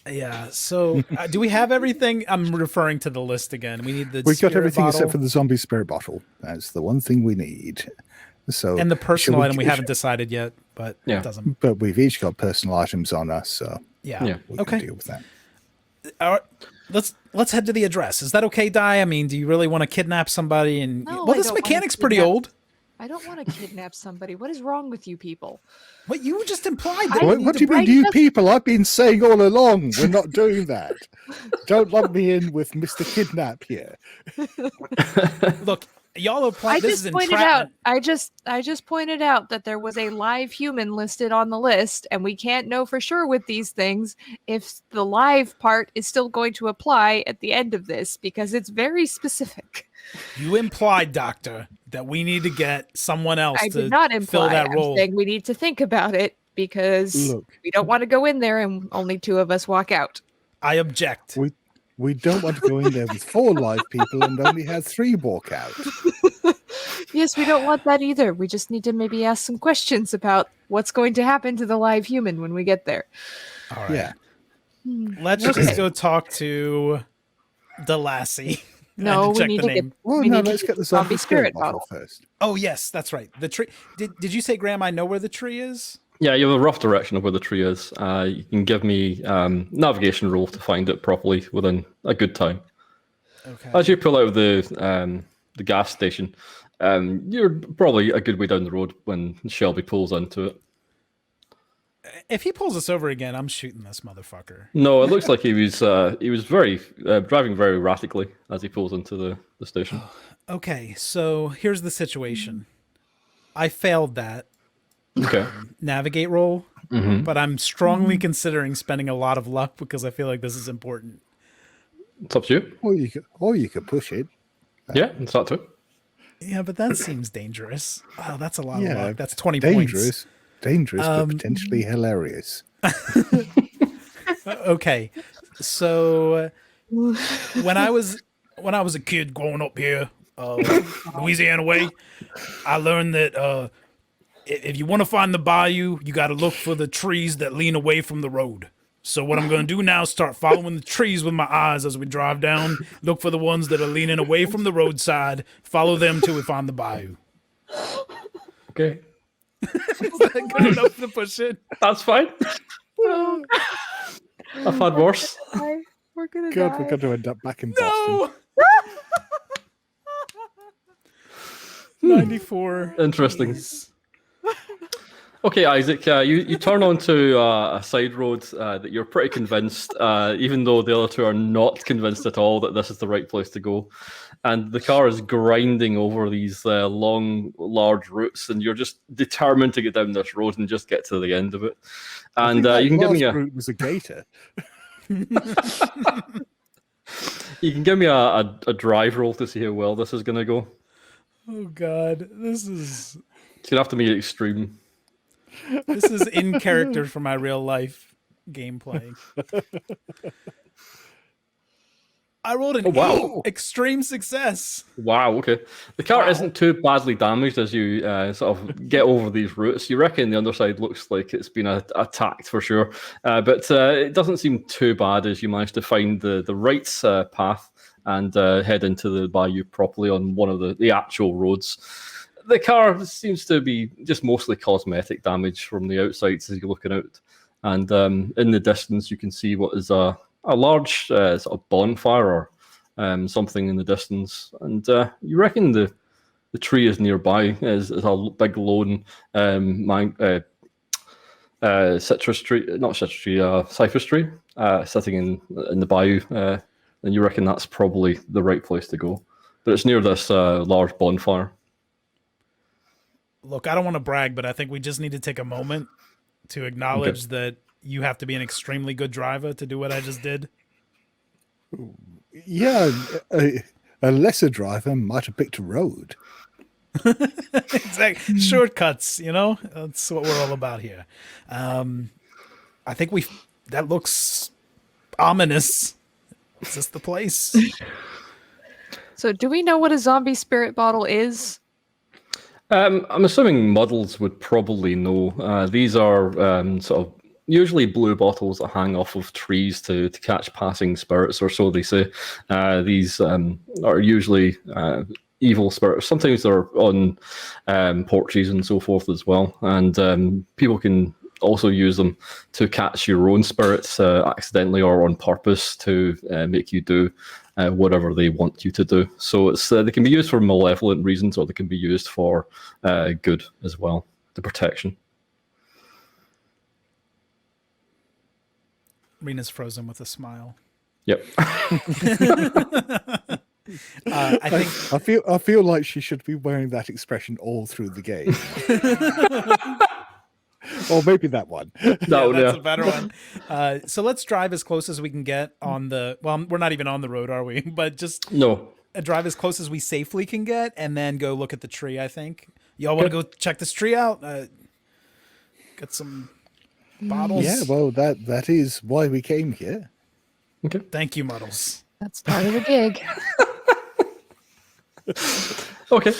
Speaker 1: Yeah. So, do we have everything? I'm referring to the list again. We need the.
Speaker 2: We got
Speaker 1: spirit
Speaker 2: everything
Speaker 1: bottle
Speaker 2: except for the zombie spirit bottle. That's the one thing we need. So
Speaker 1: and the personal
Speaker 2: shall
Speaker 1: item we haven't decided yet, but
Speaker 3: Yeah.
Speaker 1: it doesn't.
Speaker 2: But we've each got personal items on us, so
Speaker 1: Yeah.
Speaker 3: Yeah.
Speaker 2: we
Speaker 1: Okay.
Speaker 2: can deal with that.
Speaker 1: All right. Let's head to the address. Is that okay, Di? I mean, do you really want to kidnap somebody? And
Speaker 4: No,
Speaker 1: well,
Speaker 4: I
Speaker 1: this
Speaker 4: don't wanna
Speaker 1: mechanic's pretty
Speaker 4: kidnap-
Speaker 1: old.
Speaker 4: I don't want to kidnap somebody. What is wrong with you people?
Speaker 1: What you just implied that
Speaker 2: What do you mean, you people? I've been saying all along we're not doing that. Don't lump me in with Mr. Kidnap here.
Speaker 1: Look, y'all apply.
Speaker 4: I
Speaker 1: This
Speaker 4: just
Speaker 1: is
Speaker 4: pointed out.
Speaker 1: entrapment.
Speaker 4: I just pointed out that there was a live human listed on the list, and we can't know for sure with these things if the live part is still going to apply at the end of this because it's very specific.
Speaker 1: You implied, Doctor, that we need to get someone else
Speaker 4: I
Speaker 1: to
Speaker 4: did not
Speaker 1: fill
Speaker 4: imply.
Speaker 1: that
Speaker 4: I'm
Speaker 1: role.
Speaker 4: saying we need to think about it because
Speaker 2: Look.
Speaker 4: we don't want to go in there and only 2 of us walk out.
Speaker 1: I object.
Speaker 2: We don't want to go in there with 4 live people and only have 3 walk out.
Speaker 4: Yes, we don't want that either. We just need to maybe ask some questions about what's going to happen to the live human when we get there.
Speaker 1: All right.
Speaker 2: Yeah.
Speaker 1: Let's just go talk to the lassie.
Speaker 4: No,
Speaker 1: and
Speaker 4: we
Speaker 1: check
Speaker 4: need
Speaker 1: the
Speaker 4: to
Speaker 1: name.
Speaker 4: get.
Speaker 2: Well,
Speaker 4: we
Speaker 2: no,
Speaker 4: need to
Speaker 2: let's get the
Speaker 4: zombie
Speaker 2: zombie spirit
Speaker 4: bottle.
Speaker 2: bottle first.
Speaker 1: Oh yes, that's right. The tree. Did you say, Graham? I know where the tree is.
Speaker 3: Yeah, you have a rough direction of where the tree is. You can give me navigation roll to find it properly within a good time.
Speaker 1: Okay.
Speaker 3: As you pull out of the gas station, you're probably a good way down the road when Shelby pulls into it.
Speaker 1: If he pulls us over again, I'm shooting this motherfucker.
Speaker 3: No, it looks like he was very driving very erratically as he pulls into the station.
Speaker 1: Okay, so here's the situation. I failed that
Speaker 3: Okay.
Speaker 1: navigate roll,
Speaker 3: Mm-hmm.
Speaker 1: but I'm strongly considering spending a lot of luck because I feel like this is important.
Speaker 3: It's up to you.
Speaker 2: Or you could push it.
Speaker 3: Yeah, it's that too.
Speaker 1: Yeah, but that seems dangerous. Oh, that's a lot of
Speaker 2: Yeah,
Speaker 1: luck. That's 20 points.
Speaker 2: Dangerous, but potentially hilarious.
Speaker 1: Okay, so when I was a kid growing up here, Louisiana way, I learned that if you want to find the bayou, you got to look for the trees that lean away from the road. So what I'm going to do now is start following the trees with my eyes as we drive down. Look for the ones that are leaning away from the roadside. Follow them till we find the bayou.
Speaker 3: Okay,
Speaker 1: Is that good enough to push it?
Speaker 3: that's fine. I've had worse.
Speaker 4: We're gonna
Speaker 2: God,
Speaker 4: die.
Speaker 2: we're going to end up back in Boston.
Speaker 1: No. 94.
Speaker 3: Interesting.
Speaker 1: Please.
Speaker 3: Okay, Isaac, you turn onto a side road that you're pretty convinced, even though the other 2 are not convinced at all that this is the right place to go. And the car is grinding over these long, large routes, and you're just determined to get down this road and just get to the end of it. And you can give me a
Speaker 2: route was a gator.
Speaker 3: you can give me a drive roll to see how well this is going to go.
Speaker 1: Oh God, this is
Speaker 3: It's going to have to be extreme.
Speaker 1: in character for my real life gameplay. I rolled an
Speaker 3: wow.
Speaker 1: 8. Extreme success.
Speaker 3: Wow, okay. The car isn't too badly damaged as you sort of get over these routes. You reckon the underside looks like it's been attacked for sure, but it doesn't seem too bad as you manage to find the right path and head into the bayou properly on one of the actual roads. The car seems to be just mostly cosmetic damage from the outside as you're looking out. And in the distance, you can see what is a large sort of bonfire or something in the distance. And you reckon the tree is nearby, is a big lone citrus tree, not citrus tree, cypress tree, sitting in the bayou. And you reckon that's probably the right place to go. But it's near this large bonfire.
Speaker 1: Look, I don't want to brag, but I think we just need to take a moment to acknowledge that you have to be an extremely good driver to do what I just did.
Speaker 2: Yeah, a lesser driver might have picked a road.
Speaker 1: Exactly. Shortcuts, that's what we're all about here. I think that looks ominous. Is this the place?
Speaker 4: So, do we know what a zombie spirit bottle is?
Speaker 3: I'm assuming Muddles would probably know. These are sort of usually blue bottles that hang off of trees to catch passing spirits, or so they say. These are usually evil spirits. Sometimes they're on porches and so forth as well. And people can also use them to catch your own spirits accidentally or on purpose to make you do whatever they want you to do. So it's they can be used for malevolent reasons, or they can be used for good as well, the protection.
Speaker 1: Rena's frozen with a smile.
Speaker 3: Yep.
Speaker 1: I think
Speaker 2: I feel like she should be wearing that expression all through the game. Or maybe that one.
Speaker 1: that's a better one. So let's drive as close as we can get on the. Well, we're not even on the road, are we? But just drive as close as we safely can get, and then go look at the tree. I think y'all want to go check this tree out. Get some bottles.
Speaker 2: Yeah, well, that is why we came here.
Speaker 3: Okay.
Speaker 1: Thank you, Muddles.
Speaker 4: That's part of the gig.
Speaker 3: Okay.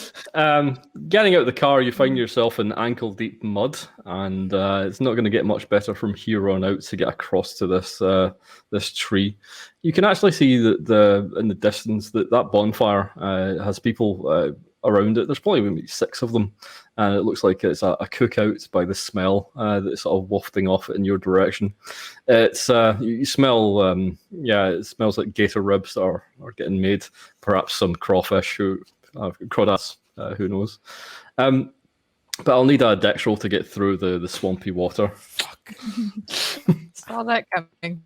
Speaker 3: Getting out of the car, you find yourself in ankle-deep mud, and it's not going to get much better from here on out to get across to this tree. You can actually see that in the distance that bonfire has people around it. There's probably maybe 6 of them, and it looks like it's a cookout by the smell that's sort of wafting off in your direction. It's you smell, it smells like gator ribs that are getting made. Perhaps some crawfish, crawdads, who knows. But I'll need a dex roll to get through the swampy water.
Speaker 1: Fuck.
Speaker 4: Saw that coming.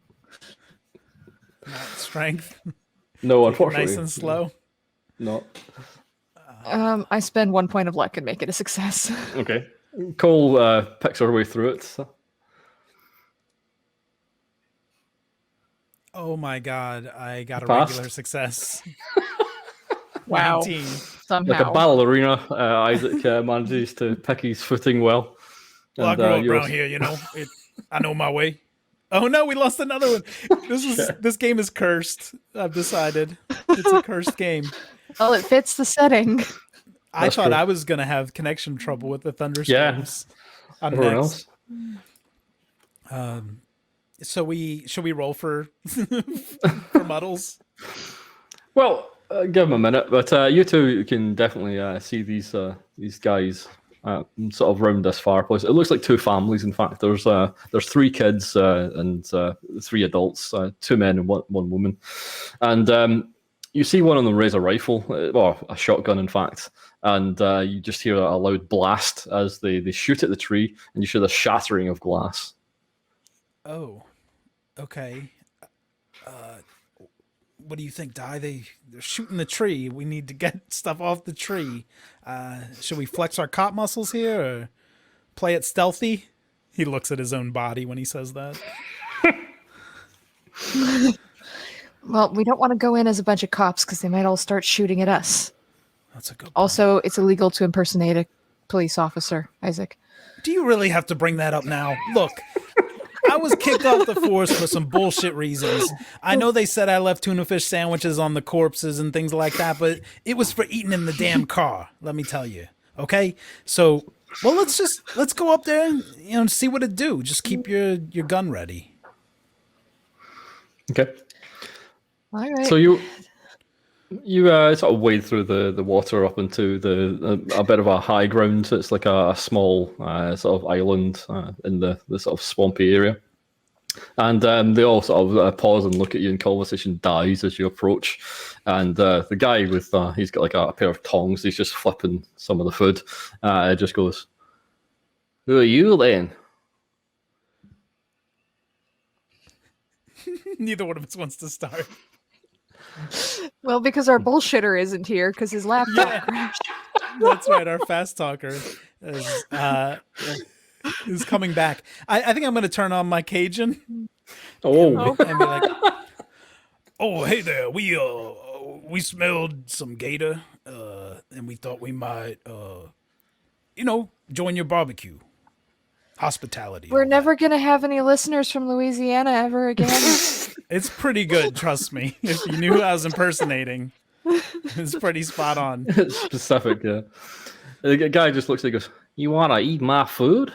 Speaker 1: Not strength.
Speaker 3: No, unfortunately.
Speaker 1: Nice and slow.
Speaker 3: No.
Speaker 4: I spend 1 point of luck and make it a success.
Speaker 3: Okay. Cole picks her way through it. So.
Speaker 1: Oh my god, I got a
Speaker 3: Passed.
Speaker 1: regular success.
Speaker 4: Wow.
Speaker 1: 19.
Speaker 4: Somehow.
Speaker 3: Like a ballerina, Isaac manages to pick his footing well.
Speaker 1: Well, I grew up around here, you know. I know my way. Oh no, we lost another one. This game is cursed. I've decided it's a cursed game.
Speaker 4: Well, it fits the setting.
Speaker 1: I thought I was gonna have connection trouble with the thunderstorms.
Speaker 3: Yeah. Everyone else.
Speaker 1: So should we roll for for Muddles?
Speaker 3: Well, give them a minute, but you two can definitely see these guys sort of round this fireplace. It looks like 2 families. In fact, there's 3 kids and 3 adults, 2 men and one woman, and you see one of them raise a rifle, or a shotgun, in fact, and you just hear a loud blast as they shoot at the tree, and you hear the shattering of glass.
Speaker 1: Oh, okay. What do you think, Di? They're shooting the tree. We need to get stuff off the tree. Should we flex our cop muscles here, or play it stealthy? He looks at his own body when he says that.
Speaker 4: Well, we don't want to go in as a bunch of cops because they might all start shooting at us.
Speaker 1: That's a good point.
Speaker 4: Also, it's illegal to impersonate a police officer, Isaac.
Speaker 1: Do you really have to bring that up now? Look, I was kicked off the force for some bullshit reasons. I know they said I left tuna fish sandwiches on the corpses and things like that, but it was for eating in the damn car, let me tell you. Okay? So, well, let's go up there and see what it do. Just keep your gun ready.
Speaker 3: Okay.
Speaker 4: All right.
Speaker 3: So you sort of wade through the water up into a bit of a high ground. It's like a small sort of island in the sort of swampy area. And they all sort of pause and look at you, and conversation dies as you approach. And the guy with he's got like a pair of tongs. He's just flipping some of the food. Just goes, "Who are you then?"
Speaker 1: Neither one of us wants to start.
Speaker 4: Well, because our bullshitter isn't here because his laptop crashed.
Speaker 1: That's right. Our fast talker is coming back. I think I'm going to turn on my Cajun.
Speaker 3: Oh.
Speaker 1: And be like, "Oh, hey there. We smelled some gator, and we thought we might, join your barbecue. Hospitality.
Speaker 4: We're never going to have any listeners from Louisiana ever again.
Speaker 1: It's pretty good, trust me. If you knew who I was impersonating, it's pretty spot on."
Speaker 3: It's specific, yeah. The guy just looks at you and goes, "You want to eat my food?"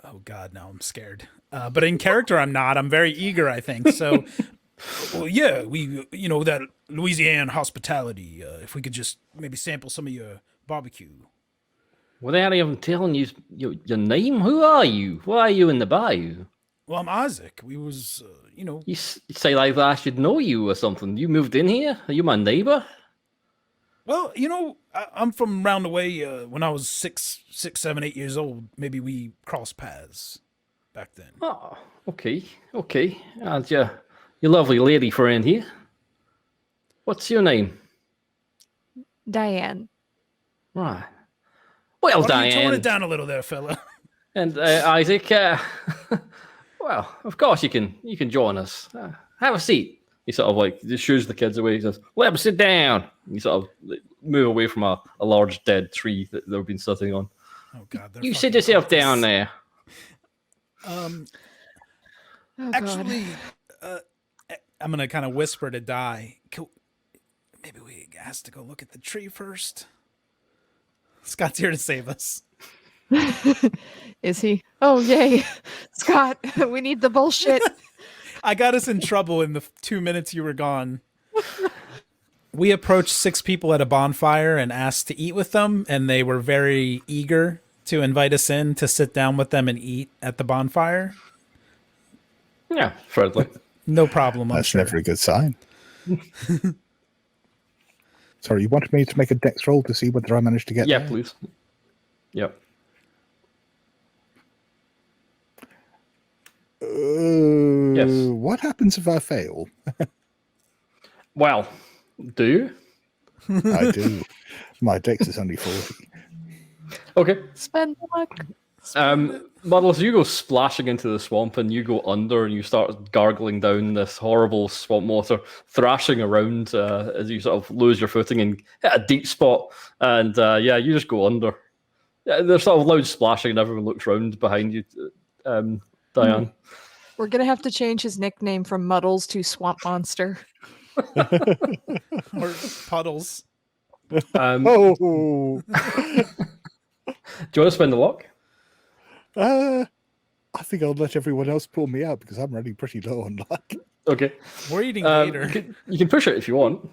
Speaker 1: Oh, God, no, I'm scared. But in character, I'm not. I'm very eager, I think. So, well, yeah, we, that Louisiana hospitality, if we could just maybe sample some of your barbecue.
Speaker 3: Without even telling you your name, who are you? Why are you in the bayou?
Speaker 1: Well, I'm Isaac. We was,
Speaker 3: You say like that I should know you or something. You moved in here? Are you my neighbor?
Speaker 1: well, I'm from round the way. When I was 7, 8 years old, maybe we crossed paths back then.
Speaker 3: Oh, okay. And your lovely lady friend here. What's your name?
Speaker 4: Diane.
Speaker 3: Right. Well,
Speaker 1: Why don't you tone
Speaker 3: Diane
Speaker 1: it down a little there, fella?
Speaker 3: and Isaac. Well, of course you can join us. Have a seat. He sort of like just shoos the kids away. He says, "Let them sit down." You sort of move away from a large dead tree that they've been sitting on.
Speaker 1: Oh God!
Speaker 3: You sit yourself down there.
Speaker 4: Oh,
Speaker 1: Actually, I'm gonna kind of whisper to Di. Maybe we has to go look at the tree first. Scott's here to save us.
Speaker 4: God. Is he? Oh, yay. Scott, we need the bullshit.
Speaker 1: I got us in trouble in the 2 minutes you were gone. We approached 6 people at a bonfire and asked to eat with them, and they were very eager to invite us in to sit down with them and eat at the bonfire.
Speaker 3: Yeah, friendly.
Speaker 1: No problem. I'm
Speaker 2: That's
Speaker 1: sure.
Speaker 2: never a good sign. Sorry, you wanted me to make a dex roll to see whether I managed to get
Speaker 3: Yeah,
Speaker 2: there?
Speaker 3: please. Yep. Yes.
Speaker 2: What happens if I fail?
Speaker 3: Well, do you?
Speaker 2: I do. My dex is only 40.
Speaker 3: Okay.
Speaker 4: Spend luck.
Speaker 3: Muddles, you go splashing into the swamp and you go under and you start gargling down this horrible swamp water, thrashing around as you sort of lose your footing and hit a deep spot. And you just go under. There's sort of loud splashing and everyone looks round behind you, Diane.
Speaker 4: We're going to have to change his nickname from Muddles to Swamp Monster.
Speaker 1: Or puddles.
Speaker 2: Oh!
Speaker 3: Do you want to spend the luck?
Speaker 2: I think I'll let everyone else pull me out because I'm running pretty low on luck.
Speaker 3: Okay.
Speaker 1: We're eating later.
Speaker 3: You can push it if you want.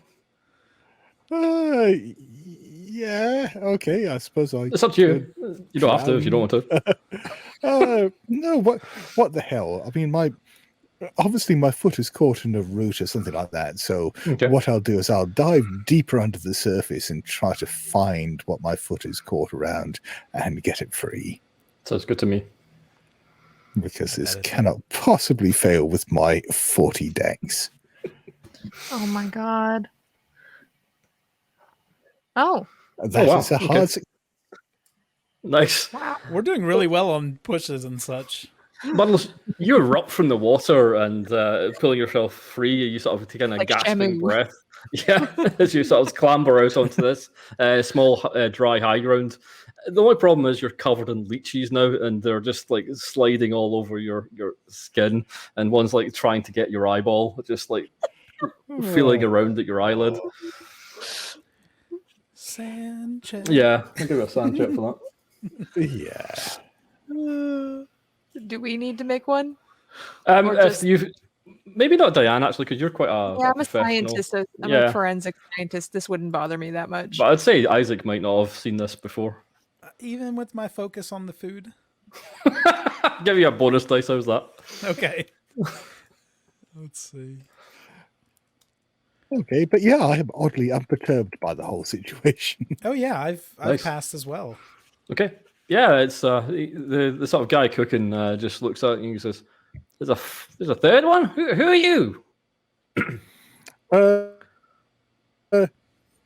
Speaker 2: Yeah, okay, I suppose I...
Speaker 3: It's up to you. You don't have to if you don't want to.
Speaker 2: No, what the hell? I mean, obviously my foot is caught in a root or something like that, so what I'll do is I'll dive deeper under the surface and try to find what my foot is caught around and get it free.
Speaker 3: Sounds good to me.
Speaker 2: Because this cannot possibly fail with my 40 dex.
Speaker 4: Oh my God. Oh.
Speaker 2: That is a hard...
Speaker 3: Nice.
Speaker 1: We're doing really well on pushes and such.
Speaker 3: Muddles, you erupt from the water and pulling yourself free. You sort of take in a
Speaker 4: Like
Speaker 3: gasping
Speaker 4: Shamu.
Speaker 3: breath. Yeah, as you sort of clamber out onto this small dry high ground. The only problem is you're covered in leeches now, and they're just like sliding all over your skin. And one's like trying to get your eyeball, just like feeling around at your eyelid.
Speaker 1: Sand check.
Speaker 3: Yeah, I'll give you a sand check for
Speaker 2: Yeah.
Speaker 4: Do we need to make one?
Speaker 3: that.
Speaker 4: Or
Speaker 3: If
Speaker 4: just-
Speaker 3: you've maybe not Diane actually, because you're quite a
Speaker 4: Yeah, I'm a
Speaker 3: professional.
Speaker 4: scientist. I'm
Speaker 3: Yeah.
Speaker 4: a forensic scientist. This wouldn't bother me that much.
Speaker 3: But I'd say Isaac might not have seen this before.
Speaker 1: Even with my focus on the food.
Speaker 3: Give you a bonus dice. How's that?
Speaker 1: Okay. Let's see.
Speaker 2: Okay, but yeah, I am oddly unperturbed by the whole situation.
Speaker 1: Oh yeah, I've
Speaker 3: Nice.
Speaker 1: passed as well.
Speaker 3: Okay. Yeah, it's the sort of guy cooking just looks at you and says, "There's a third one. Who are you?"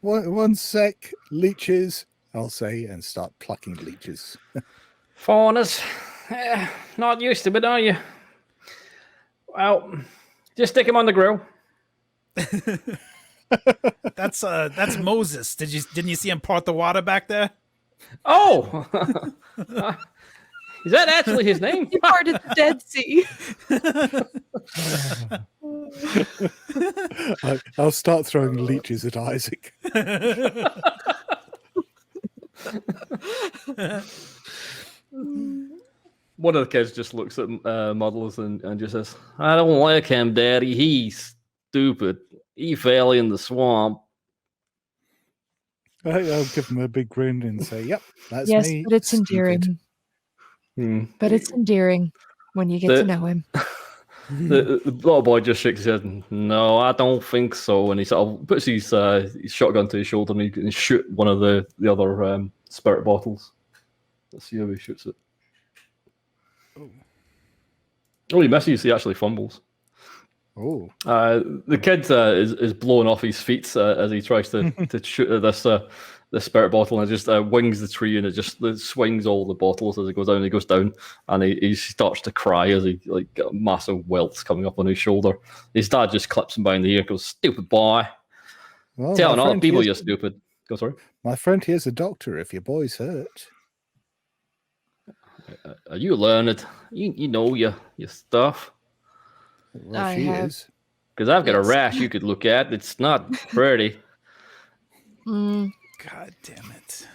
Speaker 2: One sec, leeches, I'll say, and start plucking leeches.
Speaker 3: Fawners. Not used to it, are you? Well, just stick him on the grill.
Speaker 1: That's Moses. Didn't you see him part the water back there?
Speaker 3: Oh, is that actually his name?
Speaker 4: You parted the Dead Sea.
Speaker 2: I'll start throwing leeches at Isaac.
Speaker 3: One of the kids just looks at Muddles and just says, "I don't like him, Daddy. He's stupid. He fell in the swamp."
Speaker 2: I'll give him a big grin and say, "Yep, that's
Speaker 4: Yes,
Speaker 2: me."
Speaker 4: but it's
Speaker 2: Stupid.
Speaker 4: endearing. But it's endearing when you get to know him.
Speaker 3: The little boy just shakes his head. No, I don't think so. And he sort of puts his shotgun to his shoulder and he can shoot one of the other spirit bottles. Let's see how he shoots it. Oh, he misses. He actually fumbles.
Speaker 2: Oh,
Speaker 3: The kid is blown off his feet as he tries to shoot at this spirit bottle, and it just wings the tree, and it swings all the bottles as it goes down. He goes down, and he starts to cry as he got massive welts coming up on his shoulder. His dad just clips him behind the ear, and goes, "Stupid boy,
Speaker 2: well,
Speaker 3: telling
Speaker 2: my
Speaker 3: other
Speaker 2: friend
Speaker 3: people
Speaker 2: here's-
Speaker 3: you're stupid." Go, sorry.
Speaker 2: My friend here's a doctor. If your boy's hurt,
Speaker 3: Are you learned? You know your stuff.
Speaker 2: well,
Speaker 4: I
Speaker 2: she
Speaker 4: have-
Speaker 2: is.
Speaker 3: Because I've got a
Speaker 4: Yes.
Speaker 3: rash you could look at. It's not pretty.
Speaker 4: Mm,
Speaker 1: God damn it.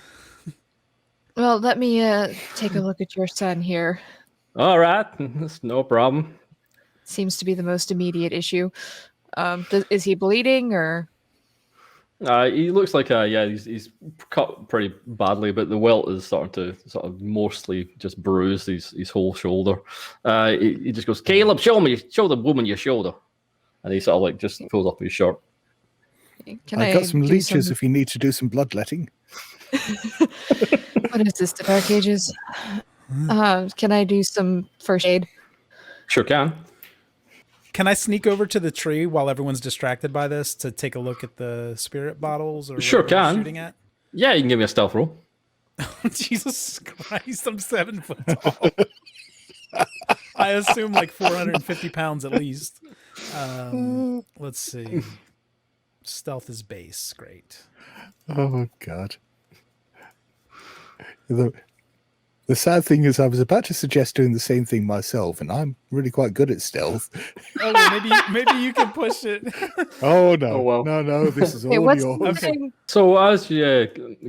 Speaker 4: well, let me take a look at your son here.
Speaker 3: All right, that's no problem.
Speaker 4: Seems to be the most immediate issue. Is he bleeding or?
Speaker 3: He looks like he's cut pretty badly, but the welt is starting to sort of mostly just bruise his whole shoulder. He just goes, "Caleb, show the woman your shoulder," and he sort of like just pulls up his shirt.
Speaker 4: Can
Speaker 2: I've got some
Speaker 4: do
Speaker 2: leeches if you need to do some bloodletting.
Speaker 4: What is this? The Dark Ages? Can I do some first aid?
Speaker 3: Sure can.
Speaker 1: Can I sneak over to the tree while everyone's distracted by this to take a look at the spirit bottles or
Speaker 3: Sure
Speaker 1: whatever he's
Speaker 3: can.
Speaker 1: shooting at?
Speaker 3: Yeah, you can give me a stealth roll.
Speaker 1: Jesus Christ, I'm 7 foot tall. I assume like 450 pounds at least. Let's see. Stealth is base. Great.
Speaker 2: Oh God. The sad thing is, I was about to suggest doing the same thing myself, and I'm really quite good at stealth.
Speaker 1: Oh, well, maybe you can push it.
Speaker 2: Oh no,
Speaker 3: Oh, well.
Speaker 2: no, this is all
Speaker 4: Hey, what's
Speaker 2: yours.
Speaker 4: the
Speaker 1: Okay.
Speaker 4: thing?
Speaker 3: So as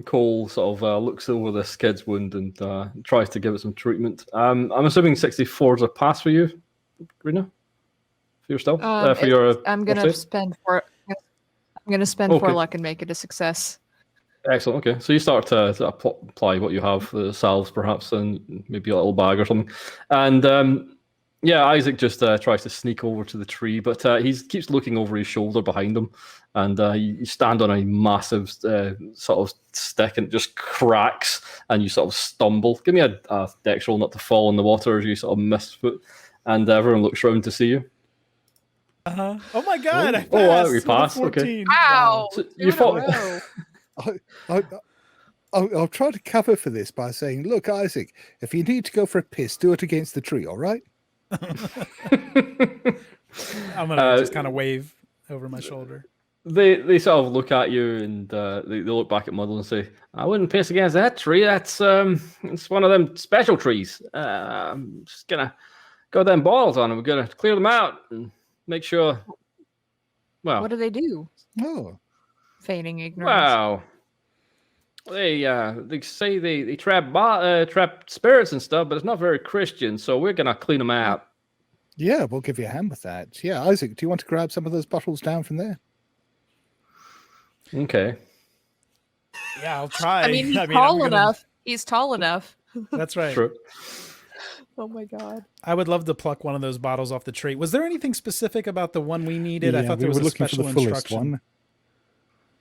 Speaker 3: Cole sort of looks over this kid's wound and tries to give it some treatment, I'm assuming 64 is a pass for you, Rena? For your stealth? For your
Speaker 4: I'm gonna
Speaker 3: save?
Speaker 4: spend four. I'm gonna spend
Speaker 3: Okay.
Speaker 4: 4 luck and make it a success.
Speaker 3: Excellent. Okay, so you start to apply what you have, salves perhaps, and maybe a little bag or something. And Isaac just tries to sneak over to the tree, but he keeps looking over his shoulder behind him, and you stand on a massive sort of stick, and it just cracks, and you sort of stumble. Give me a dex roll not to fall in the water as you sort of misfoot, and everyone looks around to see you.
Speaker 1: Uh-huh. Oh my God! I passed.
Speaker 3: wow, you
Speaker 1: with a
Speaker 3: passed, okay.
Speaker 1: 14.
Speaker 4: Wow!
Speaker 3: So
Speaker 4: two
Speaker 3: you
Speaker 4: in a
Speaker 3: fought-
Speaker 4: row.
Speaker 2: I'll try to cover for this by saying, look, Isaac, if you need to go for a piss, do it against the tree, all right?
Speaker 1: I'm gonna just kind of wave over my shoulder.
Speaker 3: They sort of look at you and they look back at Muddle and say, "I wouldn't piss against that tree. That's it's one of them special trees. I'm just gonna got them bottles on them. We're gonna clear them out and make sure." Well,
Speaker 4: What do they do?
Speaker 2: Oh,
Speaker 4: Feigning ignorance.
Speaker 3: wow. They say they trap spirits and stuff, but it's not very Christian. So we're gonna clean them out.
Speaker 2: yeah, we'll give you a hand with that. Yeah, Isaac, do you want to grab some of those bottles down from there?
Speaker 3: Okay.
Speaker 1: Yeah, I'll try.
Speaker 4: I mean, he's
Speaker 1: I'm
Speaker 4: tall
Speaker 1: gonna-
Speaker 4: enough. He's tall enough.
Speaker 1: That's right.
Speaker 3: True.
Speaker 4: Oh my God.
Speaker 1: I would love to pluck one of those bottles off the tree. Was there anything specific about the one we needed? I
Speaker 2: Yeah,
Speaker 1: thought
Speaker 2: we
Speaker 1: there was
Speaker 2: were
Speaker 1: a
Speaker 2: looking for
Speaker 1: special
Speaker 2: the fullest
Speaker 1: instruction.
Speaker 2: one.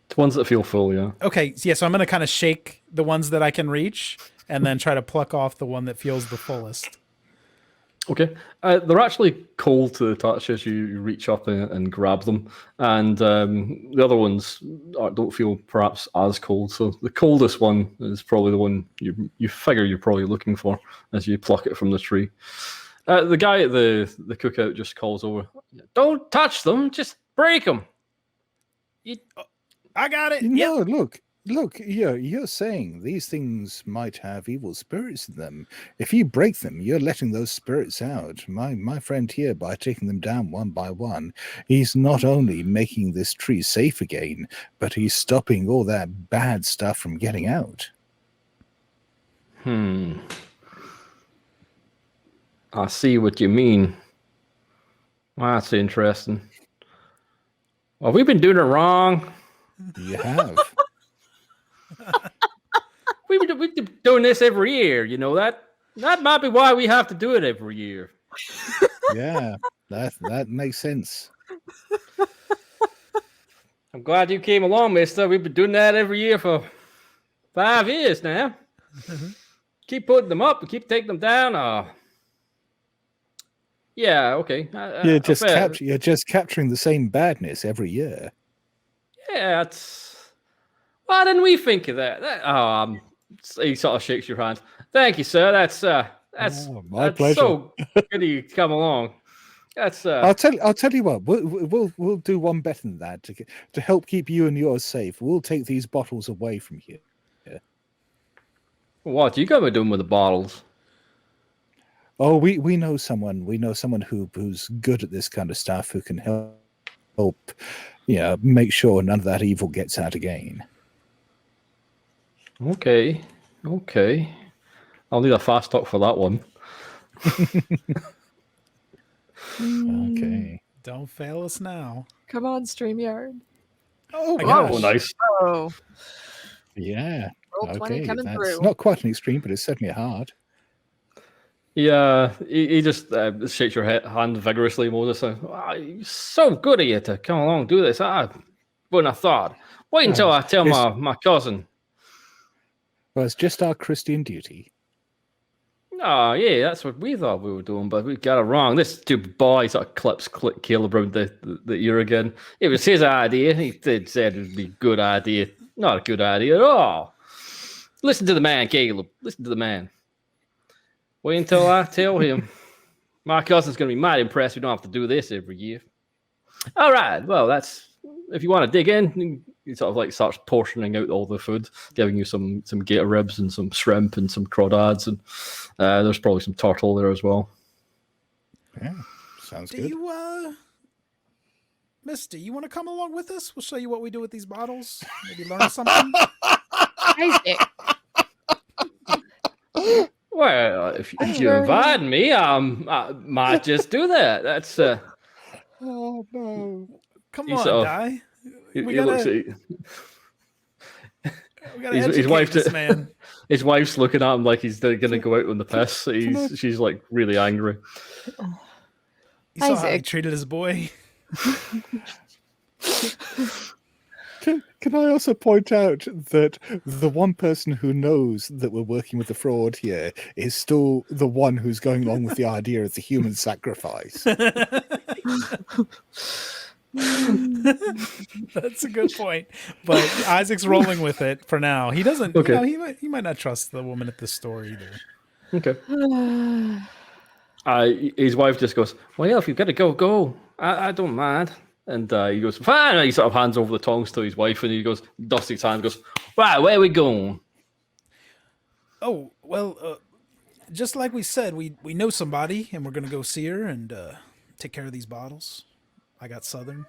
Speaker 3: It's ones that feel full, yeah.
Speaker 1: Okay, yeah, so I'm going to kind of shake the ones that I can reach and then try to pluck off the one that feels the fullest.
Speaker 3: Okay. They're actually cold to the touch as you reach up and grab them. And the other ones don't feel perhaps as cold. So the coldest one is probably the one you figure you're probably looking for as you pluck it from the tree. The guy at the cookout just calls over, "Don't touch them, just break them."
Speaker 1: I got it.
Speaker 2: No, look, you're saying these things might have evil spirits in them. If you break them, you're letting those spirits out. My friend here, by taking them down one by one, he's not only making this tree safe again, but he's stopping all that bad stuff from getting out.
Speaker 3: I see what you mean. That's interesting. Have we been doing it wrong?
Speaker 2: You have.
Speaker 3: We were doing this every year. You know that might be why we have to do it every year.
Speaker 2: Yeah, that makes sense.
Speaker 3: I'm glad you came along, mister. We've been doing that every year for 5 years now. Keep putting them up and keep taking them down. Yeah, okay.
Speaker 2: You're just capturing the same badness every year.
Speaker 3: Yeah, why didn't we think of that? He sort of shakes your hand. Thank you, sir. That's
Speaker 2: my pleasure.
Speaker 3: So good you come along. That's
Speaker 2: I'll tell you what. We'll do one better than that to help keep you and yours safe. We'll take these bottles away from here.
Speaker 3: What you gonna be doing with the bottles?
Speaker 2: Oh, we know someone. We know someone who's good at this kind of stuff, who can help. Make sure none of that evil gets out again.
Speaker 3: Okay. I'll need a fast talk for that one.
Speaker 2: Okay.
Speaker 1: Don't fail us now.
Speaker 4: Come on, StreamYard.
Speaker 1: Oh,
Speaker 3: Oh, nice.
Speaker 4: Oh,
Speaker 2: Yeah.
Speaker 4: roll 20
Speaker 2: Okay.
Speaker 4: coming
Speaker 2: That's
Speaker 4: through.
Speaker 2: not quite an extreme, but it's certainly hard.
Speaker 3: Yeah, he just shakes your hand vigorously, Moses. You're so good of you to come along and do this. I wouldn't have thought. Wait until I tell my cousin.
Speaker 2: Well, it's just our Christian duty.
Speaker 3: Oh, yeah, that's what we thought we were doing, but we got it wrong. This stupid boy sort of clips Caleb around the ear again. It was his idea. He said it would be a good idea. Not a good idea at all. Listen to the man, Caleb. Listen to the man. Wait until I tell him. My cousin's going to be mighty impressed we don't have to do this every year. All right. Well, if you want to dig in, he sort of like starts portioning out all the food, giving you some gator ribs and some shrimp and some crawdads, and there's probably some turtle there as well.
Speaker 2: Yeah, sounds
Speaker 1: Do
Speaker 2: good.
Speaker 1: you, Misty, you want to come along with us? We'll show you what we do with these bottles. Maybe learn something.
Speaker 5: Isaac.
Speaker 3: Well, if you invite me, I might just do that. That's
Speaker 2: Oh no!
Speaker 1: Come
Speaker 3: He's
Speaker 1: on,
Speaker 3: sort of-
Speaker 1: guy.
Speaker 3: he
Speaker 1: We
Speaker 3: looks
Speaker 1: gotta,
Speaker 3: at
Speaker 1: we gotta
Speaker 3: his
Speaker 1: educate
Speaker 3: wife
Speaker 1: this
Speaker 3: to-
Speaker 1: man.
Speaker 3: his wife's looking at him like he's going to go out on the piss. She's like really angry.
Speaker 1: You saw how he
Speaker 4: Isaac.
Speaker 1: treated his boy.
Speaker 2: Can I also point out that the one person who knows that we're working with the fraud here is still the one who's going along with the idea of the human sacrifice?
Speaker 1: That's a good point. But Isaac's rolling with it for now. He doesn't.
Speaker 3: Okay.
Speaker 1: He might not trust the woman at the store either.
Speaker 3: Okay. His wife just goes, well, if you've got to go. I don't mind. And he goes, fine. And he sort of hands over the tongs to his wife, and he goes, dusts his hand, goes, right, where are we going?
Speaker 1: Oh, well, just like we said, we know somebody, and we're going to go see her and take care of these bottles. I got Southern.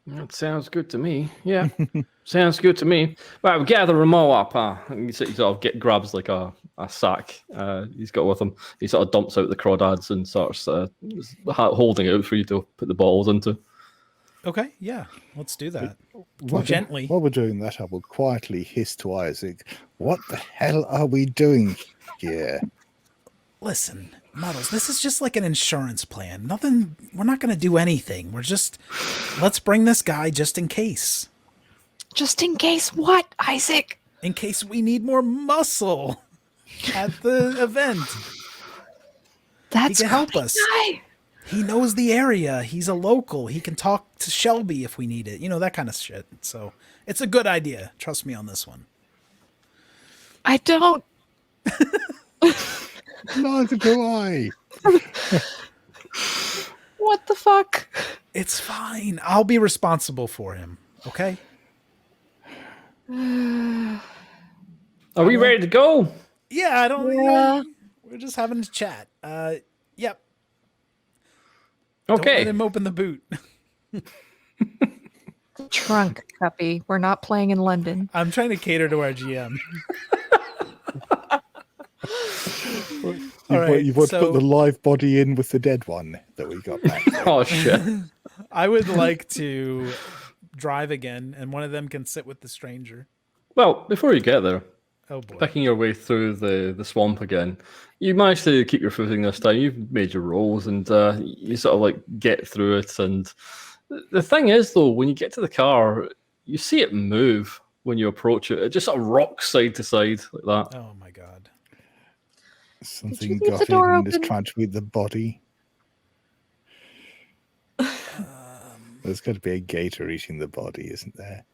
Speaker 3: That sounds good to me. Yeah, sounds good to me. Right, we gather them all up. And he sort of grabs like a sack he's got with him. He sort of dumps out the crawdads and starts holding it out for you to put the bottles into.
Speaker 1: Okay, yeah, let's do that.
Speaker 2: Gently.
Speaker 1: Gently.
Speaker 2: While we're doing that, I will quietly hiss to Isaac, "What the hell are we doing here?"
Speaker 1: Listen, Muddles, this is just like an insurance plan. Nothing, we're not going to do anything. Let's bring this guy just in case.
Speaker 4: Just in case what, Isaac?
Speaker 1: In case we need more muscle at the event.
Speaker 4: That's
Speaker 1: He can help us.
Speaker 4: Guy.
Speaker 1: He knows the area. He's a local. He can talk to Shelby if we need it. That kind of shit. So it's a good idea. Trust me on this one.
Speaker 4: I don't.
Speaker 2: Neither do I.
Speaker 4: What the fuck?
Speaker 1: It's fine. I'll be responsible for him. Okay?
Speaker 3: Are we ready to go?
Speaker 1: Yeah, I don't.
Speaker 4: Yeah.
Speaker 1: We're just having a chat. Yep.
Speaker 3: Okay.
Speaker 1: Don't let him open the boot.
Speaker 4: Trunk, Cuppy. We're not playing in London.
Speaker 1: I'm trying to cater to our GM.
Speaker 2: You want to put the live body in with the dead one that we got back.
Speaker 3: Oh, shit.
Speaker 1: I would like to drive again, and one of them can sit with the stranger.
Speaker 3: Well, before you get there,
Speaker 1: Oh boy.
Speaker 3: picking your way through the swamp again, you managed to keep your footing this time. You've made your rolls, and you sort of like get through it. And the thing is, though, when you get to the car, you see it move when you approach it. It just sort of rocks side to side like that.
Speaker 1: Oh my god.
Speaker 2: Something
Speaker 4: leave the
Speaker 2: got
Speaker 4: door
Speaker 2: in and is
Speaker 4: open?
Speaker 2: trying to eat the body. There's got to be a gator eating the body, isn't there?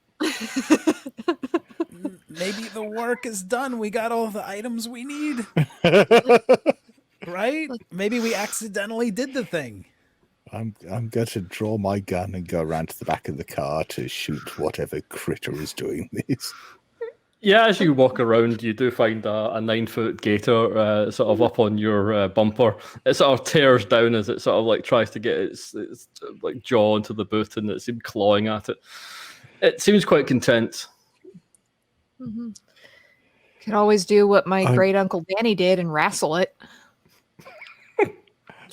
Speaker 1: Maybe the work is done. We got all the items we need, right? Maybe we accidentally did the thing.
Speaker 2: I'm going to draw my gun and go around to the back of the car to shoot whatever critter is doing this.
Speaker 3: Yeah, as you walk around, you do find a 9-foot gator sort of up on your bumper. It sort of tears down as it sort of like tries to get its like jaw into the boot, and it seems clawing at it. It seems quite content.
Speaker 4: Mhm. Could always do what my
Speaker 2: I'm-
Speaker 4: great uncle Danny did and wrestle it.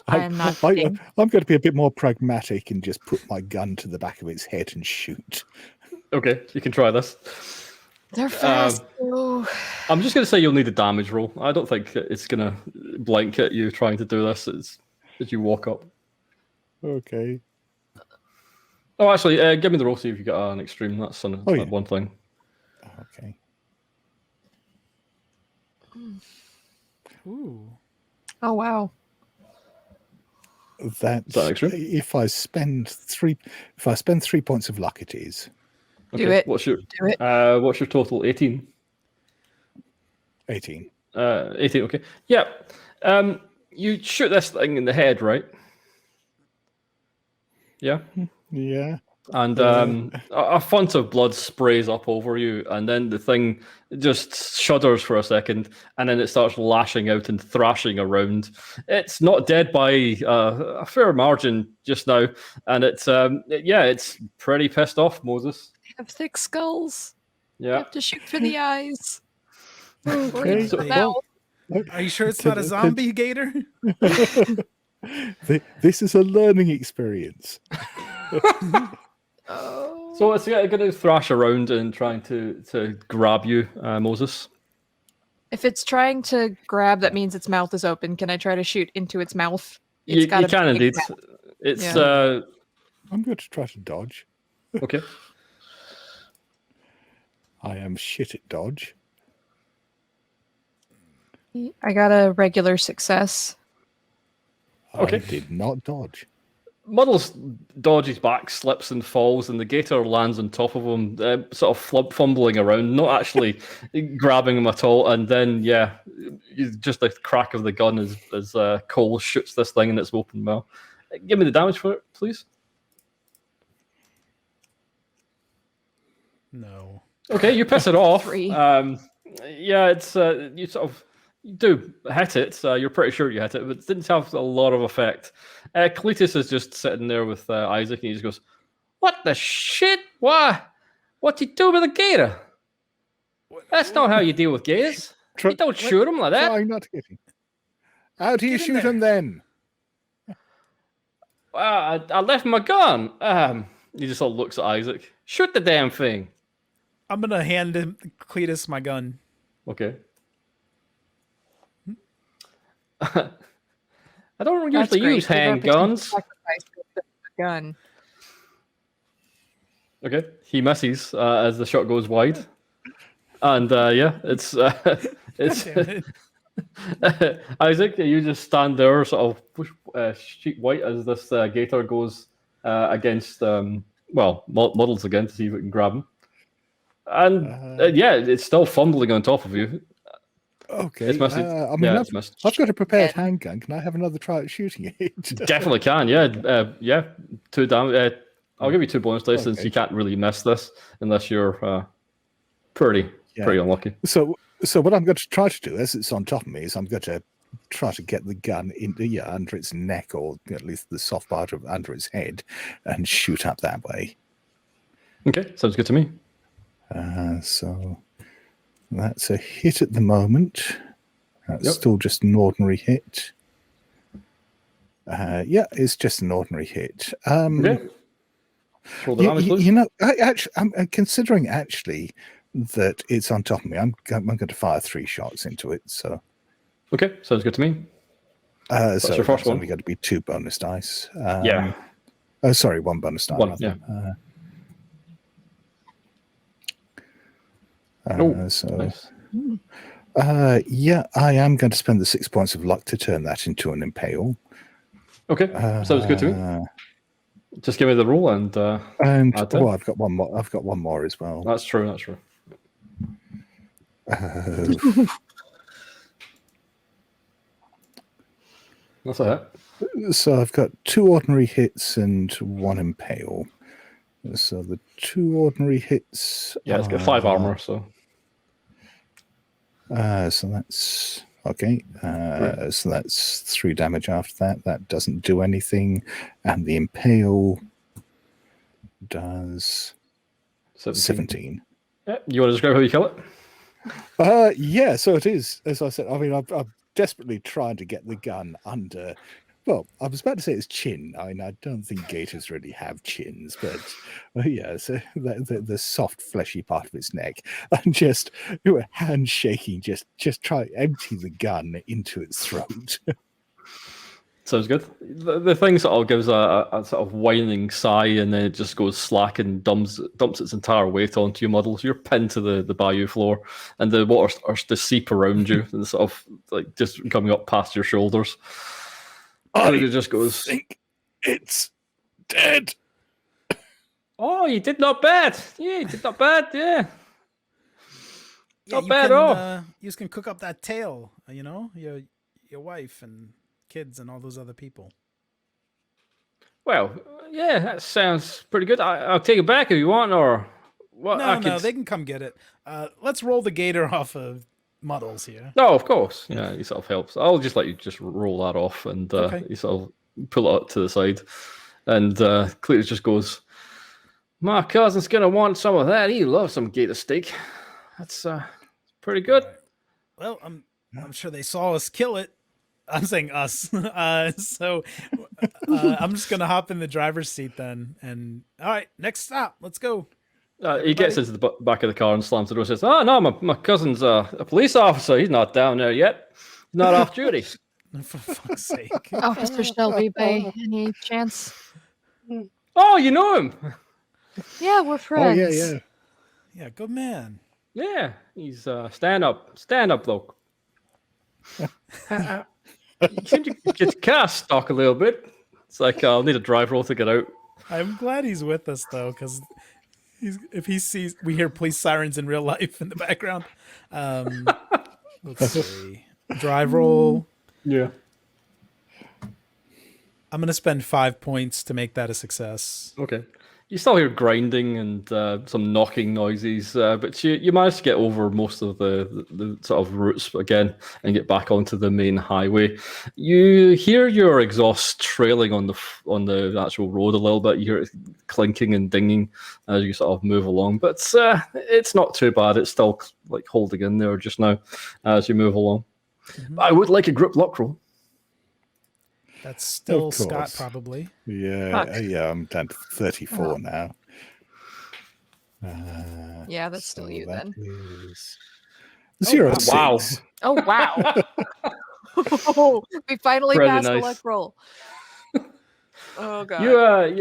Speaker 4: I am not kidding.
Speaker 2: I'm going to be a bit more pragmatic and just put my gun to the back of its head and shoot.
Speaker 3: Okay, you can try this.
Speaker 4: They're fast.
Speaker 3: I'm just going to say you'll need a damage roll. I don't think it's going to blanket you trying to do this as you walk up.
Speaker 2: Okay.
Speaker 3: Oh, actually, give me the roll, see if you get an extreme. That's one thing.
Speaker 2: Okay.
Speaker 1: Ooh.
Speaker 4: Oh wow.
Speaker 2: That's
Speaker 3: extreme?
Speaker 2: if I spend 3 points of luck, it is.
Speaker 4: Do it.
Speaker 3: What's your
Speaker 4: Do it.
Speaker 3: what's your total? 18.
Speaker 2: 18.
Speaker 3: 18. Okay. Yeah. You shoot this thing in the head, right? Yeah.
Speaker 2: Yeah.
Speaker 3: And a font of blood sprays up over you, and then the thing just shudders for a second, and then it starts lashing out and thrashing around. It's not dead by a fair margin just now, and it's pretty pissed off, Moses.
Speaker 4: They have thick skulls. You
Speaker 3: Yeah.
Speaker 4: have to shoot for the eyes.
Speaker 2: Okay.
Speaker 4: The
Speaker 1: So-
Speaker 4: mouth.
Speaker 1: Are you sure it's not a zombie gator?
Speaker 2: This is a learning experience.
Speaker 4: Oh.
Speaker 3: So it's going to thrash around and trying to grab you, Moses.
Speaker 4: If it's trying to grab, that means its mouth is open. Can I try to shoot into its mouth?
Speaker 3: You
Speaker 4: got a
Speaker 3: can
Speaker 4: big
Speaker 3: indeed.
Speaker 4: mouth.
Speaker 3: It's
Speaker 4: Yeah.
Speaker 2: I'm going to try to dodge.
Speaker 3: Okay.
Speaker 2: I am shit at dodge.
Speaker 4: I got a regular success.
Speaker 3: Okay.
Speaker 2: I did not dodge.
Speaker 3: Muddles dodges back, slips and falls, and the gator lands on top of him, sort of fumbling around, not actually grabbing him at all. And then, just the crack of the gun as Cole shoots this thing in its open mouth. Give me the damage for it, please.
Speaker 1: No.
Speaker 3: Okay, you piss it off.
Speaker 4: 3.
Speaker 3: It's you sort of you do hit it. You're pretty sure you hit it, but it didn't have a lot of effect. Cletus is just sitting there with Isaac, and he just goes, "What the shit? What you do with a gator? That's not how you deal with gators. You don't shoot them like that."
Speaker 2: Trying not to get him. How do you
Speaker 1: Get in
Speaker 2: shoot
Speaker 1: there.
Speaker 2: him then?
Speaker 3: I left my gun. He just sort of looks at Isaac. Shoot the damn thing.
Speaker 1: I'm gonna hand him Cletus my gun.
Speaker 3: Okay. I don't usually use handguns.
Speaker 4: Gun.
Speaker 3: Okay, he misses as the shot goes wide, and it's
Speaker 1: Damn it.
Speaker 3: Isaac. You just stand there, sort of push sheet white as this gator goes against models again to see if it can grab him, and it's still fumbling on top of you.
Speaker 2: Okay.
Speaker 3: It's missed.
Speaker 2: I mean,
Speaker 3: It's missed.
Speaker 2: I've got a prepared handgun. Can I have another try at shooting it?
Speaker 3: Definitely can. 2 damage. I'll give you 2 bonus dice since
Speaker 2: Okay.
Speaker 3: you can't really miss this unless you're pretty unlucky.
Speaker 2: So what I'm going to try to do, as it's on top of me, is I'm going to try to get the gun under its neck, or at least the soft part of under its head, and shoot up that way.
Speaker 3: Okay, sounds good to me.
Speaker 2: So that's a hit at the moment. That's
Speaker 3: Yep.
Speaker 2: still just an ordinary hit. It's just an ordinary hit.
Speaker 3: Okay. Roll the damage, please.
Speaker 2: I'm considering actually that it's on top of me. I'm going to fire 3 shots into it. So
Speaker 3: Okay, sounds good to me.
Speaker 2: so
Speaker 3: your first
Speaker 2: that's
Speaker 3: one?
Speaker 2: only going to be 2 bonus dice.
Speaker 3: Yeah.
Speaker 2: Oh, sorry, 1 bonus die.
Speaker 3: 1,
Speaker 2: rather.
Speaker 3: yeah.
Speaker 2: So
Speaker 3: Nice.
Speaker 2: yeah, I am going to spend the 6 points of luck to turn that into an impale.
Speaker 3: Okay, sounds good to me. Just give me the roll and
Speaker 2: And
Speaker 3: add 10.
Speaker 2: well, I've got one more. I've got one more as well.
Speaker 3: That's true. That's true. That's a hit.
Speaker 2: So I've got 2 ordinary hits and 1 impale. So the 2 ordinary hits.
Speaker 3: Yeah, it's got 5 armor. So
Speaker 2: So that's okay. So that's 3 damage after that. That doesn't do anything, and the impale does 17.
Speaker 3: Yeah. You want to describe how you kill it?
Speaker 2: Yeah. So it is, as I said. I mean, I'm desperately trying to get the gun under. Well, I was about to say it's chin. I mean, I don't think gators really have chins, but yeah, so the soft, fleshy part of its neck, and just hand shaking, just try empty the gun into its throat.
Speaker 3: Sounds good. The thing sort of gives a sort of whining sigh, and then it just goes slack and dumps its entire weight onto your model. So you're pinned to the bayou floor, and the water starts to seep around you, and sort of like just coming up past your shoulders. And it just goes.
Speaker 2: Think it's dead.
Speaker 3: Oh, you did not bad. Yeah, you did not bad. Yeah.
Speaker 1: Yeah,
Speaker 3: Not
Speaker 1: you
Speaker 3: bad
Speaker 1: can,
Speaker 3: at all.
Speaker 1: you can cook up that tail, you know, your wife and kids and all those other people.
Speaker 3: Well, yeah, that sounds pretty good. I'll take it back if you want, or what?
Speaker 1: No, they can come get it. Let's roll the gator off of Muddles here.
Speaker 3: No, of course. Yeah, he sort of helps. I'll just let you just roll that off, and
Speaker 1: Okay.
Speaker 3: you sort of pull it up to the side, and Cletus just goes, "My cousin's gonna want some of that. He loves some gator steak. That's pretty good."
Speaker 1: Well, I'm sure they saw us kill it. I'm saying us. So I'm just gonna hop in the driver's seat then. And all right, next stop. Let's go.
Speaker 3: He gets into the back of the car and slams the door and says, "Oh, no, my cousin's a police officer. He's not down there yet. He's not off duty."
Speaker 1: For fuck's sake.
Speaker 4: Officer Shelby, by any chance?
Speaker 3: Oh, you know him?
Speaker 4: Yeah, we're
Speaker 2: Oh
Speaker 4: friends.
Speaker 2: yeah.
Speaker 1: Yeah, good man.
Speaker 3: Yeah, he's stand up bloke. Can't you get your car stuck a little bit? It's like I'll need a drive roll to get out.
Speaker 1: I'm glad he's with us though, because if he sees we hear police sirens in real life in the background. Let's see. Drive roll.
Speaker 3: Yeah.
Speaker 1: I'm gonna spend 5 points to make that a success.
Speaker 3: Okay. You still hear grinding and some knocking noises, but you manage to get over most of the sort of routes again and get back onto the main highway. You hear your exhaust trailing on the actual road a little bit. You hear it clinking and dinging as you sort of move along, but it's not too bad. It's still like holding in there just now as you move along.
Speaker 1: Mm-hmm.
Speaker 3: I would like a group lock roll.
Speaker 1: That's still
Speaker 2: Of
Speaker 1: Scott,
Speaker 2: course.
Speaker 1: probably.
Speaker 2: Yeah, yeah. I'm down to 34 now.
Speaker 4: Yeah, that's still you
Speaker 2: that
Speaker 4: then.
Speaker 2: is
Speaker 3: wow.
Speaker 2: 06.
Speaker 4: Oh wow! We finally
Speaker 3: Really
Speaker 4: passed the
Speaker 3: nice.
Speaker 4: luck roll. Oh god.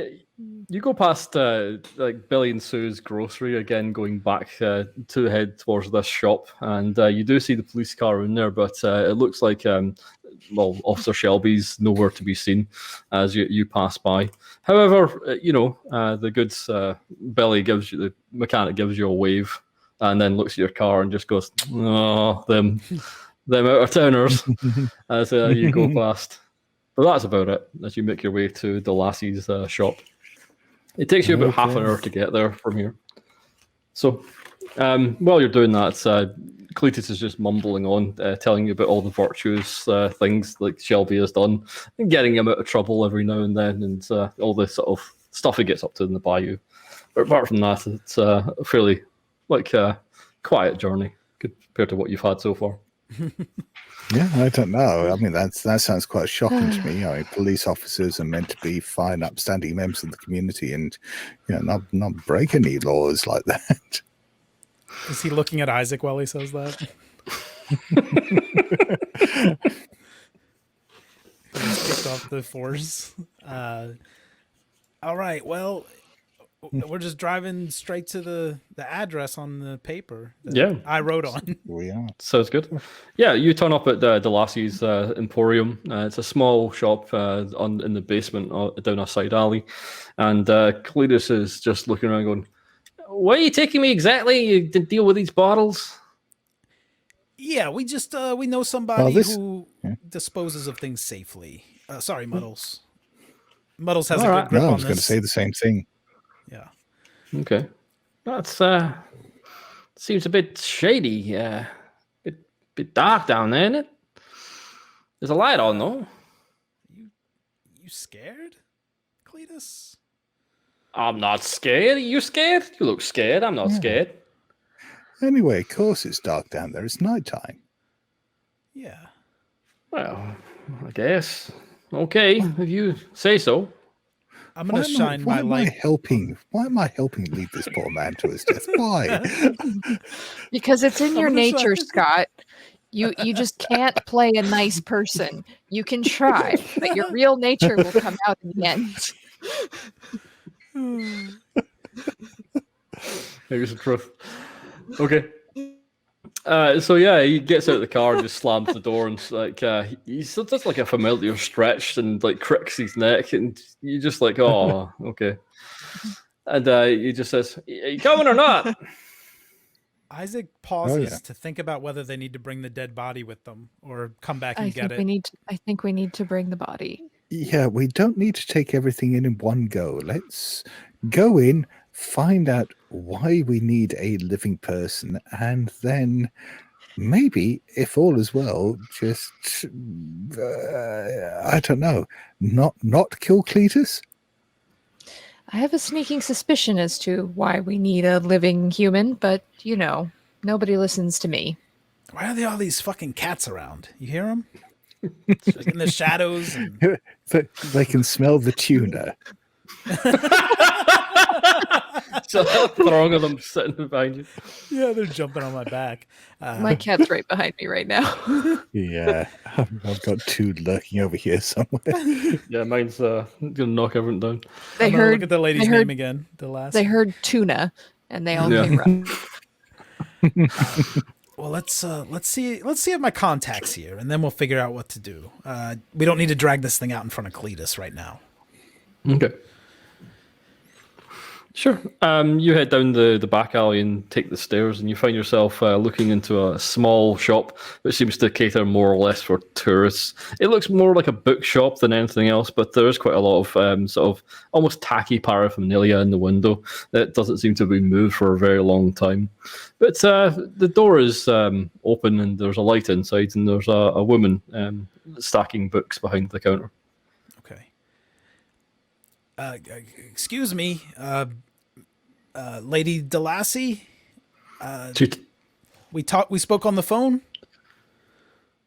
Speaker 3: You go past like Billy and Sue's grocery again, going back to head towards this shop, and you do see the police car in there, but it looks like Officer Shelby's nowhere to be seen as you pass by. However, the goods Billy the mechanic gives you a wave, and then looks at your car and just goes, "Oh, them out of towners," as you go past. But that's about it as you make your way to the lassie's shop. It takes you about half an hour to get there from here. So while you're doing that, Cletus is just mumbling on, telling you about all the virtuous things like Shelby has done, and getting him out of trouble every now and then, and all the sort of stuff he gets up to in the bayou. But apart from that, it's a fairly quiet journey compared to what you've had so far.
Speaker 2: Yeah, I don't know. I mean, that sounds quite shocking to me. I mean, police officers are meant to be fine, upstanding members of the community, and not break any laws like that.
Speaker 1: Is he looking at Isaac while he says that? He's kicked off the force. All right. Well, we're just driving straight to the address on the paper that I wrote on.
Speaker 2: We are.
Speaker 3: Sounds good. Yeah, you turn up at Delassie's Emporium. It's a small shop in the basement down a side alley. And Cletus is just looking around going, where are you taking me exactly to deal with these bottles?
Speaker 1: Yeah, we just we know somebody who disposes of things safely. Sorry, Muddles. Muddles has a good grip on this.
Speaker 2: I was going to say the same thing.
Speaker 1: Yeah.
Speaker 3: Okay. That's seems a bit shady. Bit dark down there, isn't it? There's a light on though.
Speaker 1: You scared, Cletus?
Speaker 3: I'm not scared. Are you scared? You look scared. I'm not scared.
Speaker 2: Anyway, of course it's dark down there. It's nighttime.
Speaker 1: Yeah.
Speaker 3: Well, I guess. Okay, if you say so.
Speaker 1: I'm going to shine my light.
Speaker 2: Why am I helping lead this poor man to his death? Why?
Speaker 4: Because it's in your nature, Scott. You just can't play a nice person. You can try, but your real nature will come out in the end.
Speaker 3: Maybe some truth. Okay. So yeah, he gets out of the car and just slams the door and he's just like a familiar stretch and like cricks his neck and you're just like, oh, okay. And he just says, are you coming or not?
Speaker 1: Isaac pauses to think about whether they need to bring the dead body with them or come back and get it.
Speaker 4: I think we need to bring the body.
Speaker 2: Yeah, we don't need to take everything in one go. Let's go in, find out why we need a living person, and then maybe, if all is well, just I don't know, not kill Cletus.
Speaker 4: I have a sneaking suspicion as to why we need a living human, but nobody listens to me.
Speaker 1: Why are there all these fucking cats around? You hear them? Like in the shadows. And...
Speaker 2: They can smell the tuna.
Speaker 3: So a throng of them sitting behind you.
Speaker 1: Yeah, they're jumping on my back.
Speaker 4: My cat's right behind me right now.
Speaker 2: Yeah, I've got two lurking over here somewhere.
Speaker 3: Yeah, mine's gonna knock everyone down.
Speaker 4: They heard.
Speaker 1: Look at the lady's name again. The last.
Speaker 4: They heard tuna, and they all came running.
Speaker 1: Well, let's see if my contact's here, and then we'll figure out what to do. We don't need to drag this thing out in front of Cletus right now.
Speaker 3: Okay. Sure. You head down the back alley and take the stairs, and you find yourself looking into a small shop which seems to cater more or less for tourists. It looks more like a bookshop than anything else, but there is quite a lot of sort of almost tacky paraphernalia in the window that doesn't seem to have been moved for a very long time. But the door is open, and there's a light inside, and there's a woman stacking books behind the counter.
Speaker 1: Okay. Excuse me, Lady Delassie. We spoke on the phone.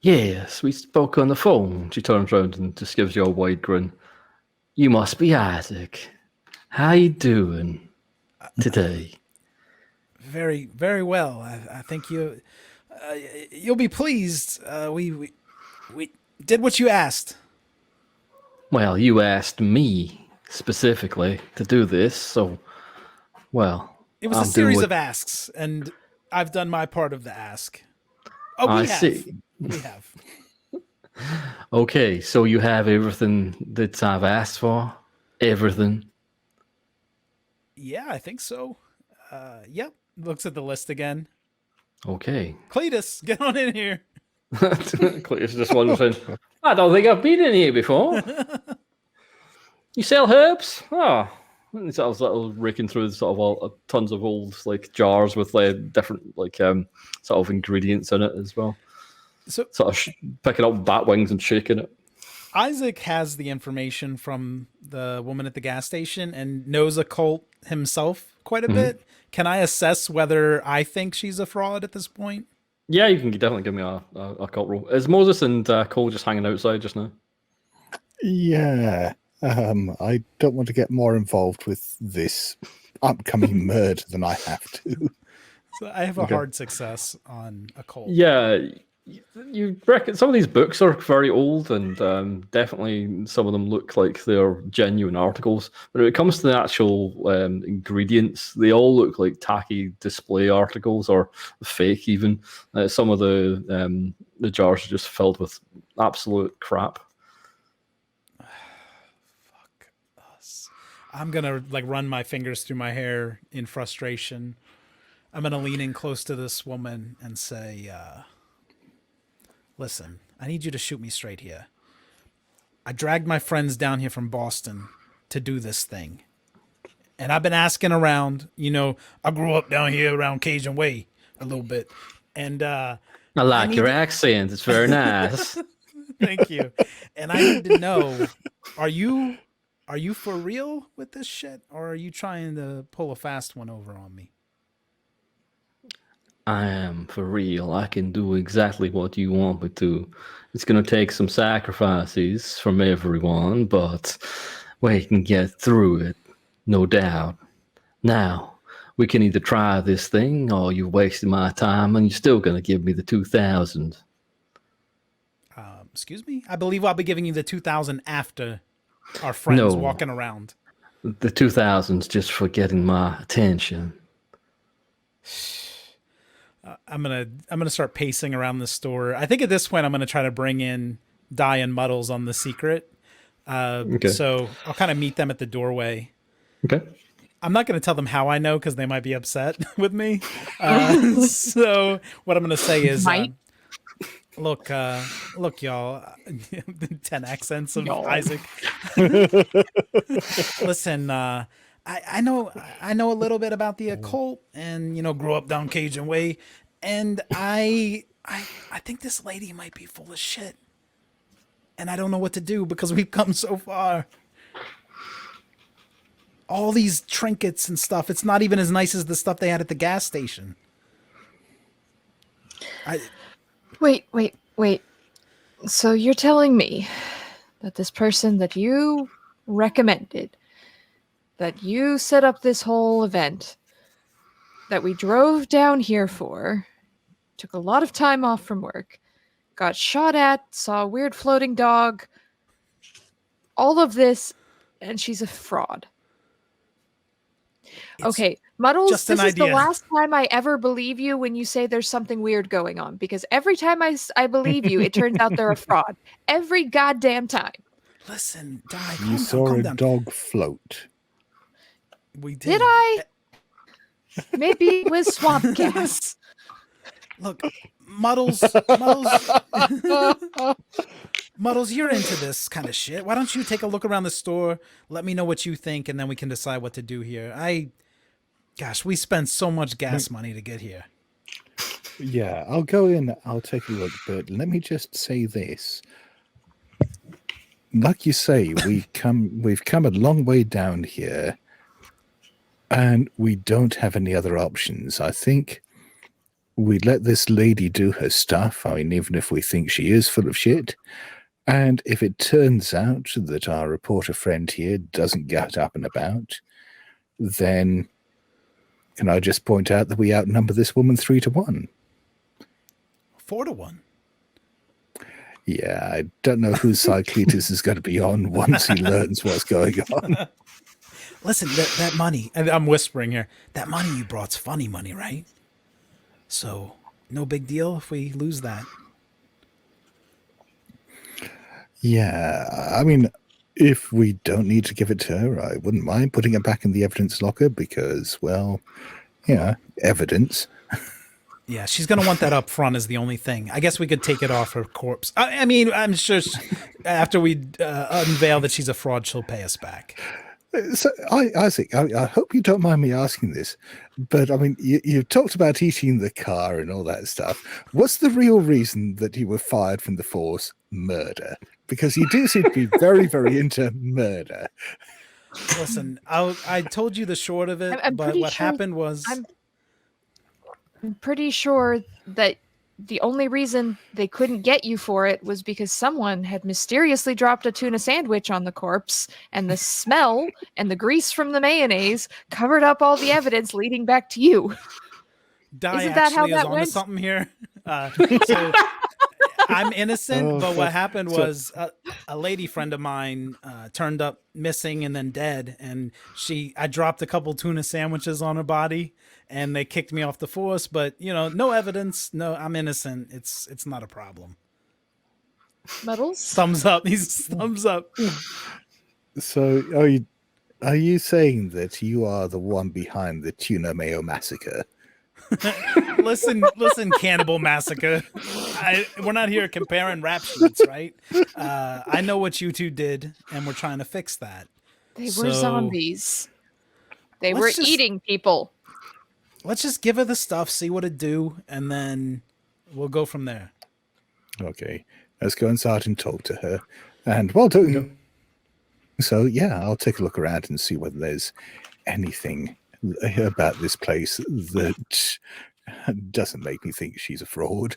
Speaker 3: Yes, we spoke on the phone. She turns around and just gives you a wide grin. You must be Isaac. How you doing today?
Speaker 1: Very, very well. I think you'll be pleased. We did what you asked.
Speaker 3: Well, you asked me specifically to do this, so, well...
Speaker 1: It was a series of asks, and I've done my part of the ask. Oh,
Speaker 3: I see.
Speaker 1: We have.
Speaker 3: Okay, so you have everything that I've asked for? Everything?
Speaker 1: Yeah, I think so. Yep. Looks at the list again.
Speaker 3: Okay.
Speaker 1: Cletus, get on in here.
Speaker 3: Cletus just wanders in. I don't think I've been in here before. You sell herbs? Oh. And sort of little raking through sort of tons of old like jars with different sort of ingredients in it as well. So sort of picking up bat wings and shaking it.
Speaker 1: Isaac has the information from the woman at the gas station and knows occult himself quite a bit. Can I assess whether I think she's a fraud at this point?
Speaker 3: Yeah, you can definitely give me a cult roll. Is Moses and Cole just hanging outside just now?
Speaker 2: Yeah. I don't want to get more involved with this upcoming murder than I have to.
Speaker 1: So I have a
Speaker 3: Okay.
Speaker 1: hard success on occult.
Speaker 3: Yeah, you reckon some of these books are very old, and definitely some of them look like they're genuine articles. But when it comes to the actual ingredients, they all look like tacky display articles or fake. Even some of the jars are just filled with absolute crap.
Speaker 1: Fuck us. I'm gonna like run my fingers through my hair in frustration. I'm gonna lean in close to this woman and say, listen, I need you to shoot me straight here. I dragged my friends down here from Boston to do this thing. And I've been asking around, I grew up down here around Cajun Way a little bit. And
Speaker 3: I like your accent. It's very nice.
Speaker 1: thank you. And I need to know, are you for real with this shit? Or are you trying to pull a fast one over on me?
Speaker 3: I am for real. I can do exactly what you want me to. It's going to take some sacrifices from everyone, but we can get through it, no doubt. Now, we can either try this thing or you're wasting my time and you're still going to give me the 2,000.
Speaker 1: Excuse me? I believe I'll be giving you the 2,000 after our friends
Speaker 3: No.
Speaker 1: walking around.
Speaker 3: The 2,000's just for getting my attention.
Speaker 1: I'm gonna start pacing around the store. I think at this point I'm gonna try to bring in Di and Muddles on the secret.
Speaker 3: Okay.
Speaker 1: So I'll kind of meet them at the doorway.
Speaker 3: Okay.
Speaker 1: I'm not gonna tell them how I know because they might be upset with me. So what I'm gonna say is,
Speaker 4: Might.
Speaker 1: look, y'all, 10 accents of
Speaker 4: Y'all.
Speaker 1: Isaac. Listen, I know a little bit about the occult, and grew up down Cajun Way, and I think this lady might be full of shit, and I don't know what to do because we've come so far. All these trinkets and stuff, it's not even as nice as the stuff they had at the gas station.
Speaker 4: Wait. So you're telling me that this person that you recommended, that you set up this whole event, that we drove down here for, took a lot of time off from work, got shot at, saw a weird floating dog, all of this, and she's a fraud. Okay, Muddles,
Speaker 1: just an
Speaker 4: this is the
Speaker 1: idea.
Speaker 4: last time I ever believe you when you say there's something weird going on, because every time I believe you, it turns out they're a fraud. Every goddamn time.
Speaker 1: Listen, Di,
Speaker 2: You saw
Speaker 1: calm
Speaker 2: a
Speaker 1: down.
Speaker 2: dog float.
Speaker 1: We did.
Speaker 4: Did I? Maybe it was swamp gas.
Speaker 1: Look, Muddles, Muddles, you're into this kind of shit. Why don't you take a look around the store? Let me know what you think, and then we can decide what to do here. Gosh, we spent so much gas money to get here.
Speaker 2: Yeah, I'll go in, I'll take a look, but let me just say this. Like you say, we've come a long way down here, and we don't have any other options. I think we let this lady do her stuff. I mean, even if we think she is full of shit, and if it turns out that our reporter friend here doesn't get up and about, then can I just point out that we outnumber this woman 3-1?
Speaker 1: 4-1.
Speaker 2: Yeah, I don't know whose side Cletus is going to be on once he learns what's going on.
Speaker 1: Listen, that money, and I'm whispering here, that money you brought's funny money, right? So, no big deal if we lose that.
Speaker 2: Yeah, I mean, if we don't need to give it to her, I wouldn't mind putting it back in the evidence locker because, well, evidence.
Speaker 1: Yeah, she's going to want that up front is the only thing. I guess we could take it off her corpse. I mean, I'm sure after we unveil that she's a fraud, she'll pay us back.
Speaker 2: So, Isaac, I hope you don't mind me asking this, but I mean, you talked about eating the car and all that stuff. What's the real reason that you were fired from the force? Murder. Because you do seem to be very, very into murder.
Speaker 1: Listen, I told you the short of it,
Speaker 4: I'm
Speaker 1: but
Speaker 4: pretty
Speaker 1: what
Speaker 4: sure
Speaker 1: happened was...
Speaker 4: I'm pretty sure that the only reason they couldn't get you for it was because someone had mysteriously dropped a tuna sandwich on the corpse, and the smell and the grease from the mayonnaise covered up all the evidence leading back to you.
Speaker 1: Di
Speaker 5: Isn't that how
Speaker 1: actually is
Speaker 5: that
Speaker 1: onto
Speaker 5: went?
Speaker 1: something here. So I'm innocent,
Speaker 2: Oh,
Speaker 1: but what
Speaker 2: fuck.
Speaker 1: happened
Speaker 2: So-
Speaker 1: was a lady friend of mine turned up missing and then dead, and I dropped a couple tuna sandwiches on her body, and they kicked me off the force. But no evidence. No, I'm innocent. It's not a problem.
Speaker 4: Medals?
Speaker 1: Thumbs up. He's thumbs up.
Speaker 2: So are you saying that you are the one behind the tuna mayo massacre?
Speaker 1: Listen, Cannibal Massacre. We're not here comparing rap sheets, right? I know what you two did, and we're trying to fix that.
Speaker 4: They were
Speaker 1: So,
Speaker 4: zombies. They
Speaker 1: let's
Speaker 4: were
Speaker 1: just-
Speaker 4: eating people.
Speaker 1: Let's just give her the stuff, see what it do, and then we'll go from there.
Speaker 2: Okay, let's go inside and talk to her. And while doing so, yeah, I'll take a look around and see whether there's anything about this place that doesn't make me think she's a fraud.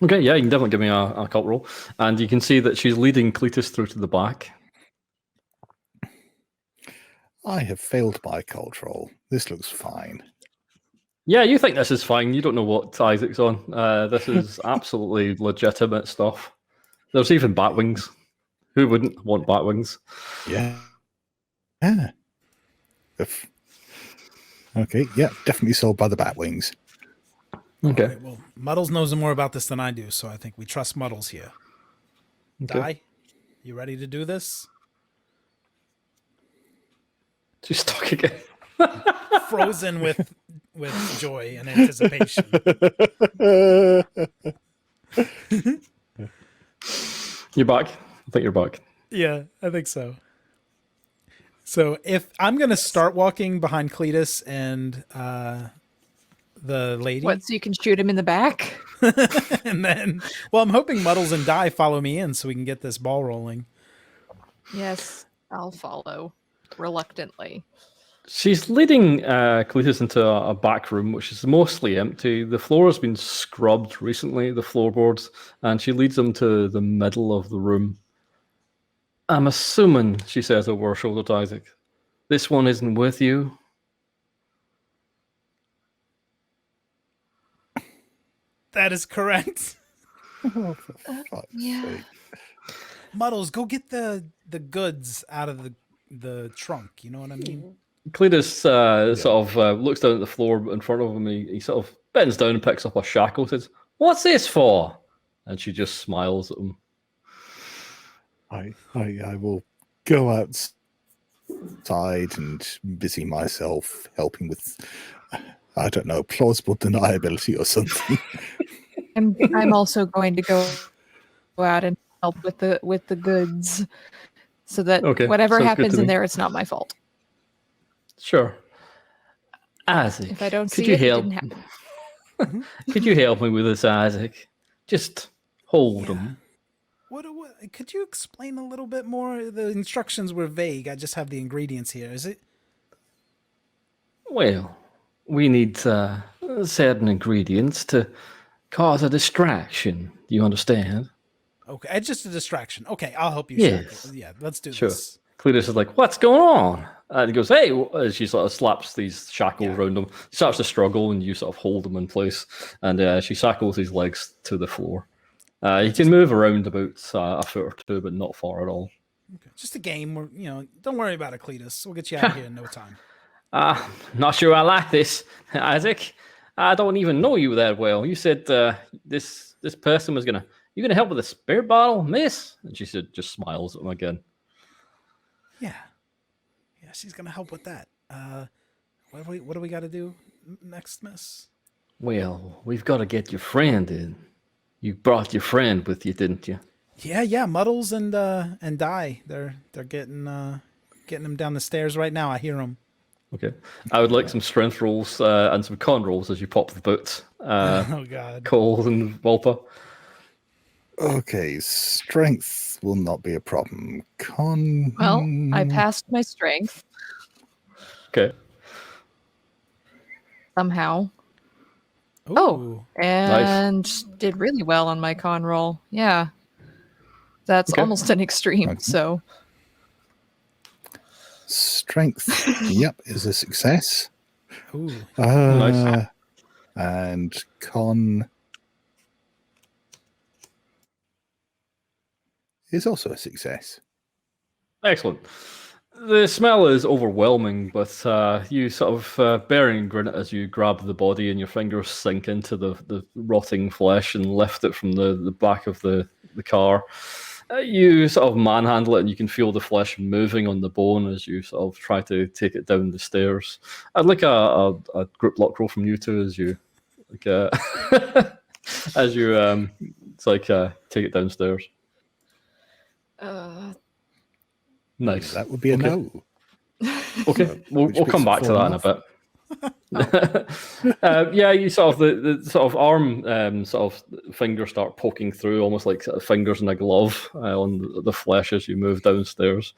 Speaker 3: Okay, yeah, you can definitely give me a cult roll. And you can see that she's leading Cletus through to the back.
Speaker 2: I have failed my cult roll. This looks fine.
Speaker 3: Yeah, you think this is fine. You don't know what Isaac's on. This is absolutely legitimate stuff. There's even bat wings. Who wouldn't want bat wings?
Speaker 2: Yeah. Yeah. Okay, yeah, definitely sold by the bat wings.
Speaker 3: Okay.
Speaker 1: All right, well, Muddles knows more about this than I do, so I think we trust Muddles here.
Speaker 3: Okay.
Speaker 1: Di, you ready to do this?
Speaker 3: She's stuck again.
Speaker 1: Frozen with joy and anticipation.
Speaker 3: You're back. I think you're back.
Speaker 1: Yeah, I think so. So if I'm gonna start walking behind Cletus and the lady,
Speaker 4: What, so you can shoot him in the back?
Speaker 1: and then, well, I'm hoping Muddles and Di follow me in so we can get this ball rolling.
Speaker 4: Yes, I'll follow reluctantly.
Speaker 3: She's leading Cletus into a back room, which is mostly empty. The floor has been scrubbed recently, the floorboards, and she leads them to the middle of the room. I'm assuming, she says over her shoulder to Isaac, this one isn't with you.
Speaker 1: That is correct.
Speaker 2: Oh, for fuck's sake.
Speaker 1: Muddles, go get the goods out of the trunk. You know what I mean?
Speaker 3: Cletus sort of looks down at the floor in front of him. He sort of bends down and picks up a shackle. Says, "What's this for?" And she just smiles at him.
Speaker 2: I will go outside and busy myself helping with, I don't know, plausible deniability or something.
Speaker 4: I'm also going to go out and help with the goods, so that
Speaker 3: Okay,
Speaker 4: whatever
Speaker 3: sounds good
Speaker 4: happens
Speaker 3: to
Speaker 4: in
Speaker 3: me.
Speaker 4: there, it's not my fault.
Speaker 3: Sure. Isaac,
Speaker 4: If I don't
Speaker 3: could
Speaker 4: see
Speaker 3: you
Speaker 4: it, it
Speaker 3: help?
Speaker 4: didn't happen.
Speaker 3: Could you help me with this, Isaac? Just hold
Speaker 1: Yeah.
Speaker 3: him.
Speaker 1: What? Could you explain a little bit more? The instructions were vague. I just have the ingredients here. Is it?
Speaker 3: Well, we need certain ingredients to cause a distraction. Do you understand?
Speaker 1: Okay, it's just a distraction. Okay, I'll help you.
Speaker 3: Yes.
Speaker 1: Shackle. Yeah, let's do
Speaker 3: Sure.
Speaker 1: this.
Speaker 3: Cletus is like, "What's going on?" And he goes, "Hey!" As she sort of slaps these shackles around him. He starts to struggle, and you sort of hold him in place. And she shackles his legs to the floor. He can move around about a foot or two, but not far at all.
Speaker 1: Okay. Just a game. Don't worry about it, Cletus. We'll get you out of here in no time.
Speaker 3: Not sure I like this, Isaac. I don't even know you that well. You said this person was gonna. You gonna help with the spirit bottle, miss? And she said, just smiles at him again.
Speaker 1: Yeah, she's gonna help with that. What do we got to do next, Miss?
Speaker 3: Well, we've got to get your friend in. You brought your friend with you, didn't you?
Speaker 1: Yeah. Muddles and Di. They're getting him down the stairs right now. I hear them.
Speaker 3: Okay. I would like some strength rolls and some con rolls as you pop the boots.
Speaker 1: Oh God.
Speaker 3: Cole and Walper.
Speaker 2: Okay, strength will not be a problem. Con.
Speaker 4: Well, I passed my strength
Speaker 3: Okay.
Speaker 4: somehow.
Speaker 1: Ooh.
Speaker 4: Oh, and did really well on my con roll. Yeah, that's
Speaker 3: Okay.
Speaker 4: almost an extreme.
Speaker 2: Okay.
Speaker 4: So
Speaker 2: Strength, yep, is a success.
Speaker 1: Ooh.
Speaker 3: Nice.
Speaker 2: And con is also a success.
Speaker 3: Excellent. The smell is overwhelming, but you sort of bearing and grin it as you grab the body and your fingers sink into the rotting flesh and lift it from the back of the car. You sort of manhandle it and you can feel the flesh moving on the bone as you sort of try to take it down the stairs. I'd like a group lock roll from you two as you as you take it downstairs. Nice.
Speaker 2: That would be a no.
Speaker 3: Okay,
Speaker 2: So,
Speaker 3: we'll
Speaker 2: which
Speaker 3: come
Speaker 2: makes
Speaker 3: back
Speaker 2: it
Speaker 3: to that in a bit. Yeah, you sort of the sort of arm, sort of fingers start poking through, almost like sort of fingers in a glove on the flesh as you move downstairs,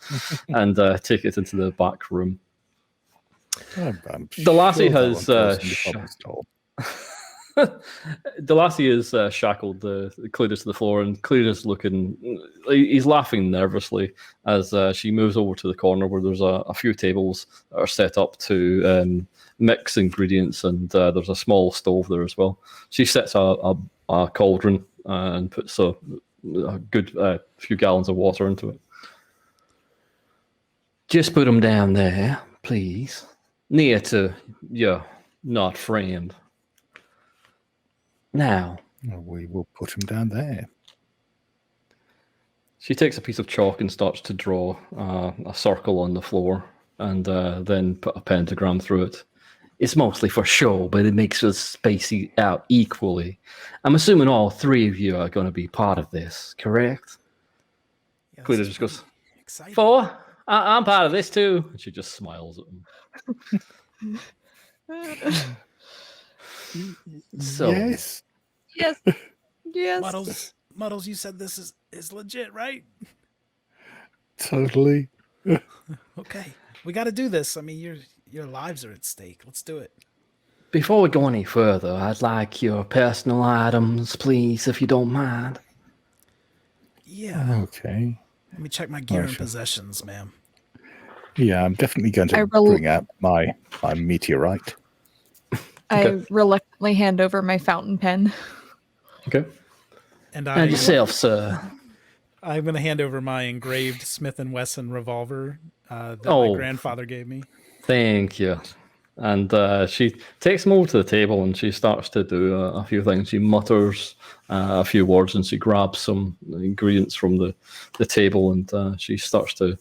Speaker 3: and take it into the back room.
Speaker 2: I'm
Speaker 3: The lassie
Speaker 2: sure that
Speaker 3: has
Speaker 2: won't cause any problems at all.
Speaker 3: the lassie is shackled, Cletus to the floor, and Cletus looking. He's laughing nervously as she moves over to the corner where there's a few tables that are set up to mix ingredients, and there's a small stove there as well. She sets a cauldron and puts a good few gallons of water into it. Just put them down there, please, near to your not friend. Now,
Speaker 2: We will put him down there.
Speaker 3: she takes a piece of chalk and starts to draw a circle on the floor and then put a pentagram through it. It's mostly for show, but it makes us space out equally. I'm assuming all three of you are going to be part of this, correct?
Speaker 1: Yeah,
Speaker 3: Cleta just goes,
Speaker 1: exciting.
Speaker 3: 4? I'm part of this too. And she just smiles at him. So,
Speaker 2: Yes.
Speaker 4: Yes. Yes.
Speaker 1: Muddles, you said this is legit, right?
Speaker 2: Totally.
Speaker 1: Okay, we got to do this. I mean, your lives are at stake. Let's do it.
Speaker 3: before we go any further, I'd like your personal items, please, if you don't mind.
Speaker 1: Yeah.
Speaker 2: Okay.
Speaker 1: Let me check my gear and
Speaker 2: sure.
Speaker 1: possessions, ma'am.
Speaker 2: Yeah, I'm definitely going to bring out my meteorite.
Speaker 4: I reluctantly hand over my fountain pen.
Speaker 3: Okay.
Speaker 1: And
Speaker 3: And yourself, sir.
Speaker 1: I'm going to hand over my engraved Smith & Wesson revolver that
Speaker 3: Oh.
Speaker 1: my grandfather gave me.
Speaker 3: Thank you. And she takes them over to the table and she starts to do a few things. She mutters a few words and she grabs some ingredients from the table and she starts to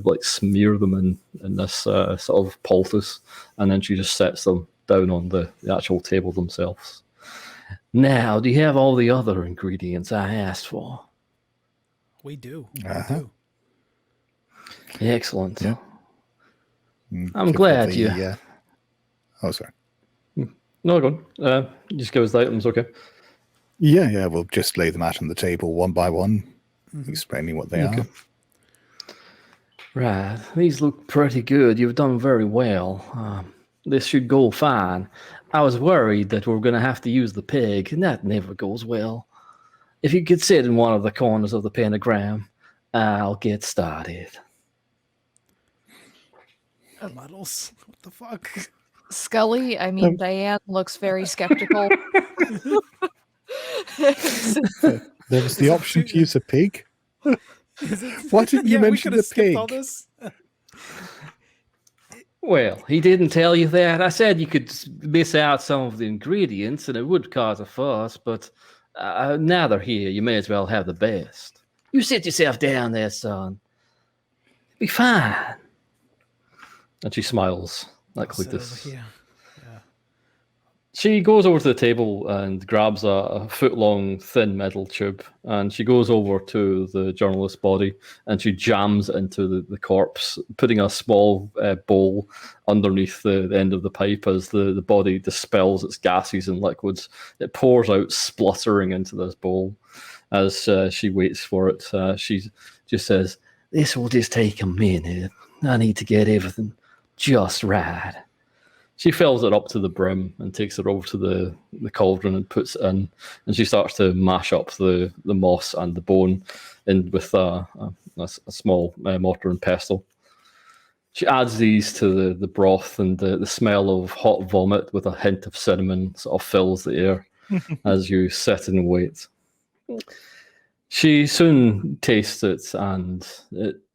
Speaker 3: like smear them in this sort of poultice, and then she just sets them down on the actual table themselves. Now, do you have all the other ingredients I asked for?
Speaker 1: We do.
Speaker 2: Uh-huh.
Speaker 1: We do.
Speaker 3: Excellent.
Speaker 2: Yeah.
Speaker 3: I'm glad you...
Speaker 2: Oh, sorry.
Speaker 3: No, go on. Just give us the items, okay?
Speaker 2: Yeah, we'll just lay them out on the table one by one, explaining what they are.
Speaker 3: Right. These look pretty good. You've done very well. This should go fine. I was worried that we were going to have to use the pig, and that never goes well. If you could sit in one of the corners of the pentagram, I'll get started.
Speaker 1: Muddles? What the fuck?
Speaker 4: Scully, I mean, Diane looks very skeptical.
Speaker 2: There was the option to use a pig. Why didn't you mention the pig?
Speaker 1: All this?
Speaker 3: Well, he didn't tell you that. I said you could miss out some of the ingredients and it would cause a fuss, but now they're here. You may as well have the best. You sit yourself down there, son. Be fine. And she smiles like this.
Speaker 1: Yeah.
Speaker 3: She goes over to the table and grabs a foot-long thin metal tube, and she goes over to the journalist's body and she jams it into the corpse, putting a small bowl underneath the end of the pipe as the body dispels its gases and liquids. It pours out spluttering into this bowl. As she waits for it, she just says, "This will just take a minute. I need to get everything just right." She fills it up to the brim and takes it over to the cauldron and puts it in, and she starts to mash up the moss and the bone in with a small mortar and pestle. She adds these to the broth, and the smell of hot vomit with a hint of cinnamon sort of fills the air as you sit and wait. She soon tastes it, and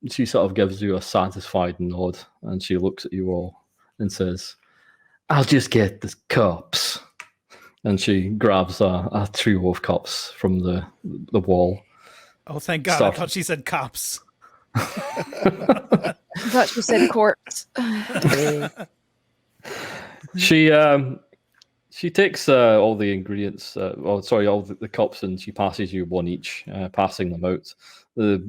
Speaker 3: she sort of gives you a satisfied nod, and she looks at you all and says, "I'll just get the cups." And she grabs a trio of cups from the wall.
Speaker 1: Oh, thank God. I thought she said cops.
Speaker 4: I thought she said corpse.
Speaker 3: She takes all the ingredients, all the cups, and she passes you one each, passing them out. The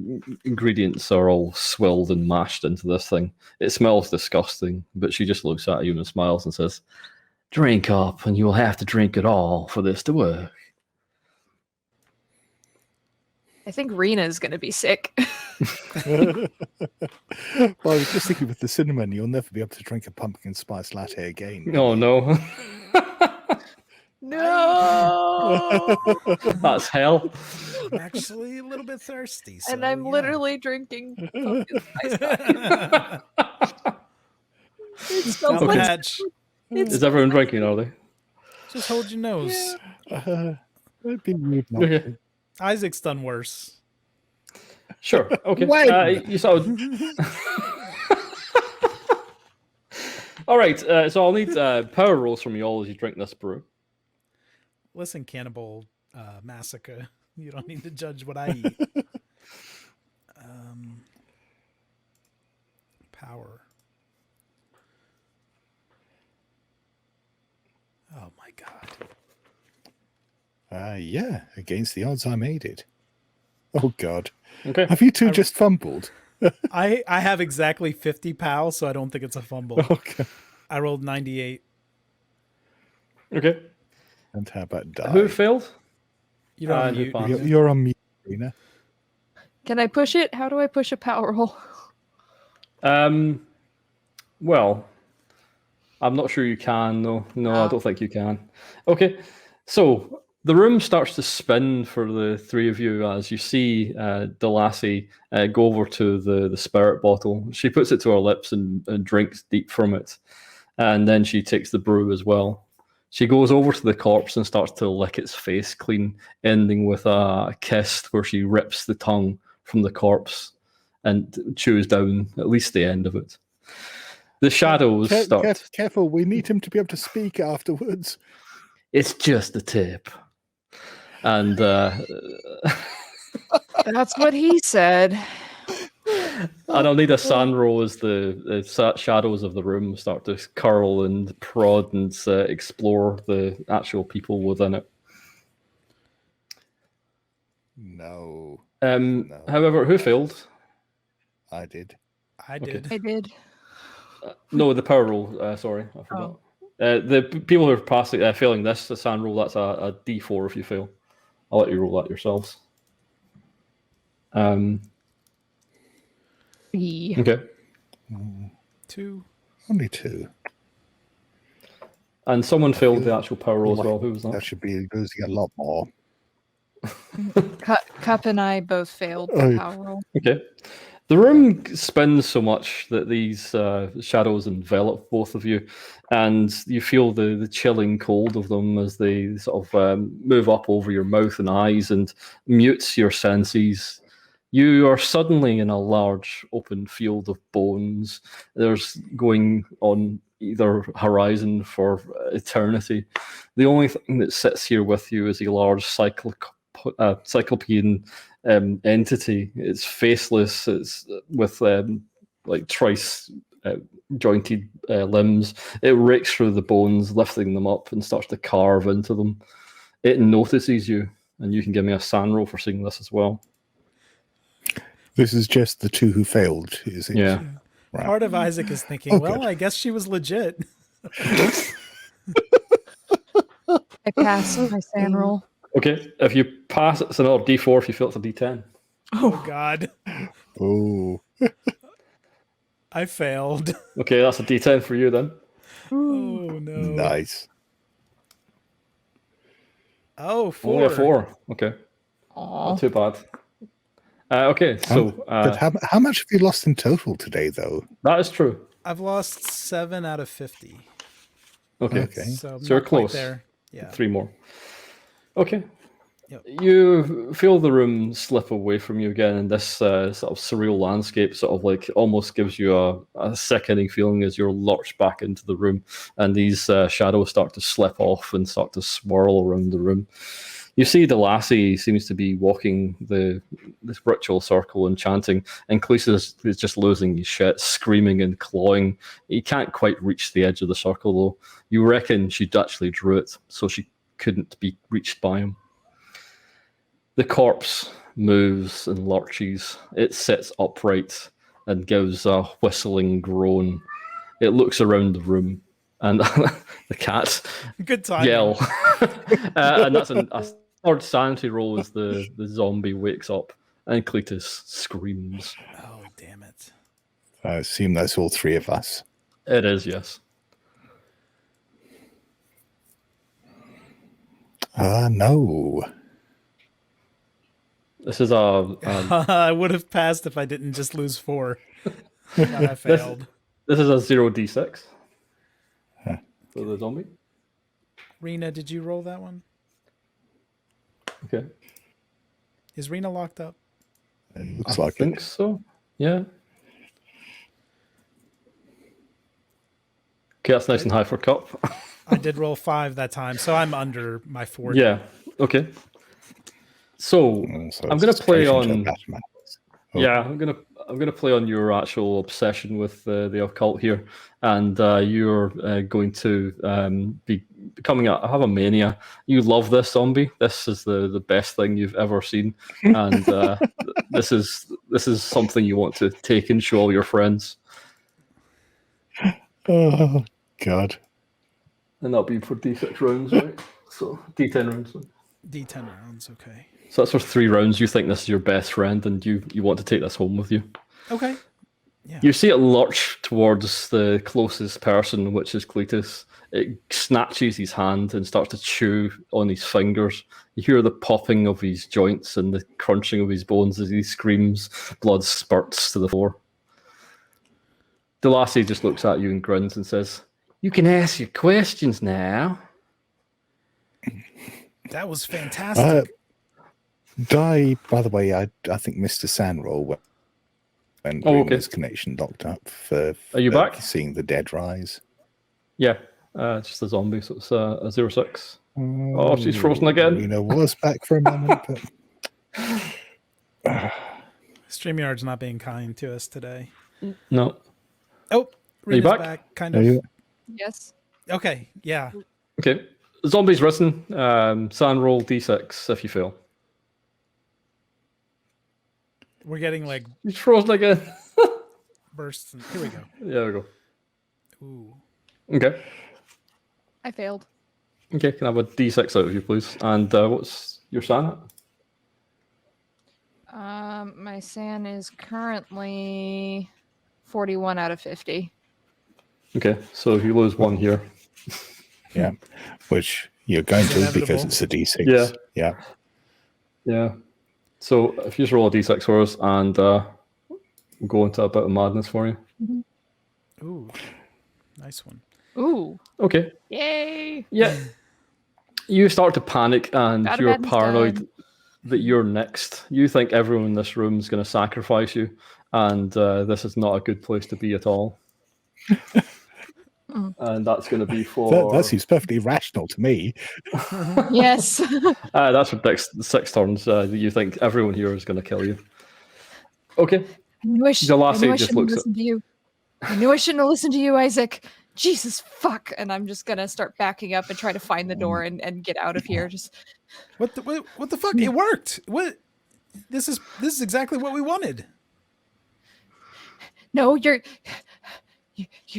Speaker 3: ingredients are all swilled and mashed into this thing. It smells disgusting, but she just looks at you and smiles and says, "Drink up, and you will have to drink it all for this to work."
Speaker 4: I think Rena's going to be sick.
Speaker 2: Well, I was just thinking with the cinnamon, you'll never be able to drink a pumpkin spice latte again.
Speaker 3: Oh, no.
Speaker 4: No!
Speaker 3: That's hell.
Speaker 1: I'm actually a little bit thirsty. So,
Speaker 4: And I'm
Speaker 1: yeah.
Speaker 4: literally drinking pumpkin spice latte. It smells
Speaker 1: Down the
Speaker 4: like
Speaker 1: hatch.
Speaker 3: Is everyone drinking, are they?
Speaker 1: Just hold your nose.
Speaker 2: It'd be rude not
Speaker 3: Okay.
Speaker 2: to.
Speaker 1: Isaac's done worse.
Speaker 3: Sure. Okay.
Speaker 2: When?
Speaker 3: You saw. All right. So I'll need power rolls from you all as you drink this brew.
Speaker 1: Listen, Cannibal Massacre. You don't need to judge what I eat. Power. Oh my God.
Speaker 2: Yeah, against the odds, I made it. Oh, God.
Speaker 3: Okay.
Speaker 2: Have you two just fumbled?
Speaker 1: I have exactly 50 POW, so I don't think it's a fumble.
Speaker 2: Okay.
Speaker 1: I rolled 98.
Speaker 3: Okay.
Speaker 2: And how about die?
Speaker 3: Who failed?
Speaker 1: You're on
Speaker 3: And who
Speaker 1: mute.
Speaker 3: passed?
Speaker 2: You're on mute, Rena.
Speaker 4: Can I push it? How do I push a power roll?
Speaker 3: Well, I'm not sure you can. No, I
Speaker 4: Oh.
Speaker 3: don't think you can. Okay. So the room starts to spin for the three of you as you see Delassie go over to the spirit bottle. She puts it to her lips and drinks deep from it. And then she takes the brew as well. She goes over to the corpse and starts to lick its face clean, ending with a kiss where she rips the tongue from the corpse and chews down at least the end of it. The shadows start.
Speaker 2: Careful, we need him to be able to speak afterwards.
Speaker 3: It's just the tip. And
Speaker 4: That's what he said.
Speaker 3: and I'll need a sandro as the shadows of the room start to curl and prod and explore the actual people within it.
Speaker 2: No,
Speaker 3: However, who failed?
Speaker 2: I did.
Speaker 1: I did.
Speaker 4: I did.
Speaker 3: No, the power roll. Sorry, I forgot. The people who are passing, failing this, the sand roll, that's a D4 if you fail. I'll let you roll that yourselves.
Speaker 4: Yeah.
Speaker 3: Okay.
Speaker 1: 2.
Speaker 2: Only 2.
Speaker 3: And someone failed the actual power roll as well. Who was
Speaker 2: That
Speaker 3: that?
Speaker 2: should be losing a lot more.
Speaker 4: Cup and I both failed
Speaker 2: Oh.
Speaker 4: the power roll.
Speaker 3: Okay. The room spins so much that these shadows envelop both of you, and you feel the chilling cold of them as they sort of move up over your mouth and eyes and mutes your senses. You are suddenly in a large open field of bones. There's going on either horizon for eternity. The only thing that sits here with you is a large cyclopean entity. It's faceless. It's with like trice jointed limbs. It rakes through the bones, lifting them up, and starts to carve into them. It notices you, and you can give me a sand roll for seeing this as well.
Speaker 2: This is just the 2 who failed, is it?
Speaker 3: Yeah.
Speaker 2: Right.
Speaker 1: Part of Isaac is thinking,
Speaker 2: Oh,
Speaker 1: well,
Speaker 2: good.
Speaker 1: I guess she was legit.
Speaker 4: I passed my sand roll.
Speaker 3: Okay. If you pass, it's another D4. If you fail, it's a D10.
Speaker 1: Oh, God.
Speaker 2: Oh,
Speaker 1: I failed.
Speaker 3: Okay, that's a D10 for you then.
Speaker 1: Oh, no.
Speaker 2: nice.
Speaker 1: Oh, 4.
Speaker 3: Only a 4. Okay.
Speaker 4: Aw.
Speaker 3: Not too bad. Okay, so
Speaker 2: But how much have you lost in total today, though?
Speaker 3: that is true.
Speaker 1: I've lost 7 out of 50.
Speaker 3: Okay,
Speaker 1: So,
Speaker 3: so you're
Speaker 1: not quite
Speaker 3: close.
Speaker 1: there. Yeah.
Speaker 3: 3 more. Okay.
Speaker 1: Yep.
Speaker 3: You feel the room slip away from you again, and this sort of surreal landscape sort of like almost gives you a sickening feeling as you're lurched back into the room, and these shadows start to slip off and start to swirl around the room. You see the lassie seems to be walking this ritual circle and chanting, and Cletus is just losing his shit, screaming and clawing. He can't quite reach the edge of the circle, though. You reckon she'd actually drew it, so she couldn't be reached by him. The corpse moves and lurches. It sits upright and gives a whistling groan. It looks around the room, and the cat
Speaker 1: Good timing.
Speaker 3: yell. And that's a third sanity roll as the zombie wakes up, and Cletus screams.
Speaker 1: Oh, damn it.
Speaker 2: I assume that's all 3 of us.
Speaker 3: It is, yes.
Speaker 2: No.
Speaker 3: This is
Speaker 1: I would have passed if I didn't just lose 4. But I failed.
Speaker 3: This is a 0d6 for the zombie.
Speaker 1: Rena, did you roll that one?
Speaker 3: Okay.
Speaker 1: Is Rena locked up?
Speaker 2: It looks
Speaker 3: I
Speaker 2: like
Speaker 3: think
Speaker 2: it.
Speaker 3: so. Yeah. Okay, that's nice and high for Cup.
Speaker 1: I did roll 5 that time, so I'm under my 40.
Speaker 3: Yeah. Okay. So
Speaker 2: So
Speaker 3: I'm gonna
Speaker 2: it's
Speaker 3: play
Speaker 2: straight into
Speaker 3: on.
Speaker 2: mathematics. Oh.
Speaker 3: Yeah, I'm gonna play on your actual obsession with the occult here, and you're going to be becoming have a mania. You love this zombie. This is the best thing you've ever seen, and this is something you want to take and show all your friends.
Speaker 2: Oh, God.
Speaker 3: And that'll be for D6 rounds, right? So D10 rounds.
Speaker 1: D10 rounds, okay.
Speaker 3: So that's for 3 rounds. You think this is your best friend, and you want to take this home with you.
Speaker 1: Okay. Yeah.
Speaker 3: You see it lurch towards the closest person, which is Cletus. It snatches his hand and starts to chew on his fingers. You hear the popping of his joints and the crunching of his bones as he screams. Blood spurts to the floor. The lassie just looks at you and grins and says, "You can ask your questions now."
Speaker 1: That was fantastic.
Speaker 2: By the way, I think Mr. Sandroll when his connection locked up for
Speaker 3: Are you back?
Speaker 2: Seeing the dead rise.
Speaker 3: Yeah, it's just a zombie, so it's a 06. Oh, she's frozen again.
Speaker 2: Rena was back for a moment, but
Speaker 1: StreamYard's not being kind to us today.
Speaker 3: No.
Speaker 1: Oh, Rena's
Speaker 3: back?
Speaker 1: back? Kind of.
Speaker 4: Yes.
Speaker 1: Okay, yeah.
Speaker 3: Okay. The zombie's risen. Sand roll D6 if you fail.
Speaker 1: We're getting like
Speaker 3: He's frozen again.
Speaker 1: bursts. Here we go.
Speaker 3: There we go.
Speaker 1: Ooh.
Speaker 3: Okay.
Speaker 4: I failed.
Speaker 3: Okay, can I have a D6 out of you, please? And what's your SAN at?
Speaker 4: My SAN is currently 41 out of 50.
Speaker 3: Okay, so if you lose 1 here.
Speaker 2: Yeah, which you're going to because
Speaker 1: inevitable.
Speaker 2: it's a D6.
Speaker 3: Yeah. So if you just roll a D6 for us, and we'll go into a bit of madness for you.
Speaker 1: Ooh. Nice one.
Speaker 4: Ooh.
Speaker 3: Okay.
Speaker 4: Yay.
Speaker 3: Yeah. You start to panic, and
Speaker 4: Bad
Speaker 3: you're
Speaker 4: Madden's
Speaker 3: paranoid
Speaker 4: done.
Speaker 3: that you're next. You think everyone in this room is going to sacrifice you, and this is not a good place to be at all. And that's going to be for...
Speaker 2: That seems perfectly rational to me.
Speaker 4: Yes.
Speaker 3: that's for next 6 turns. You think everyone here is going to kill you. Okay.
Speaker 4: I knew I
Speaker 3: The lassie just
Speaker 4: shouldn't
Speaker 3: looks
Speaker 4: have listened to you. I knew I shouldn't have listened to you, Isaac. Jesus fuck. And I'm just gonna start backing up and try to find the door and get out of here. Just
Speaker 1: What the fuck? It worked. What? This is exactly what we wanted.
Speaker 4: no, you're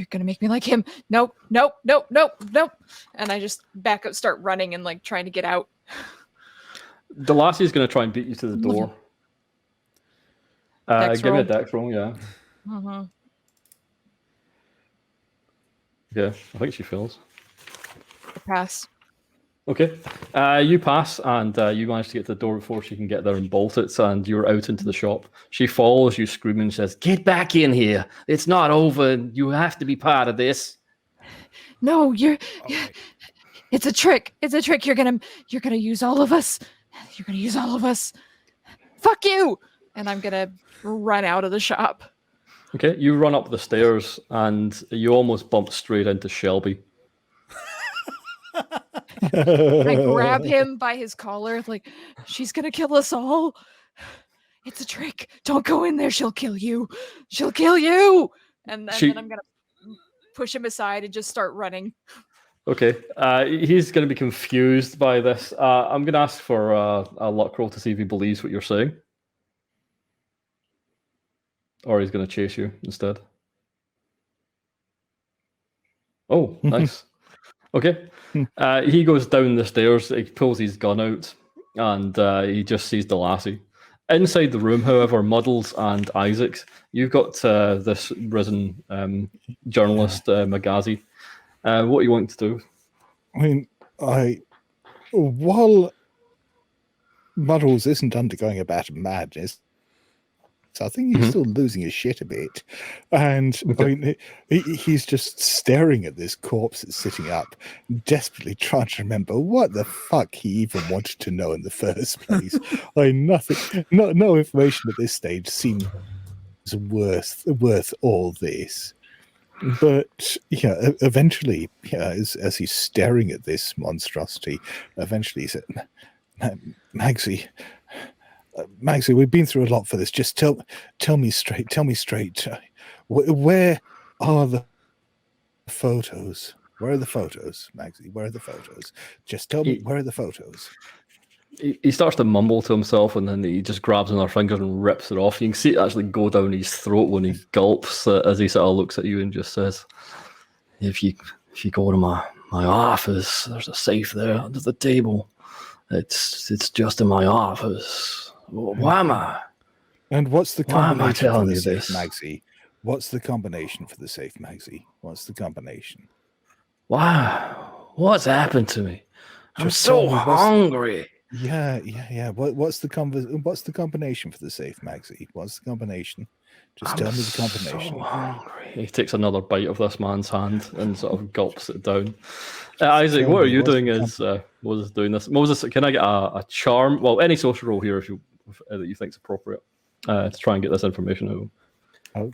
Speaker 4: gonna make me like him. Nope. And I just back up, start running and like trying to get out.
Speaker 3: The lassie's going to try and beat you to the door.
Speaker 4: Dex
Speaker 3: give me a
Speaker 4: roll.
Speaker 3: dex roll, yeah. Yeah, I think she fails.
Speaker 4: Pass.
Speaker 3: Okay. You pass, and you manage to get to the door before she can get there and bolt it, and you're out into the shop. She follows you, screaming, and says, "Get back in here! It's not over. You have to be part of this."
Speaker 4: No,
Speaker 1: right.
Speaker 4: it's a trick. It's a trick. You're gonna use all of us. You're gonna use all of us. Fuck you! And I'm gonna run out of the shop.
Speaker 3: Okay, you run up the stairs, and you almost bump straight into Shelby.
Speaker 4: I grab him by his collar, like, she's gonna kill us all. It's a trick. Don't go in there. She'll kill you. She'll kill you. And then I'm gonna push him aside and just start running.
Speaker 3: Okay, he's going to be confused by this. I'm going to ask for a luck roll to see if he believes what you're saying. Or he's going to chase you instead. Oh, nice. Okay. He goes down the stairs, he pulls his gun out, and he just sees the lassie. Inside the room, however, Muddles and Isaac, you've got this risen journalist, Magazi. What do you want to do?
Speaker 2: I mean, while Muddles isn't undergoing a bout of madness, I think he's still losing his shit a bit. And I mean, he's just staring at this corpse that's sitting up, desperately trying to remember what the fuck he even wanted to know in the first place. No information at this stage seems worth all this. But yeah, eventually, as he's staring at this monstrosity, eventually he said, Magsy, we've been through a lot for this. Just tell me straight. Where are the photos? Where are the photos, Magsy? Where are the photos? Just tell me, where are the photos?
Speaker 3: He starts to mumble to himself, and then he just grabs another finger and rips it off. You can see it actually go down his throat when he gulps as he sort of looks at you and just says, If you go to my office, there's a safe there under the table. It's just in my office. Why am I?
Speaker 2: And what's the combination for the safe,
Speaker 3: this?
Speaker 2: Magsy? What's the combination for the safe, Magsy? What's the combination?
Speaker 3: Wow, what's happened to me? I'm so hungry.
Speaker 2: Yeah. What's the combination for the safe, Magsy? What's the combination? Just tell me the combination.
Speaker 3: So hungry. He takes another bite of this man's hand and sort of gulps it down. Isaac, what are you doing as Moses doing this? Moses, can I get a charm? Well, any social role here if you that you think is appropriate to try and get this information out.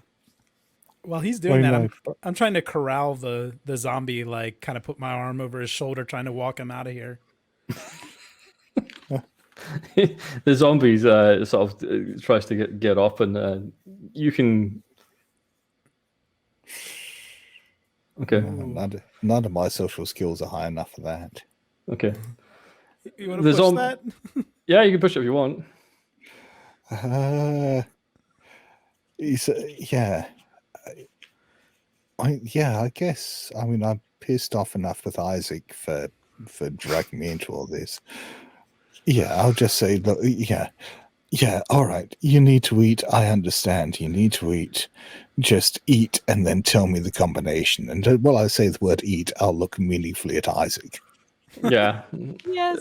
Speaker 1: While he's doing that, I'm trying to corral the zombie, like kind of put my arm over his shoulder, trying to walk him out of here.
Speaker 3: The zombies sort of tries to get up, and you can. Okay.
Speaker 2: None of my social skills are high enough for that.
Speaker 3: Okay.
Speaker 1: You want to push that?
Speaker 3: Yeah, you can push it if you want.
Speaker 2: I guess. I mean, I'm pissed off enough with Isaac for dragging me into all this. Yeah, I'll just say, look, yeah, all right. You need to eat. I understand. You need to eat. Just eat and then tell me the combination. And while I say the word eat, I'll look meaningfully at Isaac.
Speaker 3: Yeah.
Speaker 4: Yes.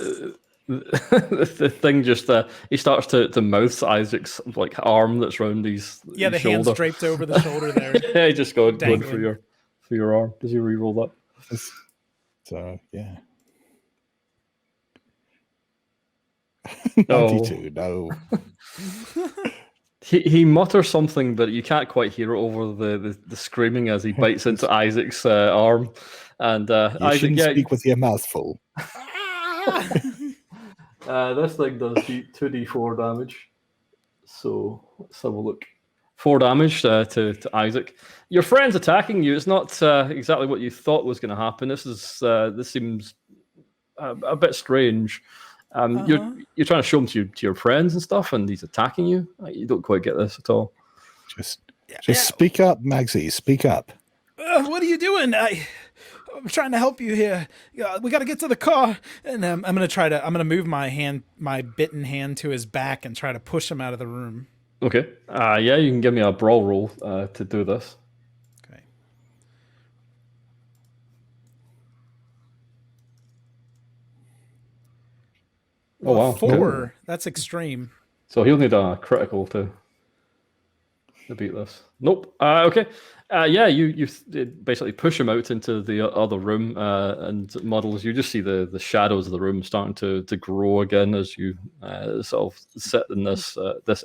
Speaker 3: The thing just he starts to mouth Isaac's like arm that's round his
Speaker 1: the
Speaker 3: shoulder.
Speaker 1: hand's draped over the shoulder there.
Speaker 3: Yeah, he just going for your arm. Does he re-roll that?
Speaker 2: So yeah.
Speaker 3: 92,
Speaker 2: no.
Speaker 3: He mutters something, but you can't quite hear it over the screaming as he bites into Isaac's arm. And
Speaker 2: you
Speaker 3: Isaac,
Speaker 2: shouldn't speak with your mouth full.
Speaker 3: This thing does 2d4 damage. So let's have a look. 4 damage to Isaac. Your friend's attacking you. It's not exactly what you thought was going to happen. This seems a bit strange. You're trying to show him to your friends and stuff, and he's attacking you. You don't quite get this at all.
Speaker 2: Just speak up, Magsy. Speak up.
Speaker 1: What are you doing? I'm trying to help you here. We got to get to the car, and I'm gonna move my bitten hand to his back and try to push him out of the room.
Speaker 3: Okay. Yeah, you can give me a brawl roll to do this.
Speaker 1: Okay.
Speaker 3: Oh, wow. Okay.
Speaker 1: 4. That's extreme.
Speaker 3: So he'll need a critical to beat this. Nope. Okay. Yeah, you basically push him out into the other room, and Muddles, you just see the shadows of the room starting to grow again as you sort of sit in this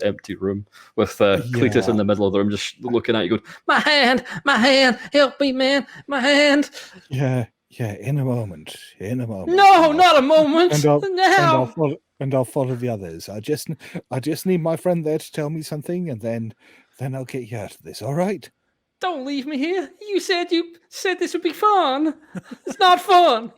Speaker 3: empty room with Cletus in the middle of the room, just looking at you, going, my hand, help me, man, my hand.
Speaker 2: Yeah, in a moment.
Speaker 3: No, not a moment. Now.
Speaker 2: I'll follow the others. I just need my friend there to tell me something, and then I'll get you out of this. All right?
Speaker 3: Don't leave me here. You said this would be fun. It's not fun.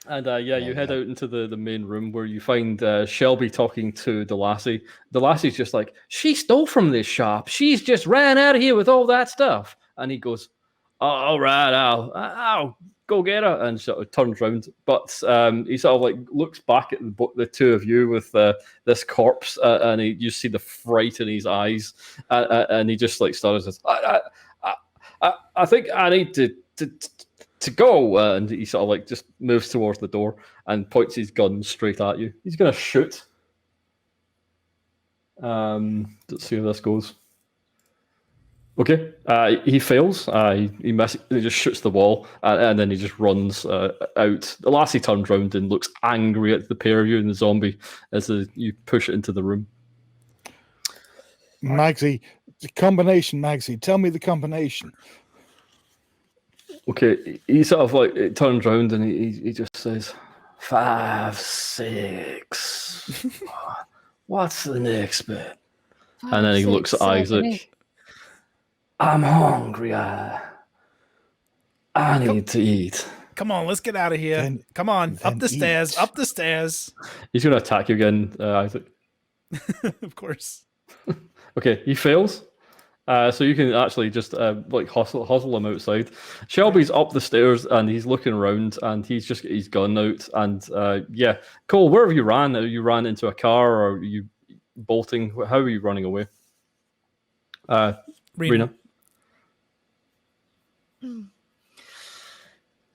Speaker 3: And you head out into the main room where you find Shelby talking to the lassie. The lassie's just like, she stole from this shop. She's just ran out of here with all that stuff. And he goes, oh, all right, I'll go get her, and sort of turns around. But he sort of like looks back at the two of you with this corpse, and you see the fright in his eyes, and he just like starts. I think I need to go, and he sort of like just moves towards the door and points his gun straight at you. He's gonna shoot. Let's see how this goes. Okay, he fails. He just shoots the wall, and then he just runs out. The lassie turns round and looks angry at the pair of you and the zombie as you push it into the room.
Speaker 2: Magsy, the combination, Magsy. Tell me the combination.
Speaker 3: Okay, he sort of like turns round and he just says, 5, 6. What's the next bit?
Speaker 5: 5,
Speaker 3: And then he
Speaker 5: 6,
Speaker 3: looks at
Speaker 5: 7,
Speaker 3: Isaac.
Speaker 5: 8.
Speaker 3: I'm hungry. I need to eat.
Speaker 1: Come on, let's get out of here. Come on, up the stairs. Up the stairs.
Speaker 3: He's going to attack you again, Isaac.
Speaker 1: Of course.
Speaker 3: Okay, he fails. So you can actually just like hustle him outside. Shelby's up the stairs and he's looking around and he's just got his gun out. And Cole, where have you ran? Have you ran into a car or are you bolting? How are you running away? Rena.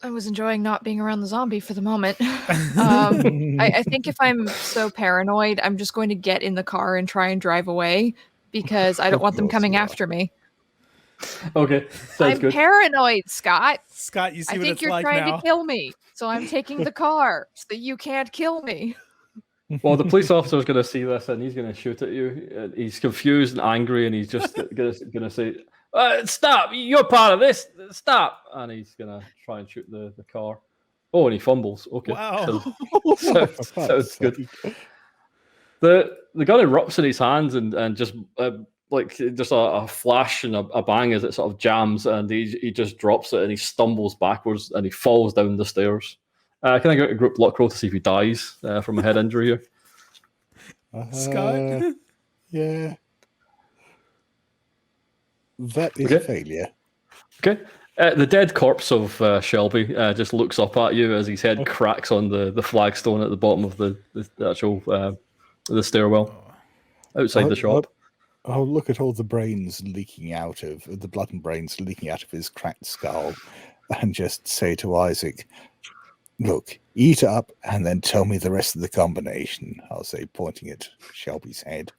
Speaker 4: I was enjoying not being around the zombie for the moment. I think if I'm so paranoid, I'm just going to get in the car and try and drive away because I don't want them coming after me.
Speaker 3: Okay, sounds good.
Speaker 4: I'm paranoid, Scott.
Speaker 1: Scott, you see
Speaker 4: I
Speaker 1: what
Speaker 4: think
Speaker 1: it's
Speaker 4: you're
Speaker 1: like
Speaker 4: trying
Speaker 1: now.
Speaker 4: to kill me, so I'm taking the car so that you can't kill me.
Speaker 3: Well, the police officer is going to see this and he's going to shoot at you. He's confused and angry and he's just going to say, stop, you're part of this, stop. And he's going to try and shoot the car. Oh, and he fumbles. Okay.
Speaker 1: Wow.
Speaker 3: Sounds good. The gun erupts in his hands and just like just a flash and a bang as it sort of jams, and he just drops it and he stumbles backwards and he falls down the stairs. Can I get a group luck roll to see if he dies from a head injury here?
Speaker 1: Scott?
Speaker 2: Yeah. That is a failure.
Speaker 3: Okay. The dead corpse of Shelby just looks up at you as his head cracks on the flagstone at the bottom of the actual the stairwell outside the shop.
Speaker 2: Oh, look at all the brains leaking out of the blood and brains leaking out of his cracked skull, and just say to Isaac, "Look, eat it up, and then tell me the rest of the combination." I'll say, pointing at Shelby's head.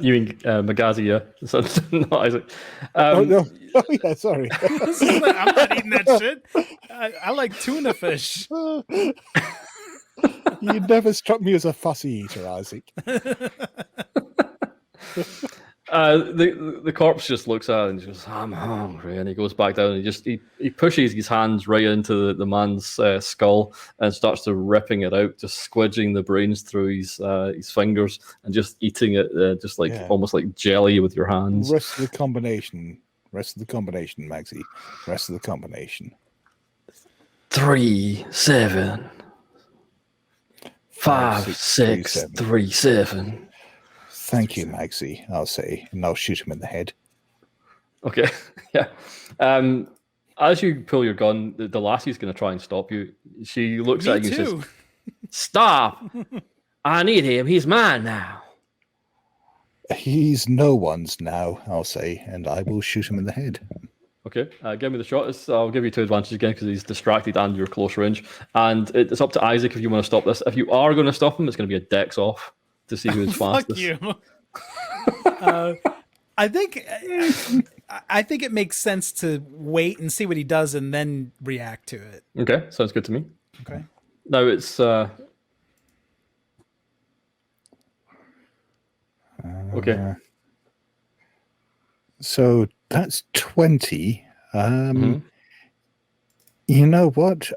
Speaker 3: You mean Magazi, yeah? So, not Isaac.
Speaker 2: Oh no! Oh yeah, sorry.
Speaker 1: I'm not eating that shit. I like tuna fish.
Speaker 2: You never struck me as a fussy eater, Isaac.
Speaker 3: The corpse just looks at it and goes, "I'm hungry," and he goes back down and he pushes his hands right into the man's skull and starts to ripping it out, just squidging the brains through his fingers and just eating it, just like almost like jelly with your hands.
Speaker 2: Rest of the combination, Magsy. Rest of the combination.
Speaker 3: 3, 7, 5, 6, 3, 7.
Speaker 2: Thank you, Magsy, I'll say, and I'll shoot him in the head.
Speaker 3: Okay, yeah. As you pull your gun, the lassie's going to try and stop you. She looks at you and says, "Stop! I need him. He's mine now."
Speaker 2: He's no one's now, I'll say, and I will shoot him in the head.
Speaker 3: Okay, give me the shot. I'll give you 2 advantages again because he's distracted and you're close range. And it's up to Isaac if you want to stop this. If you are going to stop him, it's going to be a dex off to see who's
Speaker 1: Fuck
Speaker 3: fastest.
Speaker 1: you. I think it makes sense to wait and see what he does and then react to it.
Speaker 3: Okay, sounds good to me.
Speaker 1: Okay.
Speaker 3: Now it's okay.
Speaker 2: So that's 20.
Speaker 3: Mhm.
Speaker 2: You know what?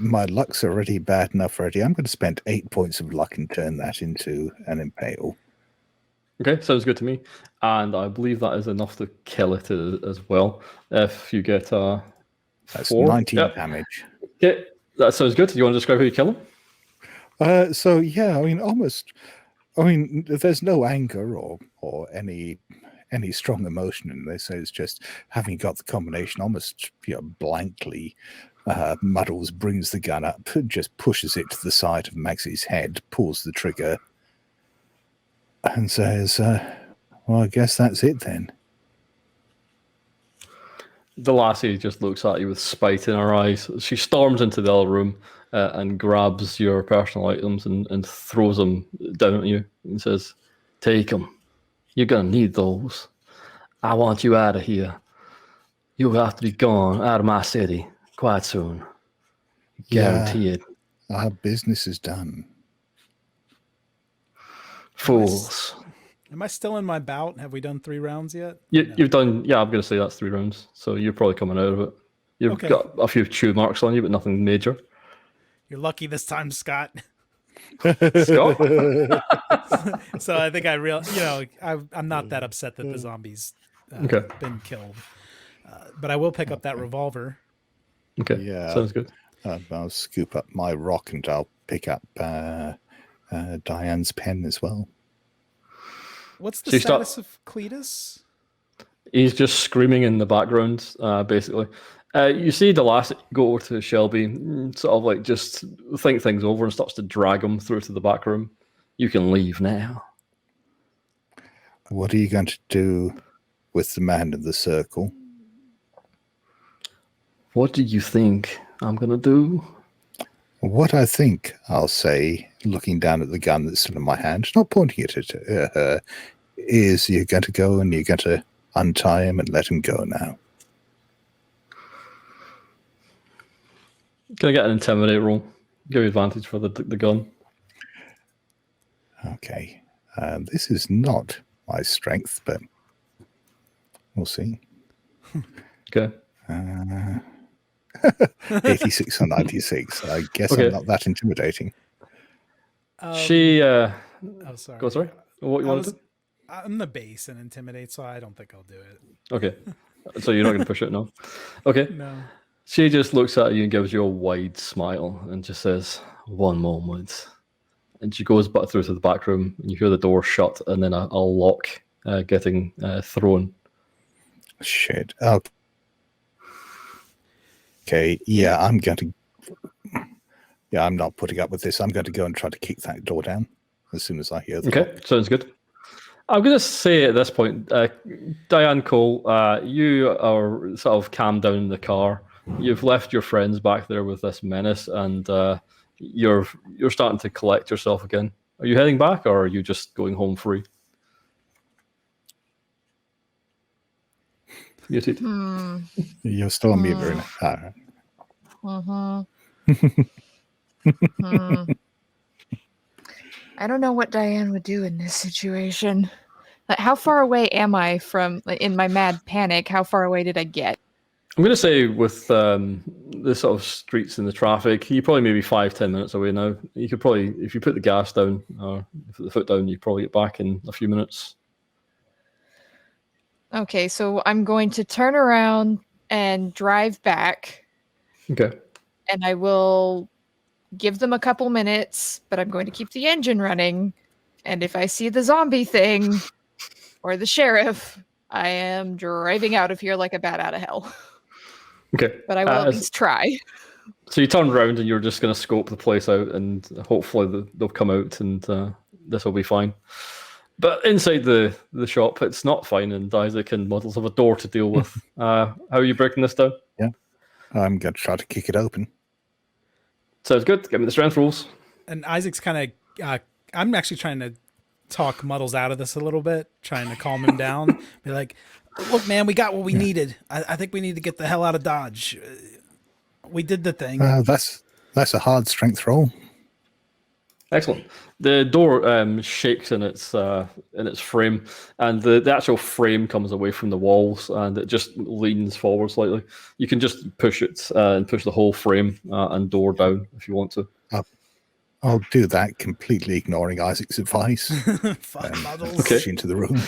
Speaker 2: My luck's already bad enough already. I'm going to spend 8 points of luck and turn that into an impale.
Speaker 3: Okay, sounds good to me. And I believe that is enough to kill it as well. If you get
Speaker 2: That's
Speaker 3: 4.
Speaker 2: 19
Speaker 3: Yep.
Speaker 2: damage.
Speaker 3: Okay, that sounds good. Do you want to describe how you kill him?
Speaker 2: So yeah, I mean, there's no anger or any strong emotion in this. It's just having got the combination almost blankly. Muddles brings the gun up, just pushes it to the side of Maxie's head, pulls the trigger, and says, "Well, I guess that's it then."
Speaker 3: The lassie just looks at you with spite in her eyes. She storms into the other room and grabs your personal items and throws them down at you and says, "Take them. You're going to need those. I want you out of here. You'll have to be gone out of my city quite soon. Guarantee it.
Speaker 2: Our business is done.
Speaker 3: Fools."
Speaker 1: Am I still in my bout? Have we done 3 rounds yet?
Speaker 3: You've done, yeah, I'm going to say that's 3 rounds. So you're probably coming out of it. You've
Speaker 1: Okay.
Speaker 3: got a few chew marks on you, but nothing major.
Speaker 1: You're lucky this time, Scott.
Speaker 3: Scott?
Speaker 1: So I think I'm not that upset that the zombies
Speaker 3: Okay.
Speaker 1: been killed. But I will pick up that revolver.
Speaker 3: Okay,
Speaker 2: Yeah.
Speaker 3: sounds good.
Speaker 2: I'll scoop up my rock and I'll pick up Diane's pen as well.
Speaker 1: What's the
Speaker 3: So you start-
Speaker 1: status of Cletus?
Speaker 3: He's just screaming in the background, basically. You see the last go over to Shelby, sort of like just think things over and starts to drag him through to the back room. You can leave now.
Speaker 2: What are you going to do with the man in the circle?
Speaker 3: What do you think I'm going to do?
Speaker 2: What I think I'll say, looking down at the gun that's still in my hand, not pointing it at her, is you're going to go and you're going to untie him and let him go now.
Speaker 3: Can I get an intimidate roll? Give you advantage for the gun.
Speaker 2: Okay. This is not my strength, but we'll see.
Speaker 3: Okay.
Speaker 2: 86 or 96. I guess
Speaker 3: Okay.
Speaker 2: I'm not that intimidating.
Speaker 3: She.
Speaker 1: Oh, sorry.
Speaker 3: Go, sorry. What you want to do?
Speaker 1: I'm the base and intimidate, so I don't think I'll do it.
Speaker 3: Okay. So you're not going to push it now? Okay.
Speaker 1: No.
Speaker 3: She just looks at you and gives you a wide smile and just says, "One moment." And she goes back through to the back room and you hear the door shut and then a lock getting thrown.
Speaker 2: Shit. Okay. Yeah, I'm not putting up with this. I'm going to go and try to kick that door down as soon as I hear the
Speaker 3: Okay, sounds good. I'm going to say at this point, Diane Cole, you are sort of calmed down in the car. You've left your friends back there with this menace, and you're starting to collect yourself again. Are you heading back, or are you just going home free? Muted.
Speaker 2: You're still on mute, Verena.
Speaker 4: I don't know what Diane would do in this situation. Like, how far away am I from, in my mad panic, how far away did I get?
Speaker 3: I'm going to say with the sort of streets and the traffic, you probably maybe 5-10 minutes away now. You could probably, if you put the gas down or put the foot down, you probably get back in a few minutes.
Speaker 4: Okay, so I'm going to turn around and drive back,
Speaker 3: Okay.
Speaker 4: and I will give them a couple minutes, but I'm going to keep the engine running. And if I see the zombie thing or the sheriff, I am driving out of here like a bat out of hell.
Speaker 3: Okay.
Speaker 4: But I will at least try.
Speaker 3: So you turn around and you're just going to scope the place out, and hopefully they'll come out and this will be fine. But inside the shop, it's not fine, and Isaac and Muddles have a door to deal with. How are you breaking this down?
Speaker 2: Yeah. I'm going to try to kick it open.
Speaker 3: Sounds good. Give me the strength rolls.
Speaker 1: And Isaac's kind of, I'm actually trying to talk Muddles out of this a little bit, trying to calm him down. Be like, look, man, we got what we needed. I think we need to get the hell out of Dodge. We did the thing.
Speaker 2: That's a hard strength roll.
Speaker 3: Excellent. The door shakes in its frame, and the actual frame comes away from the walls, and it just leans forward slightly. You can just push it and push the whole frame and door down if you want to.
Speaker 2: I'll do that, completely ignoring Isaac's advice.
Speaker 1: Fuck Muddles.
Speaker 2: Push into the room.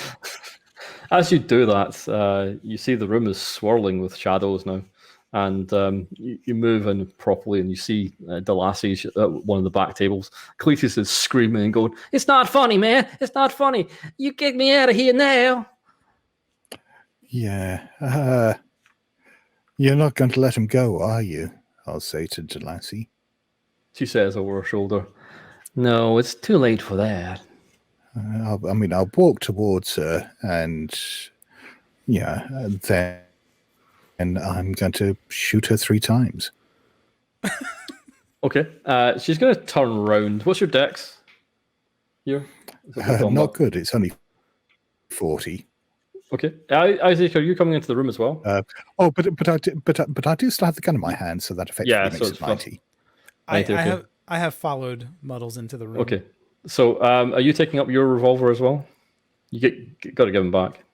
Speaker 3: As you do that, you see the room is swirling with shadows now. And you move in properly, and you see Delassie at one of the back tables. Cletus is screaming and going, "It's not funny, man! It's not funny! You get me out of here now!"
Speaker 2: Yeah. You're not going to let him go, are you? I'll say to Delassie.
Speaker 3: She says over her shoulder, "No, it's too late for that."
Speaker 2: I'll walk towards her, and then I'm going to shoot her 3 times.
Speaker 3: Okay. She's going to turn around. What's your dex? Here?
Speaker 2: Not good. It's only 40.
Speaker 3: Okay. Isaac, are you coming into the room as well?
Speaker 2: But I do still have the gun in my hand, so that effectively makes it 90.
Speaker 1: I have followed Muddles into the room.
Speaker 3: Okay. So, are you taking up your revolver as well? You got to give him back.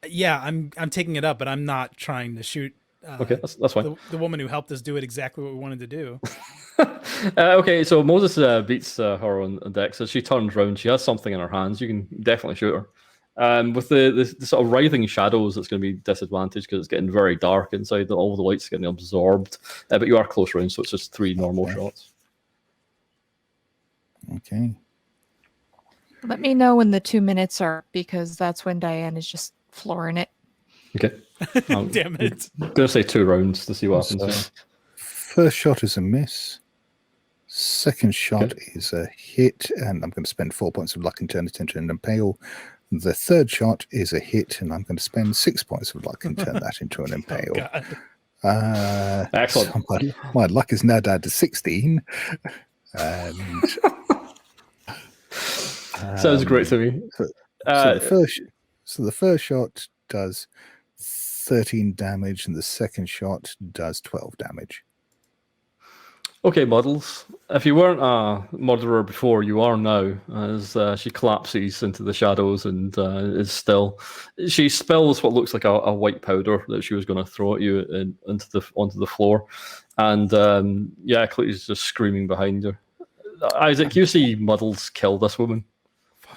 Speaker 1: I'm taking it up, but I'm not trying to shoot.
Speaker 3: Okay, that's fine.
Speaker 1: The woman who helped us do it exactly what we wanted to do.
Speaker 3: Okay, so Moses beats her on deck. So she turns around. She has something in her hands. You can definitely shoot her. With the sort of writhing shadows, it's going to be disadvantaged because it's getting very dark inside. All the light's getting absorbed. But you are close range, so it's just 3 normal shots.
Speaker 2: Okay.
Speaker 4: Let me know when the 2 minutes are, because that's when Diane is just flooring it.
Speaker 3: Okay.
Speaker 1: Damn it.
Speaker 3: I'm going to say 2 rounds to see what happens.
Speaker 2: First shot is a miss. Second shot is a hit, and I'm going to spend 4 points of luck and turn it into an impale. The third shot is a hit, and I'm going to spend 6 points of luck and turn that into an impale.
Speaker 3: Excellent.
Speaker 2: So my luck is now down to 16. And
Speaker 3: sounds great to me.
Speaker 2: So the first shot does 13 damage, and the second shot does 12 damage.
Speaker 3: Okay, Muddles. If you weren't a murderer before, you are now, as she collapses into the shadows and is still. She spills what looks like a white powder that she was going to throw at you onto the floor. And Cletus is just screaming behind her. Isaac, you see Muddles kill this woman.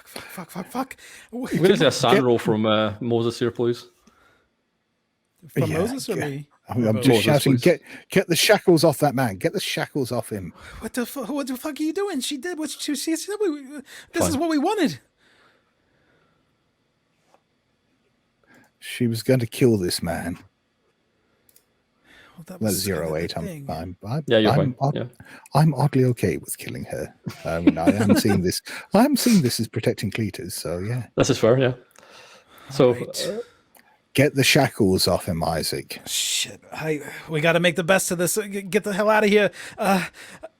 Speaker 1: Fuck.
Speaker 3: We're going to see a sand roll from Moses here, please.
Speaker 1: From Moses or me?
Speaker 2: I'm just shouting, get the shackles off that man. Get the shackles off him.
Speaker 1: What the fuck are you doing? She did what she said. This is what we wanted.
Speaker 2: She was going to kill this man.
Speaker 1: Well,
Speaker 2: that's 08.
Speaker 3: You're fine.
Speaker 2: I'm oddly okay with killing her. I am seeing this. I'm seeing this as protecting Cletus. So yeah,
Speaker 3: this is fair. Yeah. So.
Speaker 1: Right.
Speaker 2: Get the shackles off him, Isaac.
Speaker 1: Shit. We got to make the best of this. Get the hell out of here. All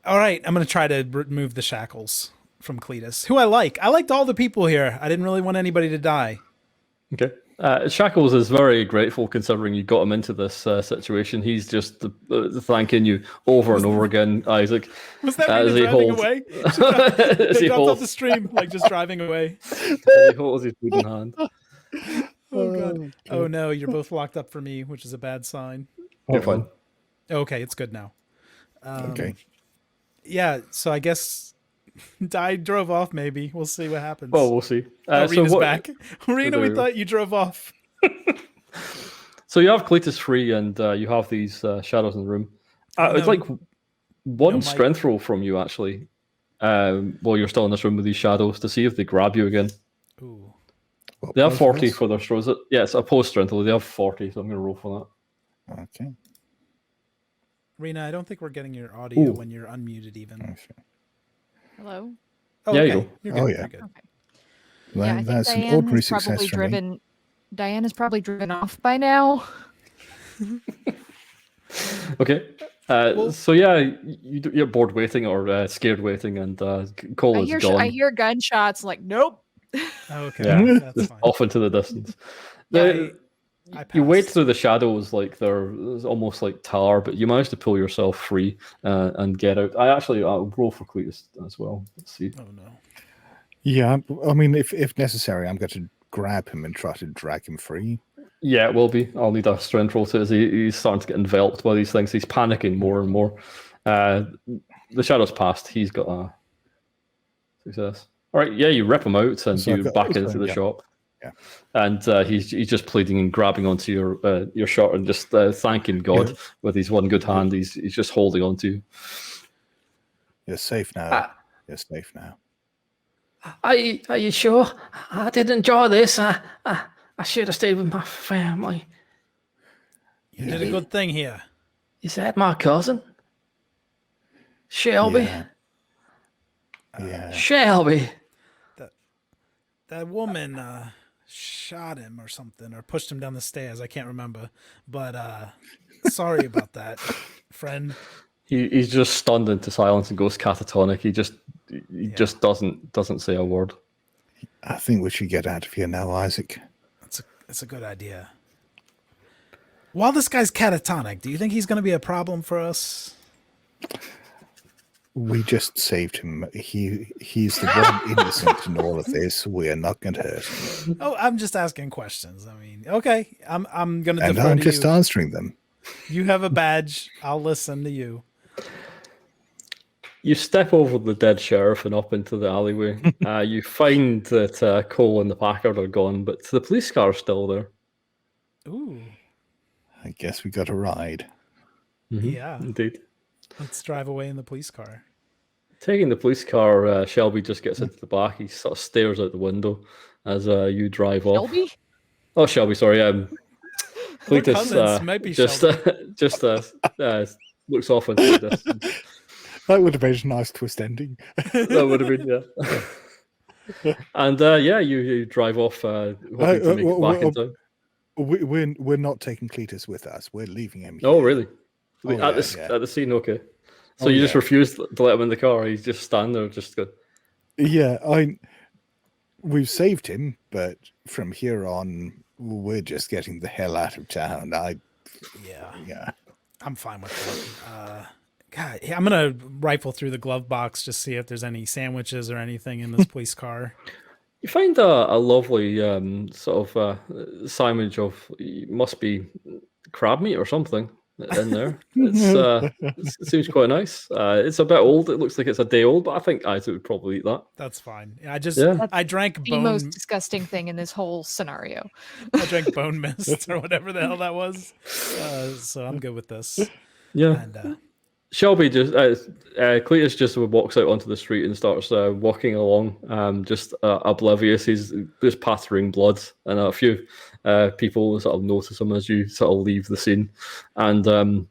Speaker 1: right. I'm going to try to remove the shackles from Cletus, who I like. I liked all the people here. I didn't really want anybody to die.
Speaker 3: Okay. Shackles is very grateful considering you got him into this situation. He's just thanking you over and over again, Isaac.
Speaker 1: Was that Rena driving away? They dropped off the stream, like just driving away.
Speaker 3: He holds his wooden hand.
Speaker 1: Oh god! Oh no! You're both locked up for me, which is a bad sign.
Speaker 3: You're fine.
Speaker 1: Okay, it's good now.
Speaker 2: Okay.
Speaker 1: Yeah. So I guess I drove off. Maybe we'll see what happens.
Speaker 3: Well, we'll see.
Speaker 1: Rena's back. Rena, we thought you drove off.
Speaker 3: So you have Cletus free, and you have these shadows in the room. It's like one strength roll from you actually, while you're still in this room with these shadows, to see if they grab you again.
Speaker 1: Ooh.
Speaker 3: They have 40 for their throws. Yeah, it's opposed strength. They have 40, so I'm going to roll for
Speaker 2: that. Okay.
Speaker 1: Rena, I don't think we're getting your audio when you're unmuted even.
Speaker 4: Hello?
Speaker 1: Oh,
Speaker 3: yeah,
Speaker 1: okay.
Speaker 3: you go.
Speaker 1: You're good.
Speaker 2: Oh, yeah.
Speaker 1: You're good.
Speaker 4: Okay. Yeah, I think
Speaker 2: That's an
Speaker 4: Diane
Speaker 2: ordinary
Speaker 4: has
Speaker 2: success
Speaker 4: probably
Speaker 2: for me.
Speaker 4: driven. Diane has probably driven off by now.
Speaker 3: Okay. So yeah, you're bored waiting or scared waiting, and Cole is
Speaker 4: I
Speaker 3: gone.
Speaker 4: hear gunshots. Like, nope.
Speaker 1: Okay,
Speaker 3: Yeah,
Speaker 1: that's
Speaker 3: just
Speaker 1: fine.
Speaker 3: off into the distance.
Speaker 1: I
Speaker 3: You wade
Speaker 1: passed.
Speaker 3: through the shadows like there's almost like tar, but you manage to pull yourself free and get out. I'll roll for Cletus as well. Let's see.
Speaker 1: Oh no.
Speaker 2: Yeah, I mean, if necessary, I'm going to grab him and try to drag him free.
Speaker 3: Yeah, it will be. I'll need a strength roll too. As he's starting to get enveloped by these things. He's panicking more and more. The shadow's passed. He's got a success. All right, yeah, you rip him out and
Speaker 2: So I've
Speaker 3: you
Speaker 2: got-
Speaker 3: back into the
Speaker 2: yeah.
Speaker 3: shop.
Speaker 2: Yeah.
Speaker 3: And he's just pleading and grabbing onto your shirt and just thanking God
Speaker 2: Yeah.
Speaker 3: with his one good hand. He's just holding on to you.
Speaker 2: You're safe now.
Speaker 3: Ah.
Speaker 2: You're safe now.
Speaker 3: Are you sure? I did enjoy this. I should have stayed with my family.
Speaker 1: You did a good thing here.
Speaker 3: Is that my cousin? Shelby?
Speaker 2: Yeah.
Speaker 3: Shelby.
Speaker 1: That woman shot him or something, or pushed him down the stairs. I can't remember. But sorry about that, friend.
Speaker 3: He's just stunned into silence and goes catatonic. He just doesn't say a word.
Speaker 2: I think we should get out of here now, Isaac.
Speaker 1: That's a good idea. While this guy's catatonic, do you think he's going to be a problem for us?
Speaker 2: We just saved him. He's the one innocent in all of this. We are not going to hurt him.
Speaker 1: Oh, I'm just asking questions. I mean, okay, I'm going to
Speaker 2: And
Speaker 1: defer
Speaker 2: I'm
Speaker 1: to
Speaker 2: just
Speaker 1: you.
Speaker 2: answering them.
Speaker 1: You have a badge. I'll listen to you.
Speaker 3: You step over the dead sheriff and up into the alleyway. You find that Cole and the Packard are gone, but the police car is still there.
Speaker 1: Ooh,
Speaker 2: I guess we got a ride.
Speaker 1: yeah.
Speaker 3: Indeed.
Speaker 1: Let's drive away in the police car.
Speaker 3: Taking the police car, Shelby just gets into the back. He sort of stares out the window as you drive off.
Speaker 4: Shelby?
Speaker 3: Oh, Shelby, sorry.
Speaker 1: We're
Speaker 3: Cletus
Speaker 1: cousins. Might be
Speaker 3: just looks off into the distance.
Speaker 2: That would have been a nice twist ending.
Speaker 3: That would have been, yeah. And you drive off, hoping to make it back in time.
Speaker 2: We're not taking Cletus with us. We're leaving him here.
Speaker 3: Oh, really?
Speaker 2: Oh,
Speaker 3: at the scene, okay. So you just refused to let him in the car. He's just standing there, just good.
Speaker 2: Yeah, we've saved him, but from here on, we're just getting the hell out of town. Yeah.
Speaker 1: I'm fine with that. God, I'm gonna rifle through the glove box just see if there's any sandwiches or anything in this police car.
Speaker 3: You find a lovely sort of sandwich of must be crab meat or something in there. It seems quite nice. It's a bit old. It looks like it's a day old, but I think Isaac would probably eat that.
Speaker 1: That's fine.
Speaker 3: Yeah.
Speaker 1: I drank
Speaker 4: The most
Speaker 1: bone.
Speaker 4: disgusting thing in this whole scenario.
Speaker 1: I drank bone mist or whatever the hell that was. So I'm good with this.
Speaker 3: Yeah.
Speaker 1: And
Speaker 3: Shelby Cletus just walks out onto the street and starts walking along, just oblivious. He's just pattering blood, and a few people sort of notice him as you sort of leave the scene, and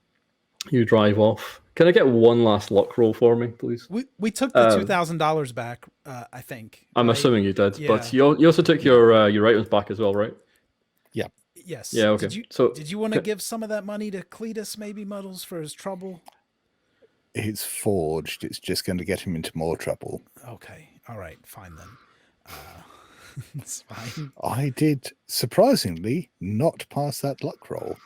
Speaker 3: you drive off. Can I get one last luck roll for me, please?
Speaker 1: we took the $2,000 back. I think.
Speaker 3: I'm
Speaker 1: right?
Speaker 3: assuming you did,
Speaker 1: Yeah.
Speaker 3: but you also took your items back as well, right?
Speaker 1: Yes.
Speaker 3: Yeah. Okay.
Speaker 1: Did you want to give some of that money to Cletus, maybe Muddles, for his trouble?
Speaker 2: It's forged. It's just going to get him into more trouble.
Speaker 1: Okay. All right. Fine then. It's fine.
Speaker 2: I did, surprisingly, not pass that luck roll.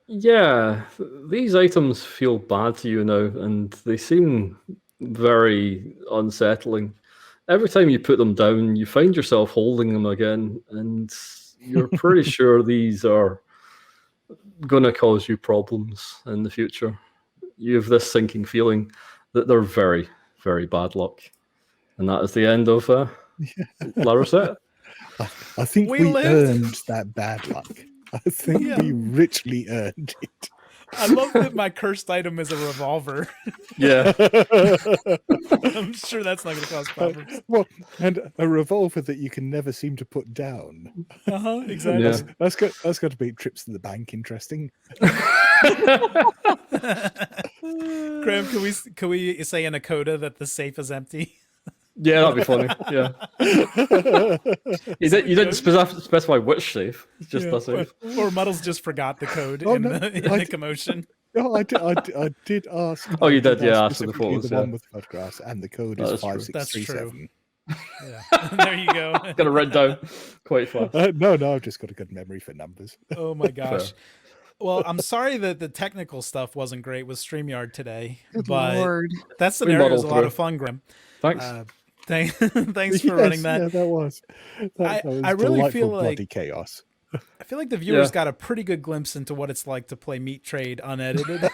Speaker 3: Yeah, these items feel bad to you now, and they seem very unsettling. Every time you put them down, you find yourself holding them again, and you're pretty sure these are going to cause you problems in the future. You have this sinking feeling that they're very, very bad luck. And that is the end of La Recette.
Speaker 2: I think
Speaker 1: We
Speaker 2: we
Speaker 1: lived.
Speaker 2: earned that bad luck. I think
Speaker 1: Yeah.
Speaker 2: we richly earned it.
Speaker 1: I love that my cursed item is a revolver.
Speaker 3: Yeah.
Speaker 1: I'm sure that's not going to cause problems.
Speaker 2: Well, and a revolver that you can never seem to put down.
Speaker 1: Exactly.
Speaker 3: Yeah.
Speaker 2: That's got to be trips to the bank interesting.
Speaker 1: Graham, can we say in a coda that the safe is empty?
Speaker 3: Yeah, that'd be funny. Yeah. You didn't specify which save. It's just the save.
Speaker 1: Or Muddles just forgot the code
Speaker 2: Oh,
Speaker 1: in
Speaker 2: no,
Speaker 1: the commotion.
Speaker 2: No, I did ask.
Speaker 3: Oh, you
Speaker 2: I
Speaker 3: did, yeah, after the
Speaker 2: specifically
Speaker 3: photos,
Speaker 2: the one
Speaker 3: yeah.
Speaker 2: with the photographs, and the code
Speaker 3: That
Speaker 2: is
Speaker 3: is true.
Speaker 2: 5637.
Speaker 1: Yeah. There you go.
Speaker 3: Got it written down quite fast.
Speaker 2: No, I've just got a good memory for numbers.
Speaker 1: Oh my gosh.
Speaker 3: Fair.
Speaker 1: Well, I'm sorry that the technical stuff wasn't great with StreamYard today,
Speaker 4: Good
Speaker 1: but
Speaker 4: Lord.
Speaker 1: that scenario was a
Speaker 3: muddled
Speaker 1: lot of
Speaker 3: through.
Speaker 1: fun, Graham.
Speaker 3: Thanks.
Speaker 1: Thanks for running that.
Speaker 2: Yeah, that was. That was
Speaker 1: I really
Speaker 2: delightful
Speaker 1: feel like-
Speaker 2: bloody chaos.
Speaker 1: I feel like the viewers
Speaker 3: Yeah.
Speaker 1: got a pretty good glimpse into what it's like to play Meat Trade unedited.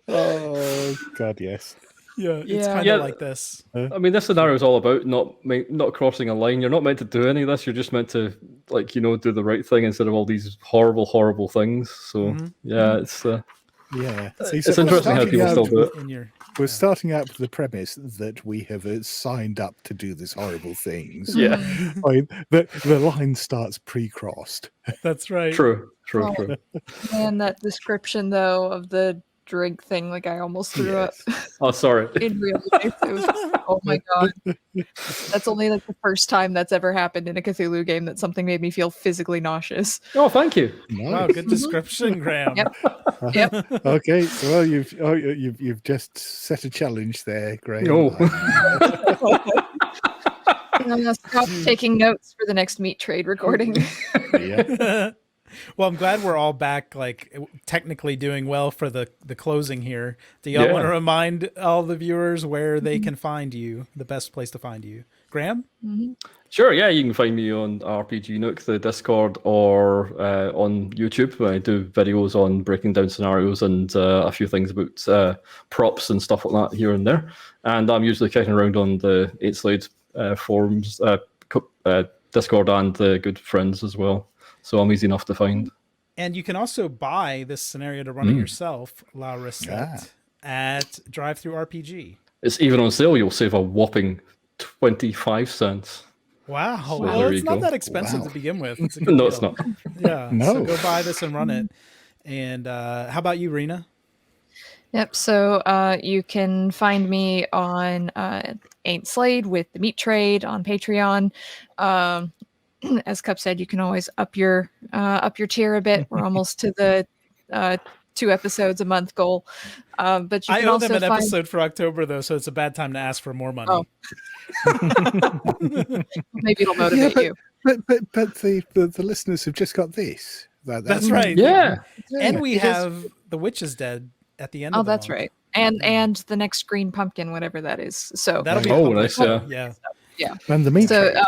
Speaker 2: Oh God, yes.
Speaker 1: Yeah, it's
Speaker 4: Yeah.
Speaker 1: kind of
Speaker 3: Yeah.
Speaker 1: like this.
Speaker 3: I mean, this scenario is all about not crossing a line. You're not meant to do any of this. You're just meant to, do the right thing instead of all these horrible, horrible things. So
Speaker 1: Mhm.
Speaker 3: yeah, it's
Speaker 2: Yeah,
Speaker 3: it's interesting how people still do it.
Speaker 1: In your,
Speaker 2: We're starting out with the premise that we have signed up to do this horrible things.
Speaker 3: Yeah,
Speaker 4: Mm.
Speaker 2: I mean, the line starts pre-crossed.
Speaker 1: that's right.
Speaker 3: true.
Speaker 4: Oh. Man, that description though of the drink thing, like I almost threw up
Speaker 3: Oh, sorry.
Speaker 4: in real life. It was, oh my god. That's only like the first time that's ever happened in a Cthulhu game that something made me feel physically nauseous.
Speaker 3: Oh, thank you.
Speaker 1: Wow,
Speaker 2: Nice.
Speaker 1: good description, Graham.
Speaker 4: Yep. Yep.
Speaker 2: Okay, so well, you've just set a challenge there, Graham.
Speaker 3: No.
Speaker 4: Stop taking notes for the next Meat Trade recording.
Speaker 2: Yeah.
Speaker 1: Well, I'm glad we're all back, like technically doing well for the closing here. Do y'all
Speaker 3: Yeah.
Speaker 1: want to remind all the viewers where they can find you, the best place to find you? Graham?
Speaker 3: Sure, yeah, you can find me on RPG Nook, the Discord, or on YouTube. I do videos on breaking down scenarios and a few things about props and stuff like that here and there. And I'm usually kicking around on the 8 Slade forums, Discord, and the Good Friends as well. So I'm easy enough to find.
Speaker 1: And you can also buy this scenario to run it yourself, La Recette, at Drive-Thru RPG.
Speaker 3: It's even on sale. You'll save a whopping 25 cents.
Speaker 1: Wow.
Speaker 3: So
Speaker 1: Well,
Speaker 3: there
Speaker 1: it's
Speaker 3: you
Speaker 1: not
Speaker 3: go.
Speaker 1: that expensive
Speaker 2: Wow.
Speaker 1: to begin with. It's a good
Speaker 3: No,
Speaker 1: deal.
Speaker 3: it's not.
Speaker 1: Yeah.
Speaker 2: No.
Speaker 1: So go buy this and run it. And how about you, Rena?
Speaker 4: Yep. So you can find me on Ain't Slade with the Meat Trade on Patreon. As Cup said, you can always up your tier a bit. We're almost to the 2 episodes a month goal. But you
Speaker 1: I
Speaker 4: can
Speaker 1: owe
Speaker 4: also
Speaker 1: them an
Speaker 4: find
Speaker 1: episode for October, though, so it's a bad time to ask for more money.
Speaker 4: Oh. maybe it'll motivate you.
Speaker 2: But the listeners have just got this.
Speaker 1: That's right.
Speaker 3: Yeah.
Speaker 1: And we
Speaker 4: It is-
Speaker 1: have The Witch is Dead at the end
Speaker 4: Oh,
Speaker 1: of the
Speaker 4: that's
Speaker 1: month.
Speaker 4: right. And the next green pumpkin, whatever that is. So
Speaker 1: That'll be
Speaker 3: Oh,
Speaker 1: public.
Speaker 3: nice, yeah.
Speaker 1: Yeah.
Speaker 2: And the meat
Speaker 4: So,
Speaker 2: trade.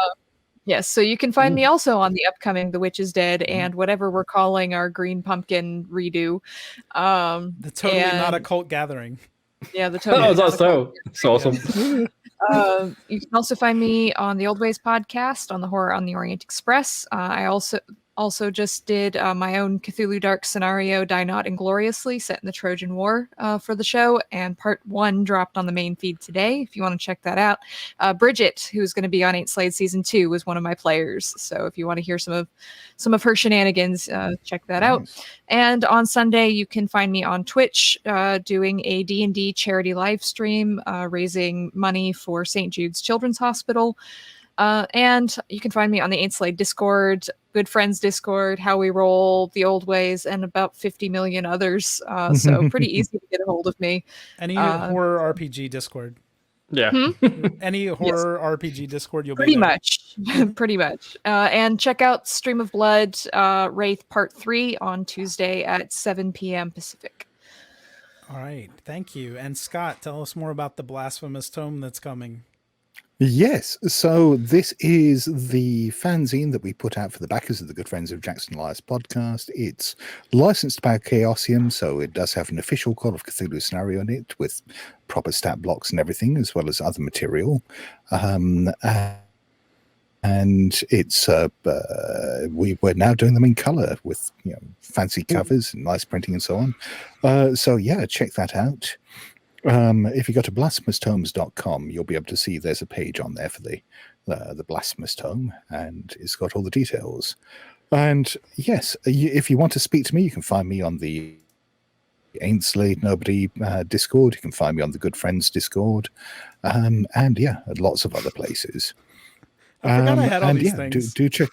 Speaker 4: yes, so you can find me also on the upcoming The Witch is Dead and whatever we're calling our Green Pumpkin redo.
Speaker 1: The totally not a
Speaker 4: and-
Speaker 1: cult gathering.
Speaker 4: Yeah, the total.
Speaker 3: Oh, that's so. It's awesome.
Speaker 4: You can also find me on the Old Ways podcast on the Horror on the Orient Express. I also just did my own Cthulhu Dark scenario, Die Not Ingloriously, set in the Trojan War for the show, and part 1 dropped on the main feed today, if you want to check that out. Bridget, who's going to be on 8 Slade Season 2, was one of my players, so if you want to hear some of her shenanigans, check that out. And on Sunday, you can find me on Twitch doing a D&D charity live stream, raising money for St. Jude's Children's Hospital. And you can find me on the 8 Slade Discord, Good Friends Discord, How We Roll, The Old Ways, and about 50 million others. So pretty easy to get a hold of me.
Speaker 1: Any horror RPG Discord?
Speaker 3: Yeah.
Speaker 1: Any horror RPG Discord, you'll
Speaker 4: Pretty
Speaker 1: be there.
Speaker 4: much. Pretty much. And check out Stream of Blood, Wraith Part 3 on Tuesday at 7 p.m. Pacific.
Speaker 1: All right. Thank you. And Scott, tell us more about the Blasphemous Tome that's coming.
Speaker 2: Yes, so this is the fanzine that we put out for the backers of the Good Friends of Jackson Elias podcast. It's licensed by Chaosium, so it does have an official Call of Cthulhu scenario in it with proper stat blocks and everything, as well as other material. And it's we're now doing them in color with fancy covers and nice printing and so on. So yeah, check that out. If you go to blasphemoustomes.com, you'll be able to see there's a page on there for the Blasphemous Tome, and it's got all the details. And yes, if you want to speak to me, you can find me on the Ain't Slayed Nobody Discord. You can find me on the Good Friends Discord. And yeah, and lots of other places.
Speaker 1: I forgot I had all
Speaker 2: and
Speaker 1: these
Speaker 2: yeah,
Speaker 1: things.
Speaker 2: do check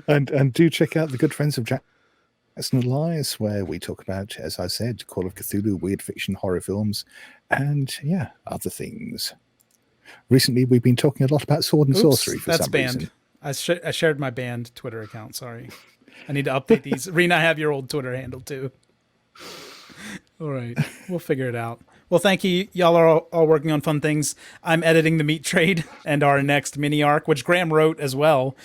Speaker 2: and do check out the Good Friends of Jackson Elias, where we talk about, as I said, Call of Cthulhu, weird fiction, horror films, and yeah, other things. Recently, we've been talking a lot about sword and sorcery for
Speaker 1: that's
Speaker 2: some
Speaker 1: banned.
Speaker 2: reason.
Speaker 1: I shared my banned Twitter account. Sorry, I need to update these. Rena, I have your old Twitter handle too. All right, we'll figure it out. Well, thank you. Y'all are all working on fun things. I'm editing the meat trade and our next mini arc, which Graham wrote as well.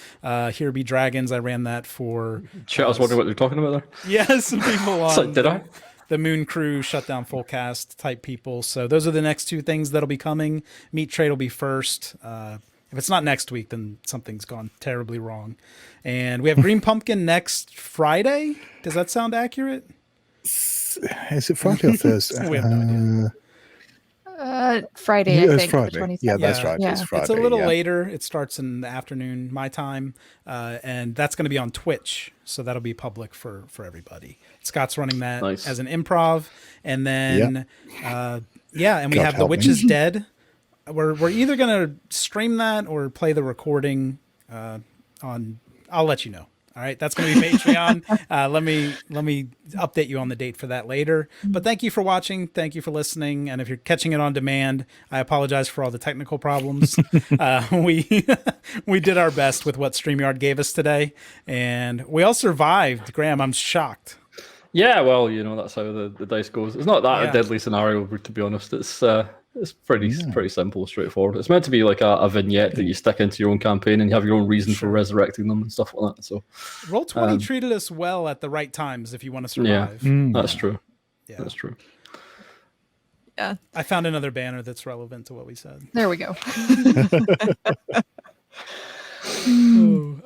Speaker 1: Here Be Dragons. I ran that for.
Speaker 3: Shit, I was wondering what you're talking about there.
Speaker 1: Yes, some people on
Speaker 3: So, did I?
Speaker 1: the Moon Crew Shutdown Full Cast type people. So those are the next two things that'll be coming. Meat Trade will be first. If it's not next week, then something's gone terribly wrong. And we have Green Pumpkin next Friday. Does that sound accurate?
Speaker 2: Is it Friday or Thursday?
Speaker 1: We have no idea.
Speaker 4: Friday,
Speaker 2: Yeah,
Speaker 4: I
Speaker 2: it's
Speaker 4: think.
Speaker 2: Friday.
Speaker 4: The 27th.
Speaker 2: Yeah, that's
Speaker 1: Yeah.
Speaker 2: right.
Speaker 4: Yeah.
Speaker 2: It's Friday.
Speaker 1: It's a little
Speaker 2: yeah.
Speaker 1: later. It starts in the afternoon, my time, and that's going to be on Twitch, so that'll be public for everybody. Scott's running that
Speaker 3: Nice.
Speaker 1: as an improv, and then and we
Speaker 2: God
Speaker 1: have The
Speaker 2: help
Speaker 1: Witch
Speaker 2: me.
Speaker 1: is Dead. We're either going to stream that or play the recording on. I'll let you know. All right, that's going to be Patreon. Let me update you on the date for that later. But thank you for watching. Thank you for listening. And if you're catching it on demand, I apologize for all the technical problems. We did our best with what StreamYard gave us today, and we all survived. Graham, I'm shocked.
Speaker 3: Yeah, well, that's how the dice goes. It's not that
Speaker 1: Yeah.
Speaker 3: a deadly scenario, to be honest. It's pretty simple, straightforward. It's meant to be like a vignette that you stick into your own campaign, and you have your own reason for resurrecting them and stuff like that. So,
Speaker 1: Roll20 treated us well at the right times if you want to
Speaker 3: yeah,
Speaker 1: survive.
Speaker 3: that's true.
Speaker 1: Yeah.
Speaker 3: That's true.
Speaker 4: Yeah,
Speaker 1: I found another banner that's relevant to what we said.
Speaker 4: there we go.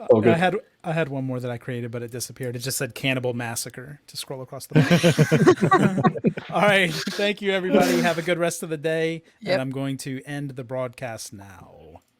Speaker 3: All good.
Speaker 1: I had one more that I created, but it disappeared. It just said Cannibal Massacre to scroll across the page. All right. Thank you, everybody. Have a good rest of the day.
Speaker 4: Yep.
Speaker 1: And I'm going to end the broadcast now.